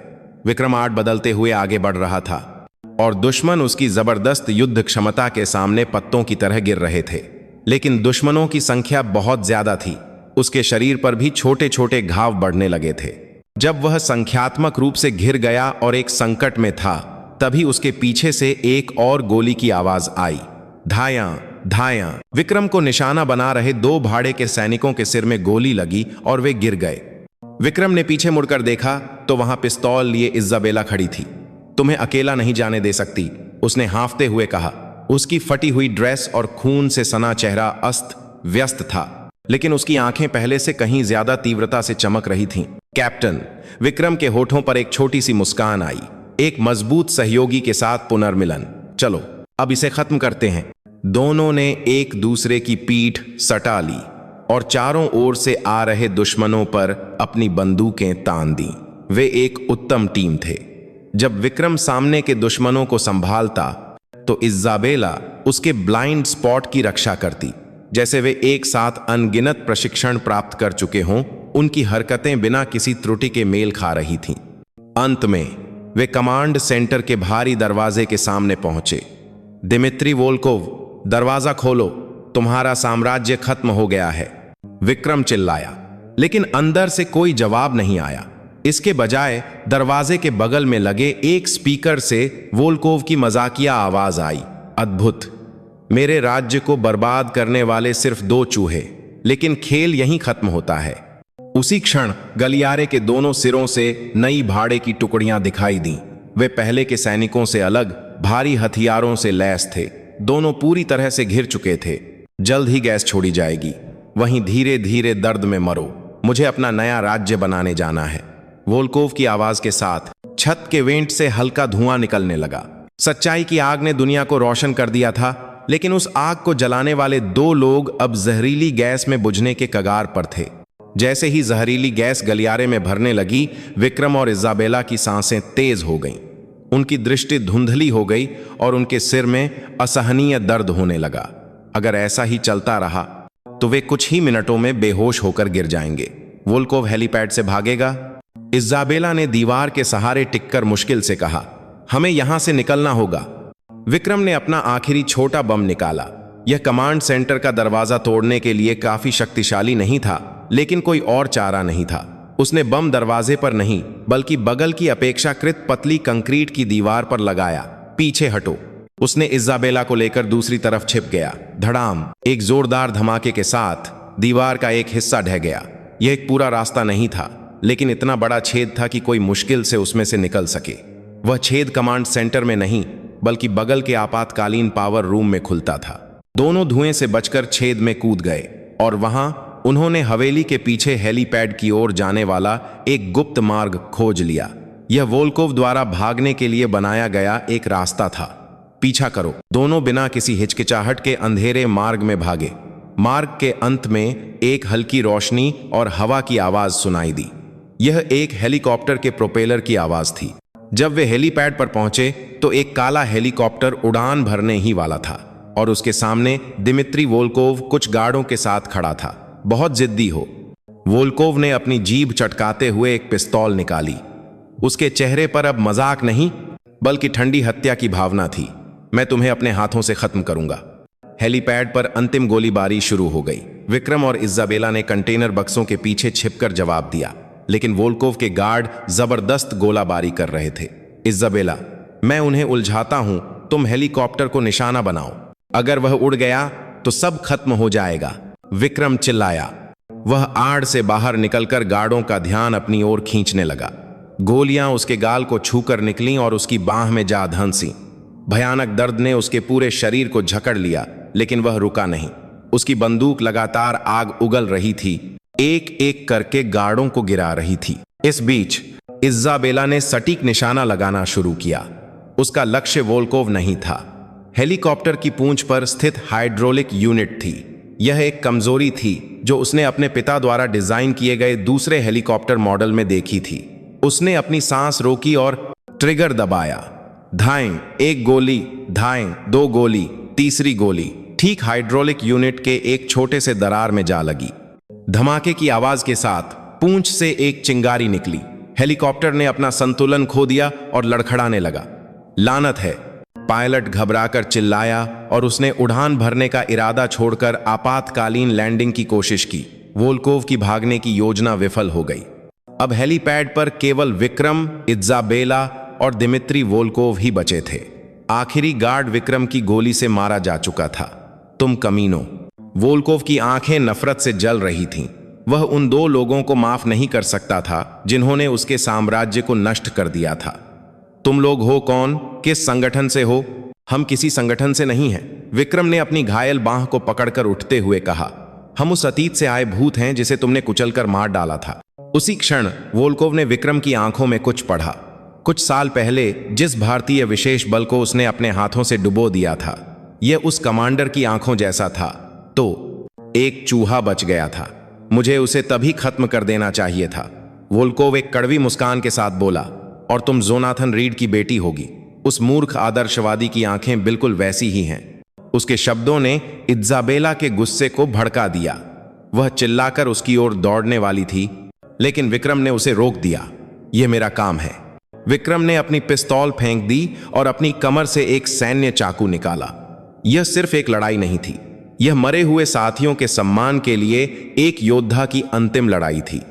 विक्रम आड़ बदलते हुए आगे बढ़ रहा था और दुश्मन उसकी जबरदस्त युद्ध क्षमता के सामने पत्तों की तरह गिर रहे थे। लेकिन दुश्मनों की संख्या बहुत ज्यादा थी। उसके शरीर पर भी छोटे छोटे घाव बढ़ने लगे थे। जब वह संख्यात्मक रूप से घिर गया और एक संकट में था, तभी उसके पीछे से एक और गोली की आवाज आई। धाया धाया। विक्रम को निशाना बना रहे 2 भाड़े के सैनिकों के सिर में गोली लगी और वे गिर गए। विक्रम ने पीछे मुड़कर देखा तो वहां पिस्तौल लिए इज़ाबेला खड़ी थी। तुम्हें अकेला नहीं जाने दे सकती, उसने हाँफते हुए कहा। उसकी फटी हुई ड्रेस और खून से सना चेहरा अस्त व्यस्त था, लेकिन उसकी आंखें पहले से कहीं ज्यादा तीव्रता से चमक रही थीं। कैप्टन। विक्रम के होठों पर एक छोटी सी मुस्कान आई। एक मजबूत सहयोगी के साथ पुनर्मिलन। चलो अब इसे खत्म करते हैं। दोनों ने एक दूसरे की पीठ सटा ली और चारों ओर से आ रहे दुश्मनों पर अपनी बंदूकें तान दी। वे एक उत्तम टीम थे। जब विक्रम सामने के दुश्मनों को संभालता तो इज़ाबेला उसके ब्लाइंड स्पॉट की रक्षा करती। जैसे वे एक साथ अनगिनत प्रशिक्षण प्राप्त कर चुके हों, उनकी हरकतें बिना किसी त्रुटि के मेल खा रही थीं। अंत में वे कमांड सेंटर के भारी दरवाजे के सामने पहुंचे। दिमित्री वोल्कोव, दरवाजा खोलो, तुम्हारा साम्राज्य खत्म हो गया है। विक्रम चिल्लाया, लेकिन अंदर से कोई जवाब नहीं आया। इसके बजाय दरवाजे के बगल में लगे एक स्पीकर से वोल्कोव की मजाकिया आवाज आई, अद्भुत, मेरे राज्य को बर्बाद करने वाले सिर्फ 2 चूहे, लेकिन खेल यहीं खत्म होता है। उसी क्षण गलियारे के दोनों सिरों से नई भाड़े की टुकड़ियां दिखाई दी। वे पहले के सैनिकों से अलग भारी हथियारों से लैस थे। दोनों पूरी तरह से घिर चुके थे। जल्द ही गैस छोड़ी जाएगी, वहीं धीरे धीरे दर्द में मरो। मुझे अपना नया राज्य बनाने जाना है। वोल्कोव की आवाज के साथ छत के वेंट से हल्का धुआं निकलने लगा। सच्चाई की आग ने दुनिया को रोशन कर दिया था, लेकिन उस आग को जलाने वाले 2 लोग अब जहरीली गैस में बुझने के कगार पर थे। जैसे ही जहरीली गैस गलियारे में भरने लगी, विक्रम और इजाबेला की सांसें तेज हो गईं। उनकी दृष्टि धुंधली हो गई और उनके सिर में असहनीय दर्द होने लगा। अगर ऐसा ही चलता रहा तो वे कुछ ही मिनटों में बेहोश होकर गिर जाएंगे। वोल्कोव हेलीपैड से भागेगा। इजाबेला ने दीवार के सहारे टिककर मुश्किल से कहा, हमें यहां से निकलना होगा। विक्रम ने अपना आखिरी छोटा बम निकाला। यह कमांड सेंटर का दरवाजा तोड़ने के लिए काफी शक्तिशाली नहीं था, लेकिन कोई और चारा नहीं था। उसने बम दरवाजे पर नहीं, बल्कि बगल की अपेक्षाकृत पतली कंक्रीट की दीवार पर लगाया। पीछे हटो। उसने इजाबेला को लेकर दूसरी तरफ छिप गया। धड़ाम! एक जोरदार धमाके के साथ दीवार का एक हिस्सा ढह गया। यह एक पूरा रास्ता नहीं था, लेकिन इतना बड़ा छेद था कि कोई मुश्किल से उसमें से निकल सके। वह छेद कमांड सेंटर में नहीं, बल्कि बगल के आपातकालीन पावर रूम में खुलता था। दोनों धुएं से बचकर छेद में कूद गए और वहां उन्होंने हवेली के पीछे हेलीपैड की ओर जाने वाला एक गुप्त मार्ग खोज लिया। यह वोल्कोव द्वारा भागने के लिए बनाया गया एक रास्ता था। पीछा करो। दोनों बिना किसी हिचकिचाहट के अंधेरे मार्ग में भागे। मार्ग के अंत में एक हल्की रोशनी और हवा की आवाज सुनाई दी। यह एक हेलीकॉप्टर के प्रोपेलर की आवाज थी। जब वे हेलीपैड पर पहुंचे तो एक काला हेलीकॉप्टर उड़ान भरने ही वाला था और उसके सामने दिमित्री वोल्कोव कुछ गार्डों के साथ खड़ा था। बहुत जिद्दी हो। वोल्कोव ने अपनी जीभ चटकाते हुए एक पिस्तौल निकाली। उसके चेहरे पर अब मजाक नहीं, बल्कि ठंडी हत्या की भावना थी। मैं तुम्हें अपने हाथों से खत्म करूंगा। हेलीपैड पर अंतिम गोलीबारी शुरू हो गई। विक्रम और इजाबेला ने कंटेनर बक्सों के पीछे छिपकर जवाब दिया, लेकिन वोल्कोव के गार्ड जबरदस्त गोलाबारी कर रहे थे। इजाबेला, मैं उन्हें उलझाता हूं, तुम हेलीकॉप्टर को निशाना बनाओ। अगर वह उड़ गया तो सब खत्म हो जाएगा। विक्रम चिल्लाया। वह आड़ से बाहर निकलकर गार्डों का ध्यान अपनी ओर खींचने लगा। गोलियां उसके गाल को छूकर निकलीं और उसकी बांह में जा धंसी। भयानक दर्द ने उसके पूरे शरीर को जकड़ लिया, लेकिन वह रुका नहीं। उसकी बंदूक लगातार आग उगल रही थी, एक एक करके गार्डों को गिरा रही थी। इस बीच इजाबेला ने सटीक निशाना लगाना शुरू किया। उसका लक्ष्य वोल्कोव नहीं था, हेलीकॉप्टर की पूंछ पर स्थित हाइड्रोलिक यूनिट थी। यह एक कमजोरी थी जो उसने अपने पिता द्वारा डिजाइन किए गए दूसरे हेलीकॉप्टर मॉडल में देखी थी। उसने अपनी सांस रोकी और ट्रिगर दबाया। धाएं, एक गोली, धाएं, 2 गोली, तीसरी गोली ठीक हाइड्रोलिक यूनिट के एक छोटे से दरार में जा लगी। धमाके की आवाज के साथ पूंछ से एक चिंगारी निकली। हेलीकॉप्टर ने अपना संतुलन खो दिया और लड़खड़ाने लगा। लानत है! पायलट घबराकर चिल्लाया और उसने उड़ान भरने का इरादा छोड़कर आपातकालीन लैंडिंग की कोशिश की। वोल्कोव की भागने की योजना विफल हो गई। अब हेलीपैड पर केवल विक्रम, इजाबेला और दिमित्री वोल्कोव ही बचे थे। आखिरी गार्ड विक्रम की गोली से मारा जा चुका था। तुम कमीनों! वोल्कोव की आंखें नफरत से जल रही थीं। वह उन 2 लोगों को माफ नहीं कर सकता था जिन्होंने उसके साम्राज्य को नष्ट कर दिया था। तुम लोग हो कौन? किस संगठन से हो? हम किसी संगठन से नहीं हैं। विक्रम ने अपनी घायल बांह को पकड़कर उठते हुए कहा, हम उस अतीत से आए भूत हैं जिसे तुमने कुचलकर मार डाला था। उसी क्षण वोल्कोव ने विक्रम की आंखों में कुछ पढ़ा। कुछ साल पहले जिस भारतीय विशेष बल को उसने अपने हाथों से डुबो दिया था, यह उस कमांडर की आंखों जैसा था। तो एक चूहा बच गया था। मुझे उसे तभी खत्म कर देना चाहिए था। वोल्कोव एक कड़वी मुस्कान के साथ बोला, और तुम जोनाथन रीड की बेटी होगी। उस मूर्ख आदर्शवादी की आंखें बिल्कुल वैसी ही हैं। उसके शब्दों ने इजाबेला के गुस्से को भड़का दिया। वह चिल्लाकर उसकी ओर दौड़ने वाली थी, लेकिन विक्रम ने उसे रोक दिया। यह मेरा काम है। विक्रम ने अपनी पिस्तौल फेंक दी और अपनी कमर से एक सैन्य चाकू निकाला। यह सिर्फ एक लड़ाई नहीं थी, यह मरे हुए साथियों के सम्मान के लिए एक योद्धा की अंतिम लड़ाई थी।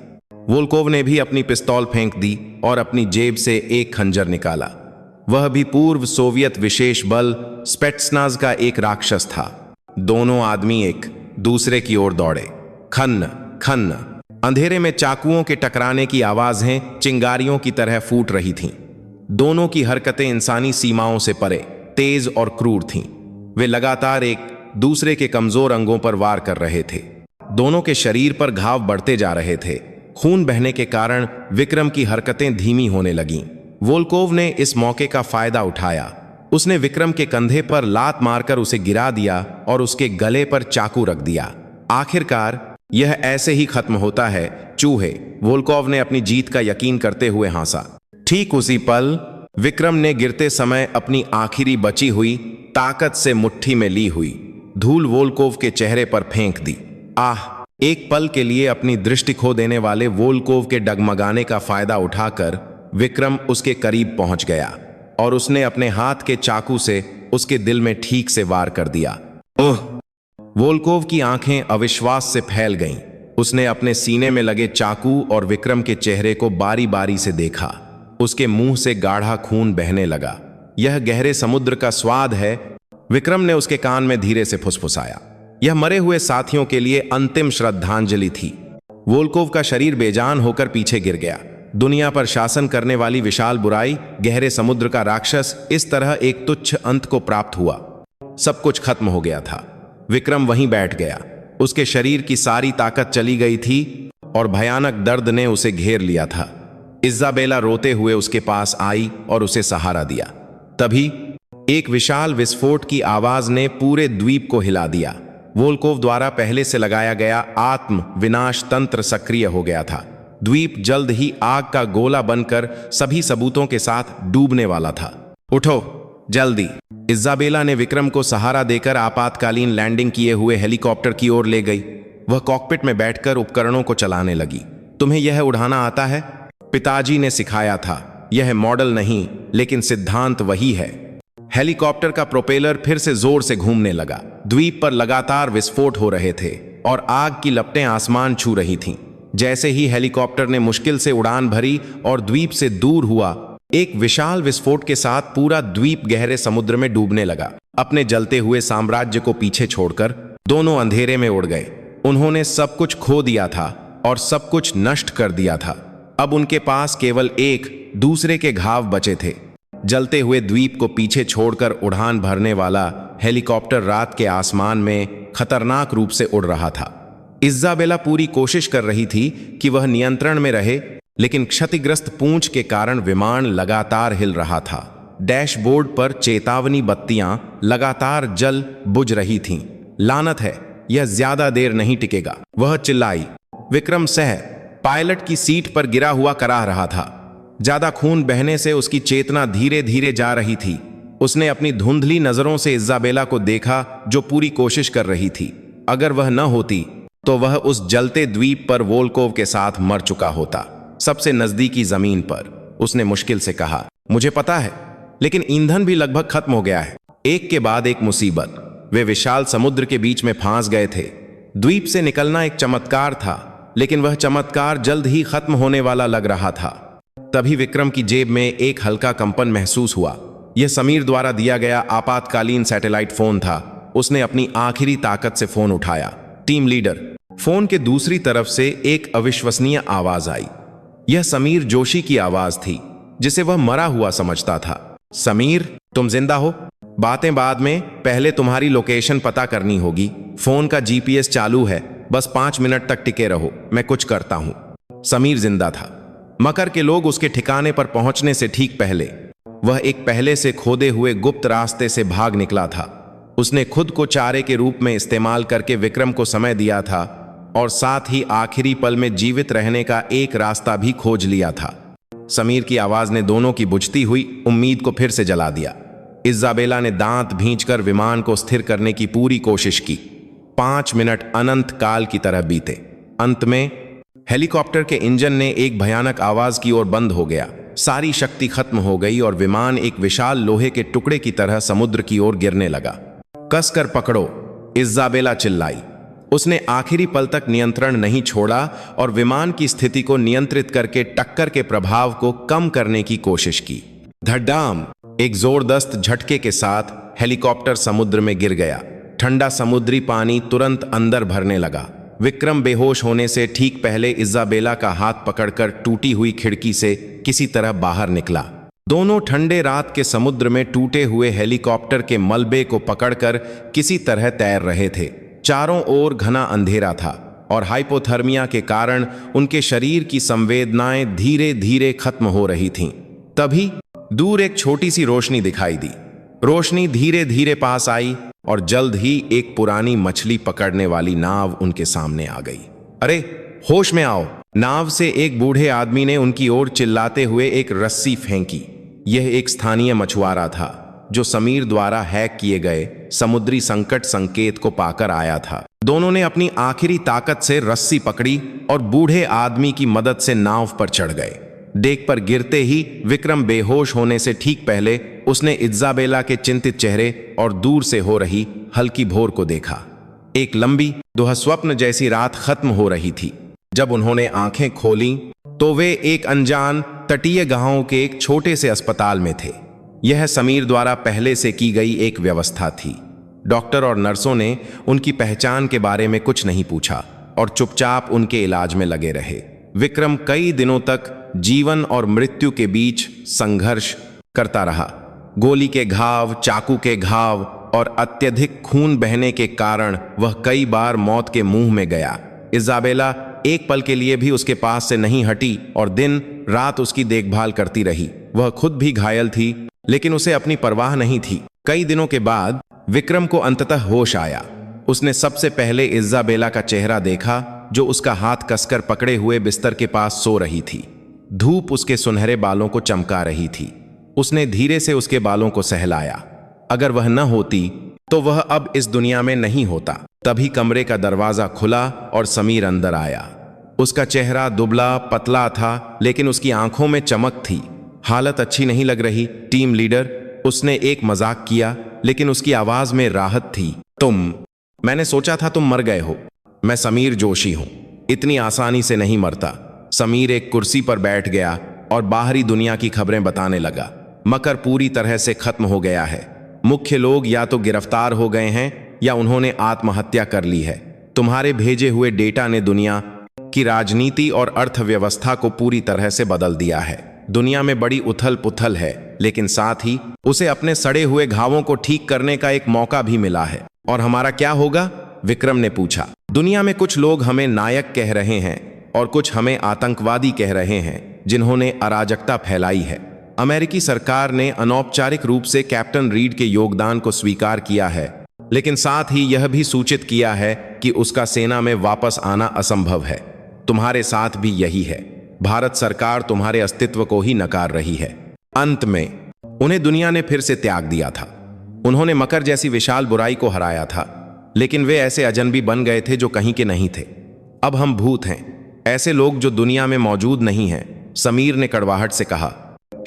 वोल्कोव ने भी अपनी पिस्तौल फेंक दी और अपनी जेब से एक खंजर निकाला। वह भी पूर्व सोवियत विशेष बल स्पेट्सनाज का एक राक्षस था। दोनों आदमी एक दूसरे की ओर दौड़े। खन्न खन्न, अंधेरे में चाकुओं के टकराने की आवाजें चिंगारियों की तरह फूट रही थीं। दोनों की हरकतें इंसानी सीमाओं से परे, तेज और क्रूर थीं। वे लगातार एक दूसरे के कमजोर अंगों पर वार कर रहे थे। दोनों के शरीर पर घाव बढ़ते जा रहे थे। खून बहने के कारण विक्रम की हरकतें धीमी होने लगीं। वोल्कोव ने इस मौके का फायदा उठाया। उसने विक्रम के कंधे पर लात मारकर उसे गिरा दिया और उसके गले पर चाकू रख दिया। आखिरकार यह ऐसे ही खत्म होता है, चूहे, वोल्कोव ने अपनी जीत का यकीन करते हुए हंसा। ठीक उसी पल विक्रम ने गिरते समय अपनी आखिरी बची हुई ताकत से मुट्ठी में ली हुई धूल वोल्कोव के चेहरे पर फेंक दी। आह! एक पल के लिए अपनी दृष्टि खो देने वाले वोल्कोव के डगमगाने का फायदा उठाकर विक्रम उसके करीब पहुंच गया और उसने अपने हाथ के चाकू से उसके दिल में ठीक से वार कर दिया। ओह! वोल्कोव की आंखें अविश्वास से फैल गईं। उसने अपने सीने में लगे चाकू और विक्रम के चेहरे को बारी बारी से देखा। उसके मुंह से गाढ़ा खून बहने लगा। यह गहरे समुद्र का स्वाद है, विक्रम ने उसके कान में धीरे से फुसफुसाया। यह मरे हुए साथियों के लिए अंतिम श्रद्धांजलि थी। वोल्कोव का शरीर बेजान होकर पीछे गिर गया। दुनिया पर शासन करने वाली विशाल बुराई, गहरे समुद्र का राक्षस, इस तरह एक तुच्छ अंत को प्राप्त हुआ। सब कुछ खत्म हो गया था। विक्रम वहीं बैठ गया। उसके शरीर की सारी ताकत चली गई थी और भयानक दर्द ने उसे घेर लिया था। इज़ाबेला रोते हुए उसके पास आई और उसे सहारा दिया। तभी एक विशाल विस्फोट की आवाज ने पूरे द्वीप को हिला दिया। वोल्कोव द्वारा पहले से लगाया गया आत्म विनाश तंत्र सक्रिय हो गया था। द्वीप जल्द ही आग का गोला बनकर सभी सबूतों के साथ डूबने वाला था। उठो जल्दी! इज़ाबेला ने विक्रम को सहारा देकर आपातकालीन लैंडिंग किए हुए हेलीकॉप्टर की ओर ले गई। वह कॉकपिट में बैठकर उपकरणों को चलाने लगी। तुम्हें यह उड़ाना आता है? पिताजी ने सिखाया था। यह मॉडल नहीं, लेकिन सिद्धांत वही है। हेलीकॉप्टर का प्रोपेलर फिर से जोर से घूमने लगा। द्वीप पर लगातार विस्फोट हो रहे थे और आग की लपटें आसमान छू रही थीं। जैसे ही हेलीकॉप्टर ने मुश्किल से उड़ान भरी और द्वीप से दूर हुआ, एक विशाल विस्फोट के साथ पूरा द्वीप गहरे समुद्र में डूबने लगा। अपने जलते हुए साम्राज्य को पीछे छोड़कर दोनों अंधेरे में उड़ गए। उन्होंने सब कुछ खो दिया था और सब कुछ नष्ट कर दिया था। अब उनके पास केवल एक दूसरे के घाव बचे थे। जलते हुए द्वीप को पीछे छोड़कर उड़ान भरने वाला हेलीकॉप्टर रात के आसमान में खतरनाक रूप से उड़ रहा था। इज़ाबेला पूरी कोशिश कर रही थी कि वह नियंत्रण में रहे, लेकिन क्षतिग्रस्त पूंछ के कारण विमान लगातार हिल रहा था। डैशबोर्ड पर चेतावनी बत्तियां लगातार जल बुझ रही थीं। लानत है, यह ज्यादा देर नहीं टिकेगा, वह चिल्लाई। विक्रम सह पायलट की सीट पर गिरा हुआ कराह रहा था। ज्यादा खून बहने से उसकी चेतना धीरे धीरे जा रही थी। उसने अपनी धुंधली नजरों से इज़ाबेला को देखा, जो पूरी कोशिश कर रही थी। अगर वह न होती तो वह उस जलते द्वीप पर वोल्कोव के साथ मर चुका होता, सबसे नजदीकी जमीन पर। उसने मुश्किल से कहा, मुझे पता है, लेकिन ईंधन भी लगभग खत्म हो गया है। एक के बाद एक मुसीबत। वे विशाल समुद्र के बीच में फंस गए थे। द्वीप से निकलना एक चमत्कार था, लेकिन वह चमत्कार जल्द ही खत्म होने वाला लग रहा था। तभी विक्रम की जेब में एक हल्का कंपन महसूस हुआ। यह समीर द्वारा दिया गया आपातकालीन सैटेलाइट फोन था। उसने अपनी आखिरी ताकत से फोन उठाया। Team leader. फोन के दूसरी तरफ से एक अविश्वसनीय आवाज आई। यह समीर जोशी की आवाज थी, जिसे वह मरा हुआ समझता था। समीर, तुम जिंदा हो? बातें बाद में, पहले तुम्हारी लोकेशन पता करनी होगी। फोन का जीपीएस चालू है, बस 5 मिनट तक टिके रहो, मैं कुछ करता हूं। समीर जिंदा था। मकर के लोग उसके ठिकाने पर पहुंचने से ठीक पहले वह एक पहले से खोदे हुए गुप्त रास्ते से भाग निकला था। उसने खुद को चारे के रूप में इस्तेमाल करके विक्रम को समय दिया था और साथ ही आखिरी पल में जीवित रहने का एक रास्ता भी खोज लिया था। समीर की आवाज ने दोनों की बुझती हुई उम्मीद को फिर से जला दिया। इज़ाबेला ने दांत भींचकर विमान को स्थिर करने की पूरी कोशिश की। 5 मिनट अनंत काल की तरह बीते। अंत में हेलीकॉप्टर के इंजन ने एक भयानक आवाज की ओर बंद हो गया। सारी शक्ति खत्म हो गई और विमान एक विशाल लोहे के टुकड़े की तरह समुद्र की ओर गिरने लगा। कसकर पकड़ो, इज़ाबेला चिल्लाई। उसने आखिरी पल तक नियंत्रण नहीं छोड़ा और विमान की स्थिति को नियंत्रित करके टक्कर के प्रभाव को कम करने की कोशिश की। धड़ाम! एक जोरदस्त झटके के साथ हेलीकॉप्टर समुद्र में गिर गया। ठंडा समुद्री पानी तुरंत अंदर भरने लगा। विक्रम बेहोश होने से ठीक पहले इज़ाबेला का हाथ पकड़कर टूटी हुई खिड़की से किसी तरह बाहर निकला। दोनों ठंडे रात के समुद्र में टूटे हुए हेलीकॉप्टर के मलबे को पकड़कर किसी तरह तैर रहे थे। चारों ओर घना अंधेरा था और हाइपोथर्मिया के कारण उनके शरीर की संवेदनाएं धीरे धीरे खत्म हो रही थीं। तभी दूर एक छोटी सी रोशनी दिखाई दी। रोशनी धीरे धीरे पास आई और जल्द ही एक पुरानी मछली पकड़ने वाली नाव उनके सामने आ गई। अरे, होश में आओ! नाव से एक बूढ़े आदमी ने उनकी ओर चिल्लाते हुए एक रस्सी फेंकी। यह एक स्थानीय मछुआरा था जो समीर द्वारा हैक किए गए समुद्री संकट संकेत को पाकर आया था। दोनों ने अपनी आखिरी ताकत से रस्सी पकड़ी और बूढ़े आदमी की मदद से नाव पर चढ़ गए। डेक पर गिरते ही विक्रम बेहोश होने से ठीक पहले उसने इज़ाबेला के चिंतित चेहरे और दूर से हो रही हल्की भोर को देखा। एक लंबी दुःस्वप्न जैसी रात खत्म हो रही थी। जब उन्होंने आंखें खोलीं तो वे एक अनजान तटीय गांव के एक छोटे से अस्पताल में थे। यह समीर द्वारा पहले से की गई एक व्यवस्था थी। डॉक्टर और नर्सों ने उनकी पहचान के बारे में कुछ नहीं पूछा और चुपचाप उनके इलाज में लगे रहे। विक्रम कई दिनों तक जीवन और मृत्यु के बीच संघर्ष करता रहा। गोली के घाव, चाकू के घाव और अत्यधिक खून बहने के कारण वह कई बार मौत के मुंह में गया। इज़ाबेला एक पल के लिए भी उसके पास से नहीं हटी और दिन रात उसकी देखभाल करती रही। वह खुद भी घायल थी, लेकिन उसे अपनी परवाह नहीं थी। कई दिनों के बाद विक्रम को अंततः होश आया। उसने सबसे पहले इज़ाबेला का चेहरा देखा, जो उसका हाथ कसकर पकड़े हुए बिस्तर के पास सो रही थी। धूप उसके सुनहरे बालों को चमका रही थी। उसने धीरे से उसके बालों को सहलाया। अगर वह न होती तो वह अब इस दुनिया में नहीं होता। तभी कमरे का दरवाजा खुला और समीर अंदर आया। उसका चेहरा दुबला पतला था, लेकिन उसकी आंखों में चमक थी। हालत अच्छी नहीं लग रही, टीम लीडर, उसने एक मजाक किया, लेकिन उसकी आवाज में राहत थी। मैंने सोचा था तुम मर गए हो। मैं समीर जोशी हूं। इतनी आसानी से नहीं मरता। समीर एक कुर्सी पर बैठ गया और बाहरी दुनिया की खबरें बताने लगा। मकर पूरी तरह से खत्म हो गया है। मुख्य लोग या तो गिरफ्तार हो गए हैं या उन्होंने आत्महत्या कर ली है। तुम्हारे भेजे हुए डेटा ने दुनिया की राजनीति और अर्थव्यवस्था को पूरी तरह से बदल दिया है। दुनिया में बड़ी उथल पुथल है, लेकिन साथ ही उसे अपने सड़े हुए घावों को ठीक करने का एक मौका भी मिला है। और हमारा क्या होगा? विक्रम ने पूछा। दुनिया में कुछ लोग हमें नायक कह रहे हैं और कुछ हमें आतंकवादी कह रहे हैं, जिन्होंने अराजकता फैलाई है। अमेरिकी सरकार ने अनौपचारिक रूप से कैप्टन रीड के योगदान को स्वीकार किया है, लेकिन साथ ही यह भी सूचित किया है कि उसका सेना में वापस आना असंभव है। तुम्हारे साथ भी यही है। भारत सरकार तुम्हारे अस्तित्व को ही नकार रही है। अंत में उन्हें दुनिया ने फिर से त्याग दिया था। उन्होंने मकर जैसी विशाल बुराई को हराया था, लेकिन वे ऐसे अजनबी बन गए थे जो कहीं के नहीं थे। अब हम भूत हैं, ऐसे लोग जो दुनिया में मौजूद नहीं हैं, समीर ने कड़वाहट से कहा।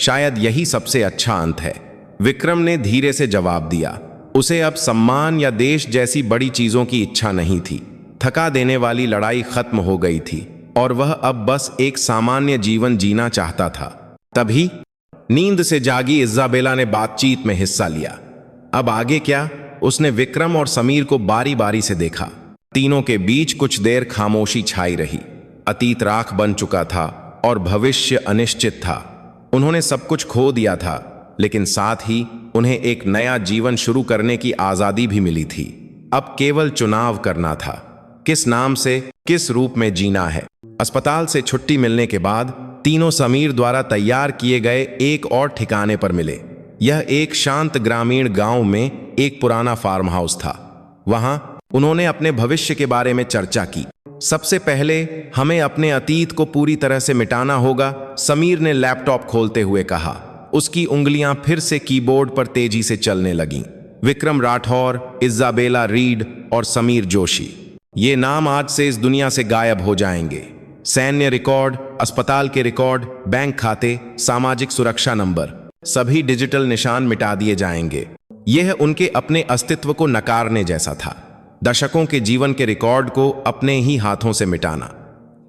शायद यही सबसे अच्छा अंत है, विक्रम ने धीरे से जवाब दिया। उसे अब सम्मान या देश जैसी बड़ी चीजों की इच्छा नहीं थी। थका देने वाली लड़ाई खत्म हो गई थी और वह अब बस एक सामान्य जीवन जीना चाहता था। तभी नींद से जागी इज़ाबेला ने बातचीत में हिस्सा लिया। अब आगे क्या? उसने विक्रम और समीर को बारी बारी से देखा। तीनों के बीच कुछ देर खामोशी छाई रही। अतीत राख बन चुका था और भविष्य अनिश्चित था। उन्होंने सब कुछ खो दिया था, लेकिन साथ ही उन्हें एक नया जीवन शुरू करने की आजादी भी मिली थी। अब केवल चुनाव करना था, किस नाम से, किस रूप में जीना है। अस्पताल से छुट्टी मिलने के बाद तीनों समीर द्वारा तैयार किए गए एक और ठिकाने पर मिले। यह एक शांत ग्रामीण गांव में एक पुराना फार्म हाउस था। वहां उन्होंने अपने भविष्य के बारे में चर्चा की। सबसे पहले हमें अपने अतीत को पूरी तरह से मिटाना होगा, समीर ने लैपटॉप खोलते हुए कहा। उसकी उंगलियां फिर से कीबोर्ड पर तेजी से चलने लगीं। विक्रम राठौर, इज़ाबेला रीड और समीर जोशी, ये नाम आज से इस दुनिया से गायब हो जाएंगे। सैन्य रिकॉर्ड, अस्पताल के रिकॉर्ड, बैंक खाते, सामाजिक सुरक्षा नंबर, सभी डिजिटल निशान मिटा दिए जाएंगे। यह उनके अपने अस्तित्व को नकारने जैसा था। दशकों के जीवन के रिकॉर्ड को अपने ही हाथों से मिटाना।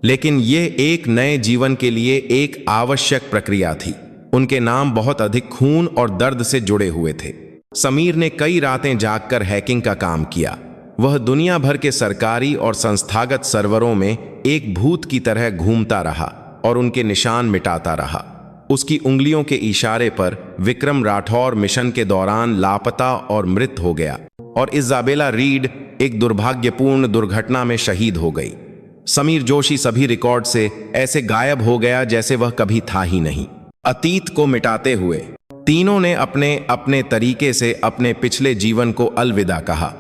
लेकिन ये एक नए जीवन के लिए एक आवश्यक प्रक्रिया थी। उनके नाम बहुत अधिक खून और दर्द से जुड़े हुए थे। समीर ने कई रातें जागकर हैकिंग का काम किया। वह दुनिया भर के सरकारी और संस्थागत सर्वरों में एक भूत की तरह घूमता रहा और उनके निशान मिटाता रहा। उसकी उंगलियों के इशारे पर विक्रम राठौर मिशन के दौरान लापता और मृत हो गया और इजाबेला रीड एक दुर्भाग्यपूर्ण दुर्घटना में शहीद हो गई। समीर जोशी सभी रिकॉर्ड से ऐसे गायब हो गया जैसे वह कभी था ही नहीं। अतीत को मिटाते हुए तीनों ने अपने अपने तरीके से अपने पिछले जीवन को अलविदा कहा।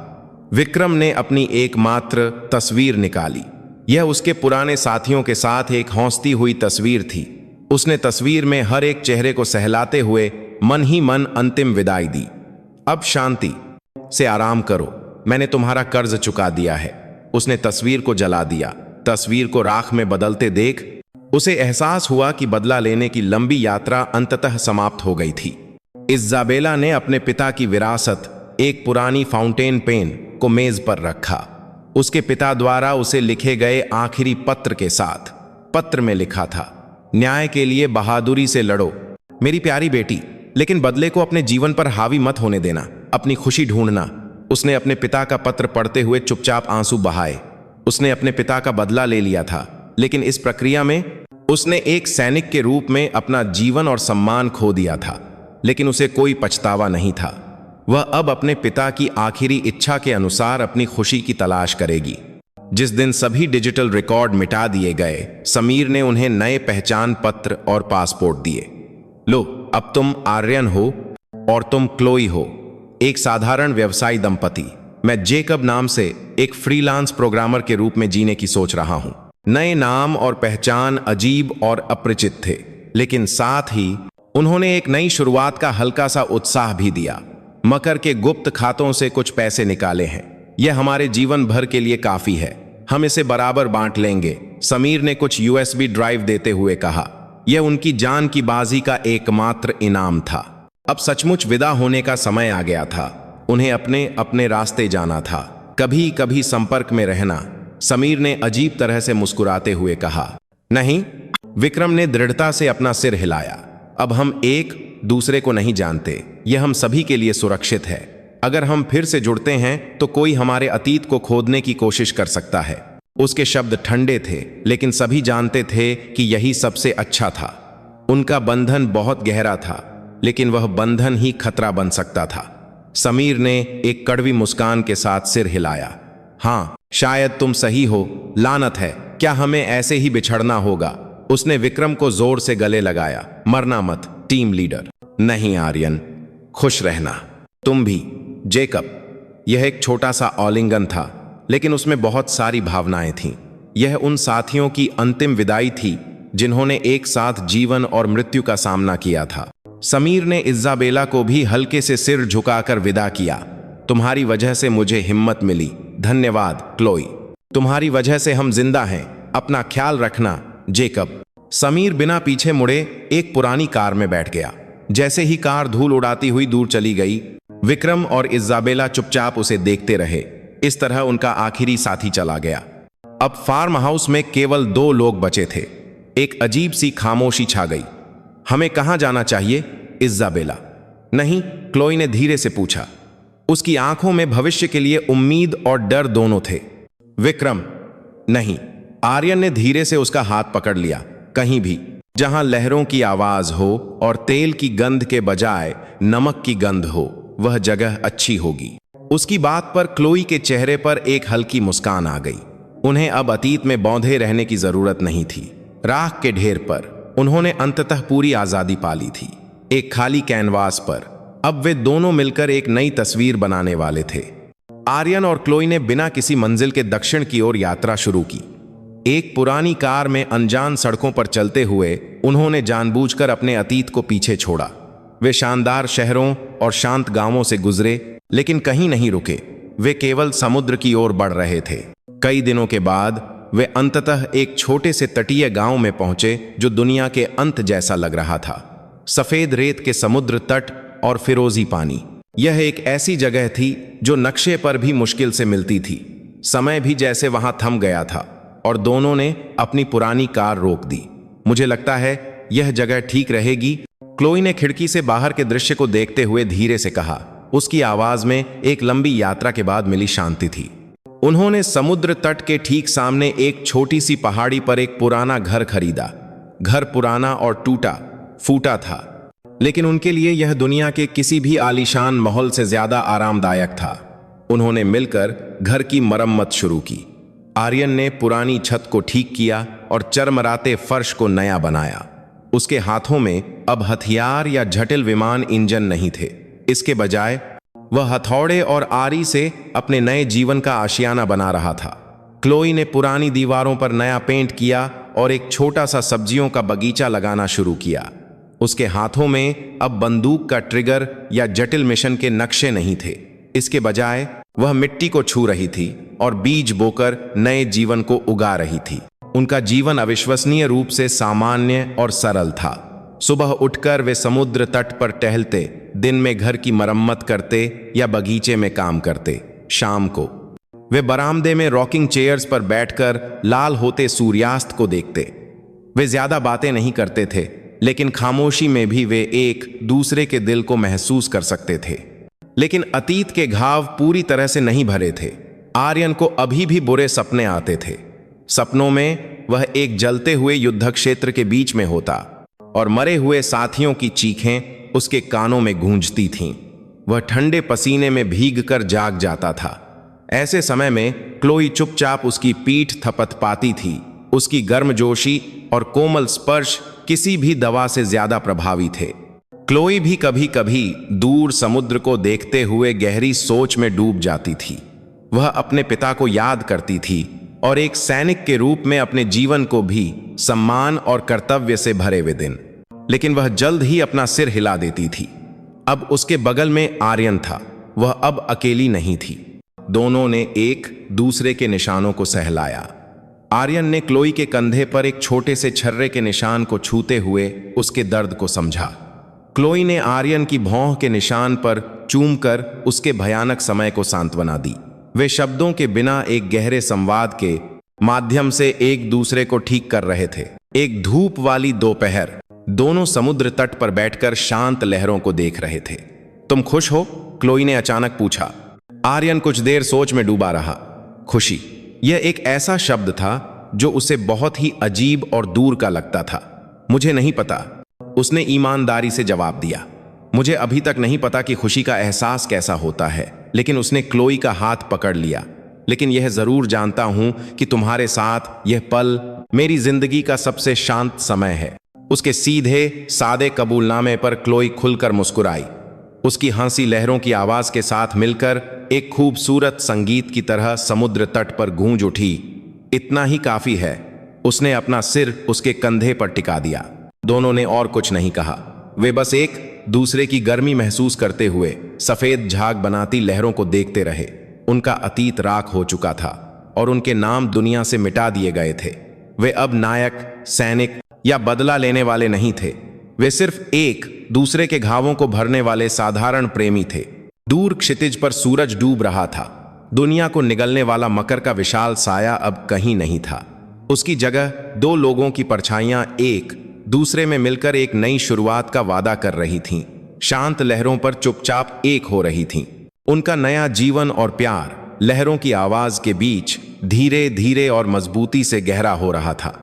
विक्रम ने अपनी एकमात्र तस्वीर निकाली। यह उसके पुराने साथियों के साथ एक हौंसती हुई तस्वीर थी। उसने तस्वीर में हर एक चेहरे को सहलाते हुए मन ही मन अंतिम विदाई दी। अब शांति से आराम करो, मैंने तुम्हारा कर्ज चुका दिया है। उसने तस्वीर को जला दिया। तस्वीर को राख में बदलते देख उसे एहसास हुआ कि बदला लेने की लंबी यात्रा अंततः समाप्त हो गई थी। इजाबेला ने अपने पिता की विरासत, एक पुरानी फाउंटेन पेन को मेज पर रखा। उसके पिता द्वारा उसे लिखे गए आखिरी पत्र के साथ। पत्र में लिखा था, न्याय के लिए बहादुरी से लड़ो मेरी प्यारी बेटी, लेकिन बदले को अपने जीवन पर हावी मत होने देना, अपनी खुशी ढूंढना। उसने अपने पिता का पत्र पढ़ते हुए चुपचाप आंसू बहाए। उसने अपने पिता का बदला ले लिया था, लेकिन इस प्रक्रिया में उसने एक सैनिक के रूप में अपना जीवन और सम्मान खो दिया था। लेकिन उसे कोई पछतावा नहीं था। वह अब अपने पिता की आखिरी इच्छा के अनुसार अपनी खुशी की तलाश करेगी। जिस दिन सभी डिजिटल रिकॉर्ड मिटा दिए गए, समीर ने उन्हें नए पहचान पत्र और पासपोर्ट दिए। लो, अब तुम आर्यन हो और तुम क्लोई हो, एक साधारण व्यवसायी दंपति। मैं जेकब नाम से एक फ्रीलांस प्रोग्रामर के रूप में जीने की सोच रहा हूं। नए नाम और पहचान अजीब और अपरिचित थे, लेकिन साथ ही उन्होंने एक नई शुरुआत का हल्का सा उत्साह भी दिया। मकर के गुप्त खातों से कुछ पैसे निकाले हैं। यह हमारे जीवन भर के लिए काफी है, हम इसे बराबर बांट लेंगे, समीर ने कुछ यूएसबी ड्राइव देते हुए कहा। यह उनकी जान की बाजी का एकमात्र इनाम था। अब सचमुच विदा होने का समय आ गया था। उन्हें अपने अपने रास्ते जाना था, कभी कभी संपर्क में रहना। समीर ने अजीब तरह से मुस्कुराते हुए कहा। नहीं, विक्रम ने दृढ़ता से अपना सिर हिलाया। अब हम एक दूसरे को नहीं जानते, यह हम सभी के लिए सुरक्षित है। अगर हम फिर से जुड़ते हैं तो कोई हमारे अतीत को खोदने की कोशिश कर सकता है। उसके शब्द ठंडे थे, लेकिन सभी जानते थे कि यही सबसे अच्छा था। उनका बंधन बहुत गहरा था, लेकिन वह बंधन ही खतरा बन सकता था। समीर ने एक कड़वी मुस्कान के साथ सिर हिलाया। हाँ, शायद तुम सही हो, लानत है, क्या हमें ऐसे ही बिछड़ना होगा? उसने विक्रम को जोर से गले लगाया। मरना मत, टीम लीडर। नहीं आर्यन, खुश रहना। तुम भी, जेकब। यह एक छोटा सा आलिंगन था, लेकिन उसमें बहुत सारी भावनाएं थीं। यह उन साथियों की अंतिम विदाई थी जिन्होंने एक साथ जीवन और मृत्यु का सामना किया था। समीर ने इजाबेला को भी हल्के से सिर झुकाकर विदा किया। तुम्हारी वजह से मुझे हिम्मत मिली, धन्यवाद क्लोई। तुम्हारी वजह से हम जिंदा हैं, अपना ख्याल रखना जेकब। समीर बिना पीछे मुड़े एक पुरानी कार में बैठ गया। जैसे ही कार धूल उड़ाती हुई दूर चली गई, विक्रम और इजाबेला चुपचाप उसे देखते रहे। इस तरह उनका आखिरी साथी चला गया। अब फार्म हाउस में केवल 2 लोग बचे थे। एक अजीब सी खामोशी छा गई। हमें कहां जाना चाहिए? इजाबेला। नहीं, क्लोई ने धीरे से पूछा। उसकी आंखों में भविष्य के लिए उम्मीद और डर दोनों थे। विक्रम। नहीं। आर्यन ने धीरे से उसका हाथ पकड़ लिया। कहीं भी जहां लहरों की आवाज हो और तेल की गंध के बजाय नमक की गंध हो, वह जगह अच्छी होगी। उसकी बात पर क्लोई के चेहरे पर एक हल्की मुस्कान आ गई। उन्हें अब अतीत में बौंधे रहने की जरूरत नहीं थी। राख के ढेर पर उन्होंने अंततः पूरी आजादी पाली थी। एक खाली कैनवास पर अब वे दोनों मिलकर एक नई तस्वीर बनाने वाले थे। आर्यन और क्लोई ने बिना किसी मंजिल के दक्षिण की ओर यात्रा शुरू की। एक पुरानी कार में अनजान सड़कों पर चलते हुए उन्होंने जानबूझकर अपने अतीत को पीछे छोड़ा। वे शानदार शहरों और शांत गांवों से गुजरे, लेकिन कहीं नहीं रुके। वे केवल समुद्र की ओर बढ़ रहे थे। कई दिनों के बाद वे अंततः एक छोटे से तटीय गांव में पहुंचे जो दुनिया के अंत जैसा लग रहा था। सफेद रेत के समुद्र तट और फिरोजी पानी। यह एक ऐसी जगह थी जो नक्शे पर भी मुश्किल से मिलती थी। समय भी जैसे वहां थम गया था और दोनों ने अपनी पुरानी कार रोक दी। मुझे लगता है यह जगह ठीक रहेगी, क्लोई ने खिड़की से बाहर के दृश्य को देखते हुए धीरे से कहा। उसकी आवाज में एक लंबी यात्रा के बाद मिली शांति थी। उन्होंने समुद्र तट के ठीक सामने एक छोटी सी पहाड़ी पर एक पुराना घर खरीदा। घर पुराना और टूटा फूटा था, लेकिन उनके लिए यह दुनिया के किसी भी आलीशान महल से ज्यादा आरामदायक था। उन्होंने मिलकर घर की मरम्मत शुरू की। आर्यन ने पुरानी छत को ठीक किया और चरमराते फर्श को नया बनाया। उसके हाथों में अब हथियार या जटिल विमान इंजन नहीं थे। इसके बजाय वह हथौड़े और आरी से अपने नए जीवन का आशियाना बना रहा था। क्लोई ने पुरानी दीवारों पर नया पेंट किया और एक छोटा सा सब्जियों का बगीचा लगाना शुरू किया। उसके हाथों में अब बंदूक का ट्रिगर या जटिल मिशन के नक्शे नहीं थे। इसके बजाय वह मिट्टी को छू रही थी और बीज बोकर नए जीवन को उगा रही थी। उनका जीवन अविश्वसनीय रूप से सामान्य और सरल था। सुबह उठकर वे समुद्र तट पर टहलते, दिन में घर की मरम्मत करते या बगीचे में काम करते। शाम को वे बरामदे में रॉकिंग चेयर्स पर बैठकर लाल होते सूर्यास्त को देखते। वे ज्यादा बातें नहीं करते थे, लेकिन खामोशी में भी वे एक दूसरे के दिल को महसूस कर सकते थे। लेकिन अतीत के घाव पूरी तरह से नहीं भरे थे। आर्यन को अभी भी बुरे सपने आते थे। सपनों में वह एक जलते हुए युद्ध क्षेत्र के बीच में होता और मरे हुए साथियों की चीखें उसके कानों में गूंजती थीं। वह ठंडे पसीने में भीगकर जाग जाता था। ऐसे समय में क्लोई चुपचाप उसकी पीठ थपथपाती थी। उसकी गर्मजोशी और कोमल स्पर्श किसी भी दवा से ज्यादा प्रभावी थे। क्लोई भी कभी कभी दूर समुद्र को देखते हुए गहरी सोच में डूब जाती थी। वह अपने पिता को याद करती थी और एक सैनिक के रूप में अपने जीवन को भी सम्मान और कर्तव्य से भरे हुए दिन। लेकिन वह जल्द ही अपना सिर हिला देती थी। अब उसके बगल में आर्यन था। वह अब अकेली नहीं थी। दोनों ने एक दूसरे के निशानों को सहलाया। आर्यन ने क्लोई के कंधे पर एक छोटे से छर्रे के निशान को छूते हुए उसके दर्द को समझा। क्लोई ने आर्यन की भौं के निशान पर चूमकर उसके भयानक समय को सांत्वना दी। वे शब्दों के बिना एक गहरे संवाद के माध्यम से एक दूसरे को ठीक कर रहे थे। एक धूप वाली दोपहर, दोनों समुद्र तट पर बैठकर शांत लहरों को देख रहे थे। तुम खुश हो? क्लोई ने अचानक पूछा। आर्यन कुछ देर सोच में डूबा रहा। खुशी, यह एक ऐसा शब्द था जो उसे बहुत ही अजीब और दूर का लगता था। मुझे नहीं पता, उसने ईमानदारी से जवाब दिया। मुझे अभी तक नहीं पता कि खुशी का एहसास कैसा होता है, लेकिन उसने क्लोई का हाथ पकड़ लिया। लेकिन यह जरूर जानता हूं कि तुम्हारे साथ यह पल मेरी जिंदगी का सबसे शांत समय है। उसके सीधे सादे कबूलनामे पर क्लोई खुलकर मुस्कुराई। उसकी हंसी लहरों की आवाज के साथ मिलकर एक खूबसूरत संगीत की तरह समुद्र तट पर गूंज उठी। इतना ही काफी है। उसने अपना सिर उसके कंधे पर टिका दिया। दोनों ने और कुछ नहीं कहा। वे बस एक दूसरे की गर्मी महसूस करते हुए सफेद झाग बनाती लहरों को देखते रहे। उनका अतीत राख हो चुका था और उनके नाम दुनिया से मिटा दिए गए थे। वे अब नायक, सैनिक या बदला लेने वाले नहीं थे। वे सिर्फ एक दूसरे के घावों को भरने वाले साधारण प्रेमी थे। दूर क्षितिज पर सूरज डूब रहा था। दुनिया को निगलने वाला मकर का विशाल साया अब कहीं नहीं था। उसकी जगह दो लोगों की परछाइयां एक दूसरे में मिलकर एक नई शुरुआत का वादा कर रही थीं। शांत लहरों पर चुपचाप एक हो रही थीं। उनका नया जीवन और प्यार लहरों की आवाज के बीच धीरे धीरे और मजबूती से गहरा हो रहा था।